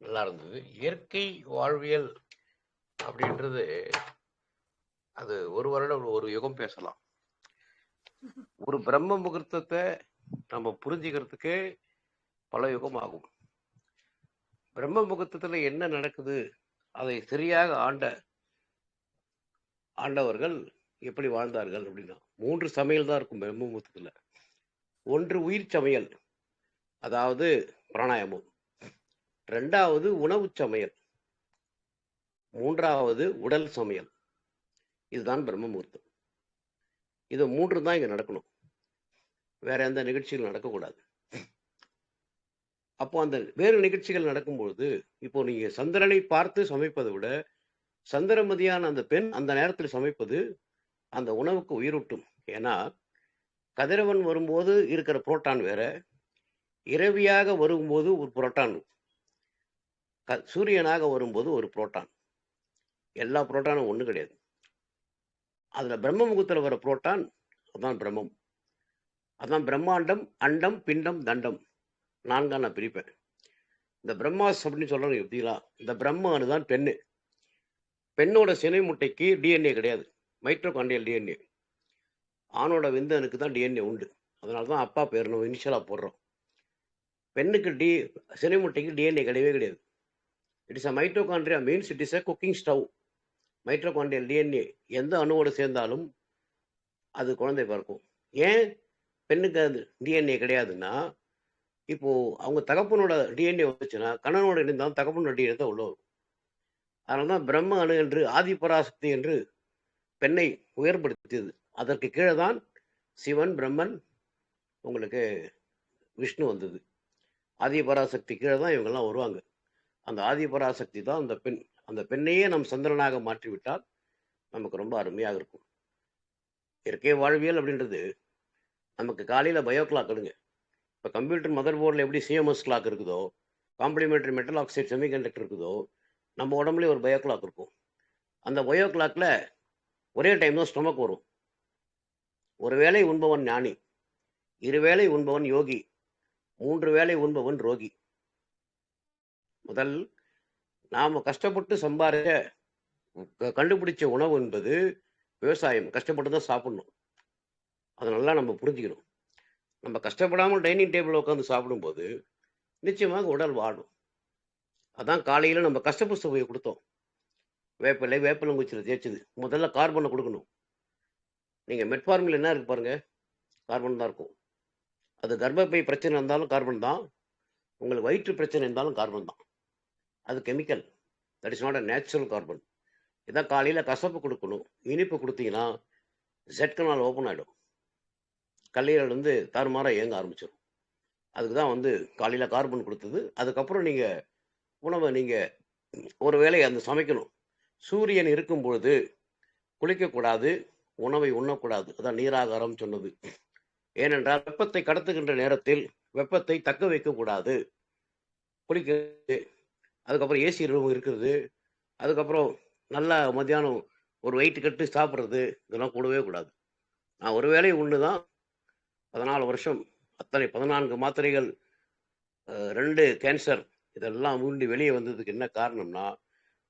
நல்லா இருந்தது. இயற்கை வாழ்வியல் அப்படின்றது அது ஒரு வருடம் ஒரு யுகம் பேசலாம். ஒரு பிரம்ம முகூர்த்தத்தை நம்ம புரிஞ்சுக்கிறதுக்கே பல யுகம் ஆகும். பிரம்ம முகூர்த்தத்துல என்ன நடக்குது அதை சரியாக ஆண்டவர்கள் எப்படி வாழ்ந்தார்கள் அப்படின்னா 3 சமையல் தான் இருக்கும் பிரம்ம முகூர்த்தத்துல. ஒன்று உயிர் சமையல், அதாவது பிராணாயாமம். 2வது உணவு சமையல். 3வது உடல் சமையல். இதுதான் பிரம்ம முகூர்த்தம். இது 3 தான் இங்க நடக்கணும், வேற எந்த நிகழ்ச்சிகள் நடக்கக்கூடாது. அப்போ அந்த வேறு நிகழ்ச்சிகள் நடக்கும்பொழுது, இப்போ நீங்க சந்திரனை பார்த்து சமைப்பதை விட சந்திரமதியான அந்த பெண் அந்த நேரத்தில் சமைப்பது அந்த உணவுக்கு உயிரூட்டும். ஏன்னா கதிரவன் வரும்போது இருக்கிற புரோட்டான் வேற, இரவியாக வரும்போது ஒரு புரோட்டான், சூரியனாக வரும்போது ஒரு புரோட்டான். எல்லா புரோட்டானும் ஒண்ணு கிடையாது. அதுல பிரம்ம முகூர்த்தத்தில் வர புரோட்டான் அதான் பிரம்மம். அதான் பிரம்மாண்டம், அண்டம், பிண்டம், தண்டம் 4ஆ நான் பிரிப்பேன். இந்த பிரம்மாஸ் அப்படின்னு சொல்றாங்க எப்படிங்களா, இந்த பிரம்மானு தான் பெண்ணு. பெண்ணோட சினை முட்டைக்கு டிஎன்ஏ கிடையாது, மைட்ரோகாண்ட்ரியல் டிஎன்ஏ. ஆணோட விந்தனுக்கு தான் டிஎன்ஏ உண்டு. அதனால தான் அப்பா பேர் நம்ம இனிஷியலா போடுறோம். பெண்ணுக்கு சினை முட்டைக்கு டிஎன்ஏ கிடையவே கிடையாது. It is a mitochondria, means it is a cooking stove. Mitochondrial DNA எந்த அணுவோடு சேர்ந்தாலும் அது குழந்தை பிறக்கும். ஏன் பெண்ணுக்கு அது டிஎன்ஏ கிடையாதுன்னா, இப்போ அவங்க தகப்பனோட டிஎன்ஏ வந்துச்சுன்னா கணவனோட இணைந்தாலும் தகப்பனோட டிஎன்ஏ தான் உள்ள வரும். அதனால தான் பிரம்ம அணு என்று, ஆதிபராசக்தி என்று பெண்ணை உயர்படுத்தியது. அதற்கு கீழே தான் சிவன், பிரம்மன், உங்களுக்கு விஷ்ணு வந்தது. ஆதிபராசக்தி கீழே தான் இவங்கெல்லாம் வருவாங்க. அந்த ஆதிபராசக்தி தான் அந்த பெண். அந்த பெண்ணையே நம் சந்திரனாக மாற்றிவிட்டால் நமக்கு ரொம்ப அருமையாக இருக்கும். இயற்கை வாழ்வியல் அப்படின்றது நமக்கு காலையில் பயோ கிளாக் எடுங்க. இப்போ கம்ப்யூட்டர் மதர் போர்டில் எப்படி சிஎம்எஸ் கிளாக் இருக்குதோ, காம்ப்ளிமெண்ட்ரி மெட்டல் ஆக்சைடு செமிகண்டக்டர் இருக்குதோ, நம்ம உடம்புலேயே ஒரு பயோ கிளாக் இருக்கும். அந்த பயோ கிளாக்ல ஒரே டைம் தான் ஸ்டொமக் வரும். ஒரு வேளை உண்பவன் ஞானி, 2 வேளை உண்பவன் யோகி, 3 வேளை உண்பவன் ரோகி. முதல் நாம கஷ்டப்பட்டு சம்பாதிக்க கண்டுபிடிச்ச உணவு என்பது விவசாயம். கஷ்டப்பட்டு தான் சாப்பிடணும். அதை நல்லா நம்ம புரிஞ்சுக்கணும். நம்ம கஷ்டப்படாமல் டைனிங் டேபிள் உட்காந்து சாப்பிடும்போது நிச்சயமாக உடல் வாடும். அதான் காலையில் நம்ம கஷ்டப்பு சுவையை கொடுத்தோம். வேப்பலங்குச்சியில் தேய்ச்சது. முதல்ல கார்பனை கொடுக்கணும். நீங்கள் மெட்ஃபார்மில் என்ன இருக்கு பாருங்க, கார்பன் தான் இருக்கும். அது கர்ப்பப்பை பிரச்சனை இருந்தாலும் கார்பன் தான், உங்களுக்கு வயிற்று பிரச்சனை இருந்தாலும் கார்பன் தான். அது chemical, that is not a natural carbon. இதான் காலையில் கசப்பு கொடுக்கணும். இனிப்பு கொடுத்தீங்கன்னா ஜெட் கனால் ஓப்பன் ஆகிடும், கல்லீரல் தாறுமாறாக இயங்க ஆரம்பிச்சிடும். அதுக்கு தான் காலையில் கார்பன் கொடுத்தது. அதுக்கப்புறம் நீங்கள் உணவை நீங்கள் ஒரு வேளை சமைக்கணும். சூரியன் இருக்கும் பொழுது குளிக்கக்கூடாது, உணவை உண்ணக்கூடாது. அதான் நீராகாரம் சொன்னது. ஏனென்றால் வெப்பத்தை கடத்துகின்ற நேரத்தில் வெப்பத்தை தக்க வைக்கக்கூடாது. குளிக்கிறது, அதுக்கப்புறம் ஏசி ரூம் இருக்கிறது, அதுக்கப்புறம் நல்லா மத்தியானம் ஒரு வெயிட் கட்டு சாப்பிட்றது, இதெல்லாம் கூடவே கூடாது. நான் ஒரு வேளை ஒன்று தான் 14 வருஷம் அத்தனை 14 மாத்திரைகள், 2 கேன்சர், இதெல்லாம் ஊண்டி வெளியே வந்ததுக்கு என்ன காரணம்னா,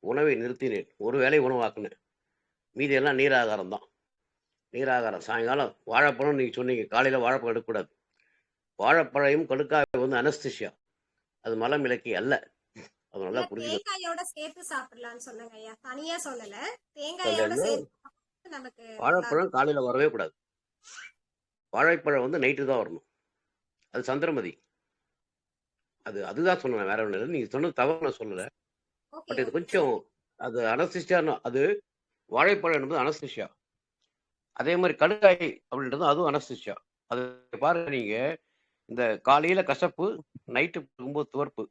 உணவை நிறுத்தினேன். ஒரு வேளை உணவாக்குனேன். மீதி எல்லாம் நீராகாரம் தான். நீராகாரம். சாயங்காலம் வாழைப்பழம் நீங்க சொன்னீங்க, காலையில வாழைப்பழம் எடுக்கக்கூடாது. வாழைப்பழையும் கடுக்காய் வந்து அனஸ்திஷியா, அது மலம் இலக்கி அல்ல. அது நல்லா புரிஞ்சுக்கணும். தேங்காயோட சேர்த்து சாப்பிடலாம்னு சொன்னங்க ஐயா, தனியா சொல்லல. தேங்காயோட சேர்த்து நமக்கு வாழைப்பழம் காலையில வரவே கூடாது. வாழைப்பழம் வந்து நைட்டு தான் வரணும். அது சந்திரமதி. அதுதான் சொன்னேன், வேற ஒண்ணு இல்லை. நீங்க சொன்னது தவறு நான் சொல்லல. பட் இது கொஞ்சம் அது அனஸ்திஷியா. அது வாழைப்பழம் என்பது அனஸ்திஷியா. அதே மாதிரி கடுக்காய் அப்படின்றது அதுவும் அனஸ்திஷியா. அது பாருங்க, நீங்க இந்த காலையில கசப்பு, நைட்டு போகும்போது துவர்ப்பு,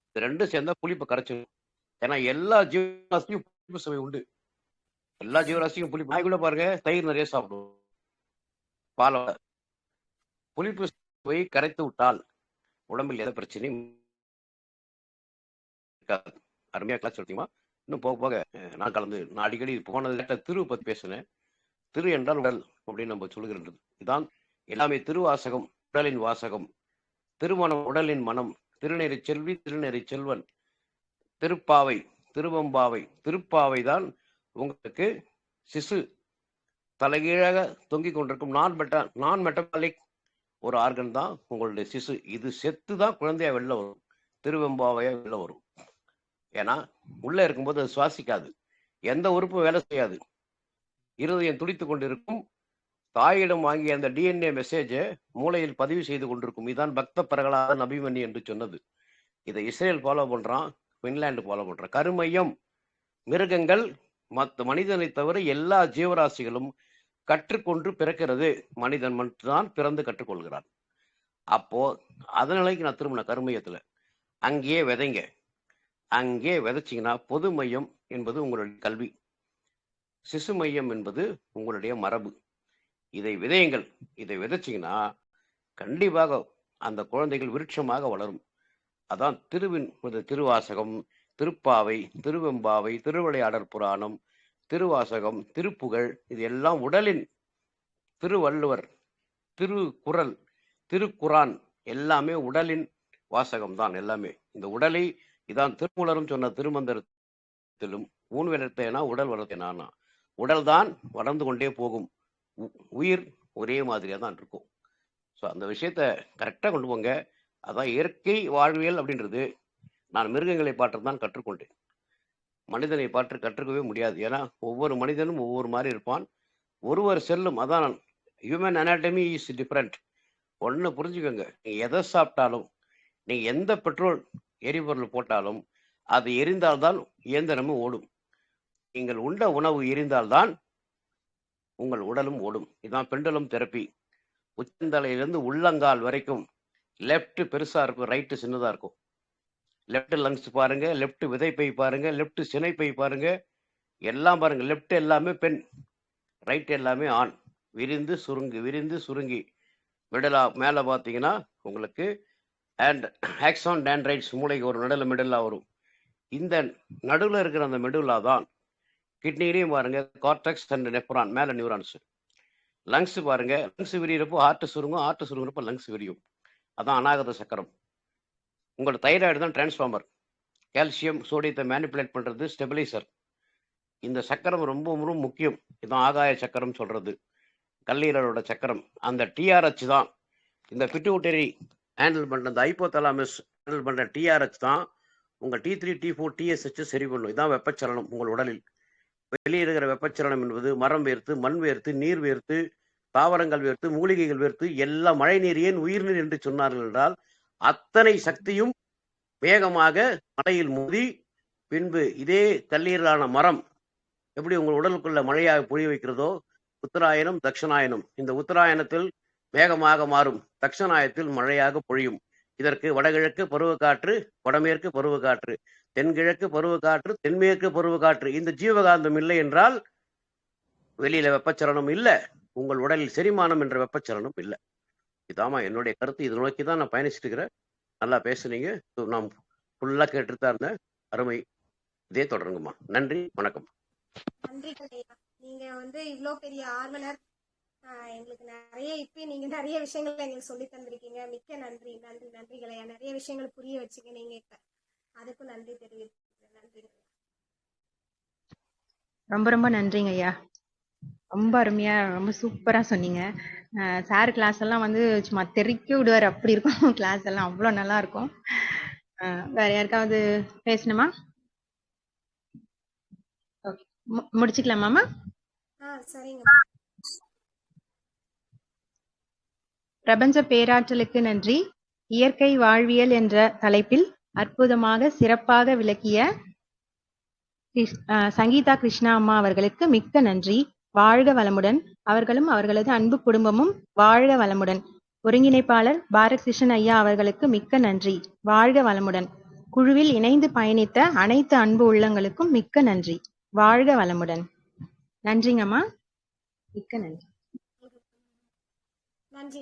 இது ரெண்டும் சேர்ந்தா புளிப்பை கரைச்சிடும். ஏன்னா எல்லா ஜீவராசியும் புளிப்பு சுவை உண்டு. எல்லா ஜீவராசியும் புளிப்பு. நாய் கூட பாருங்க தயிர் நிறைய சாப்பிடும், பாலோட. புளிப்பு சுவை கரைத்து விட்டால் உடம்பில் எந்த பிரச்சனையும் இருக்காது. அருமையா கிளாஸ் எடுத்தீங்களா? இன்னும் போக போக நான் கலந்து நான் அடிக்கடி போனது திரு பத்தி பேசினேன். திரு என்றால் உடல் அப்படின்னு நம்ம சொல்லுகிறது. இதான் எல்லாமே திருவாசகம், உடலின் வாசகம். திருமணம் உடலின் மனம். திருநெறி செல்வி, திருநெறி செல்வன், திருப்பாவை, திருவம்பாவை. திருப்பாவை தான் உங்களுக்கு சிசு தலைகீழாக தொங்கிக் கொண்டிருக்கும் நான் மெட்டபாலிக் ஒரு ஆர்கன் தான் உங்களுடைய சிசு. இது செத்து தான் குழந்தையா வெளில வரும், திருவெம்பாவையா வெளில வரும். ஏன்னா உள்ள இருக்கும்போது அது சுவாசிக்காது, எந்த உறுப்பும் வேலை செய்யாது, இருதயம் துடித்து கொண்டிருக்கும். தாயிடம் வாங்கிய அந்த டிஎன்ஏ மெசேஜை மூளையில் பதிவு செய்து கொண்டிருக்கும். இதான் பக்த பிரகலாதன் அபிமன்யு என்று சொன்னது. இதை இஸ்ரேல் ஃபாலோ பண்றான், பின்லாந்து ஃபாலோ பண்றான். கருமையம் மிருகங்கள் மற்ற மனிதனை தவிர எல்லா ஜீவராசிகளும் கற்றுக்கொண்டு பிறக்கிறது. மனிதன் மட்டும்தான் பிறந்து கற்றுக்கொள்கிறான். அப்போ அதனாலைக்கு நான் திரும்பின கருமையத்துல அங்கேயே விதைங்க. அங்கே விதைச்சிங்கன்னா பொது மையம் என்பது உங்களுடைய கல்வி, சிசு மையம் என்பது உங்களுடைய மரபு. இதை விதையுங்கள். இதை விதைச்சிங்கன்னா கண்டிப்பாக அந்த குழந்தைகள் விருட்சமாக வளரும். அதான் திருவாசகம், திருப்பாவை, திருவெம்பாவை, திருவிளையாடற் புராணம், திருவாசகம், திருப்புகழ், இது எல்லாம் உடலின், திருவள்ளுவர், திருக்குறள், திருக்குரான் எல்லாமே உடலின் வாசகம் தான். எல்லாமே இந்த உடலை இதான் திருமூலரும் சொன்ன திருமந்திரத்திலும் ஊன் வளர்த்தேனா உடல் வளர்த்தேனா. உடல் தான் வளர்ந்து கொண்டே போகும், உயிர் ஒரே மாதிரியா தான் இருக்கும். ஸோ அந்த விஷயத்த கரெக்டாக கொண்டு போங்க. அதான் இயற்கை வாழ்வியல் அப்படின்றது. நான் மிருகங்களை பாற்று தான் கற்றுக்கொண்டேன், மனிதனை பாற்று கற்றுக்கவே முடியாது. ஏன்னா ஒவ்வொரு மனிதனும் ஒவ்வொரு மாதிரி இருப்பான், ஒருவர் செல்லும். அதான் ஹியூமன் அனாட்டமி இஸ் டிஃப்ரெண்ட். ஒன்று புரிஞ்சுக்கோங்க, நீங்கள் எதை சாப்பிட்டாலும், நீங்கள் எந்த பெட்ரோல் எரிபொருள் போட்டாலும் அது எரிந்தால்தான் இயந்திரமும் ஓடும். நீங்கள் உண்ட உணவு எரிந்தால்தான் உங்கள் உடலும் ஓடும். இதுதான் பெண்டலும் தெரப்பி. உச்சந்தலையிலிருந்து உள்ளங்கால் வரைக்கும் லெஃப்ட் பெருசா இருக்கும், ரைட்டு சின்னதா இருக்கும். லெஃப்ட் லங்ஸ் பாருங்க, லெஃப்ட் விதைப்பை பாருங்க, லெஃப்ட் சினைப்பை பாருங்க, எல்லாம் பாருங்க. லெஃப்ட் எல்லாமே பெண், ரைட் எல்லாமே ஆண். விரிந்து சுருங்கி விரிந்து சுருங்கி மிடலா மேலே பார்த்தீங்கன்னா உங்களுக்கு அண்ட் ஆக்சான் டேண்ட்ரைட்ஸ் மூளைக்கு ஒரு மிடலா வரும். இந்த நடுவில் இருக்கிற அந்த மெடுலா தான் கிட்னிலையும் பாருங்க, கார்டெக்ஸ் அண்ட் நெப்ரான், மேலே நியூரான்ஸ். லங்ஸ் பாருங்க, லங்ஸ் விரியிறப்போ ஹார்ட் சுருங்கும், ஹார்ட் சுருங்குறப்போ லங்ஸ் விரியும். அதான் அநாகத சக்கரம். உங்களோட தைராய்டு தான் டிரான்ஸ்ஃபார்மர், கால்சியம் சோடியத்தை மேனிப்புலேட் பண்ணுறது ஸ்டெபிலைசர். இந்த சக்கரம் ரொம்ப ரொம்ப முக்கியம். இதுதான் ஆகாய சக்கரம் சொல்றது, கல்லீரலோட சக்கரம். அந்த டிஆர்ஹெச் தான் இந்த பிட்யூட்டரி ஹேண்டில் பண்ணுற, இந்த ஹைப்போதலாமஸ் ஹேண்டில் பண்ணுற டிஆர்ஹெச் தான் உங்கள் T3 T4 TSH சரி பண்ணும். இதான் வெப்பச்சலனம் உங்கள் உடலில். வெளியே இருக்கிற வெப்பச்சலனம் என்பது மரம் வேர்த்து, மண் வேர்த்து, நீர் வேர்த்து, தாவரங்கள் வேர்த்து, மூலிகைகள் வேர்த்து, எல்லா மழை நீர் ஏன் உயிர்நீர் என்று சொன்னார்கள் என்றால் அத்தனை சக்தியும் வேகமாக மழையில் மோதி பின்பு இதே கல்லீரலான மரம் எப்படி உங்கள் உடலுக்குள்ள மழையாக பொழிய வைக்கிறதோ, உத்தராயணம் தட்சணாயனம், இந்த உத்தராயணத்தில் வேகமாக மாறும், தட்சணாயத்தில் மழையாக பொழியும். இதற்கு வடகிழக்கு பருவக்காற்று, வடமேற்கு பருவக்காற்று, தென்கிழக்கு பருவக்காற்று, தென்மேற்கு பருவக்காற்று. இந்த ஜீவகாந்தம் இல்லை என்றால் வெளியில வெப்பச்சலனம் இல்லை, உங்கள் உடலில் செரிமானம் என்ற வெப்பச்சலனம் இல்லை. இதாமா என்னுடைய கருத்து. இது நோக்கி தான் நான் பயணிச்சுட்டு இருக்கிறேன். நல்லா பேசுனீங்க, நான் ஃபுல்லா கேட்டுட்டு தான் இருந்தேன். அருமை, இதே தொடருங்கம்மா. நன்றி, வணக்கம். நன்றி. நீங்க இவ்வளோ பெரிய ஆர்வலர், எங்களுக்கு நிறைய நீங்க நிறைய விஷயங்கள் எங்களுக்கு சொல்லி தந்திருக்கீங்க. மிக்க நன்றி. நன்றிகளையா. நிறைய விஷயங்கள் புரிய வச்சுங்க நீங்க. அதுக்கும் நன்றி தெரிவிக்கிறேன். நன்றிகள். ரொம்ப ரொம்ப நன்றிங்க ஐயா. ரொம்ப அருமையா ரொம்ப சூப்பரா சொன்னீங்க. சார் கிளாஸ் எல்லாம் வந்து சும்மா தெறிக்க விடுவார், அப்படி இருக்கும் கிளாஸ் எல்லாம், அவ்வளோ நல்லா இருக்கும். வேற யாருக்காவது பேசணுமா? ஓகே, முடிச்சுக்கலாமாமா? சரிங்க. பிரபஞ்ச பேராற்றலுக்கு நன்றி. இயற்கை வாழ்வியல் என்ற தலைப்பில் அற்புதமாக சிறப்பாக விளக்கிய சங்கீதா கிருஷ்ணா அம்மா அவர்களுக்கு மிக்க நன்றி. வாழ்க வளமுடன். அவர்களும் அவர்களது அன்பு குடும்பமும் வாழ்க வளமுடன். ஒருங்கிணைப்பாளர் பாரத் கிருஷ்ணன் ஐயா அவர்களுக்கு மிக்க நன்றி. வாழ்க வளமுடன். குழுவில் இணைந்து பயணித்த அனைத்து அன்பு உள்ளங்களுக்கும் மிக்க நன்றி. வாழ்க வளமுடன். நன்றிங்கம்மா. மிக்க நன்றி. நன்றி.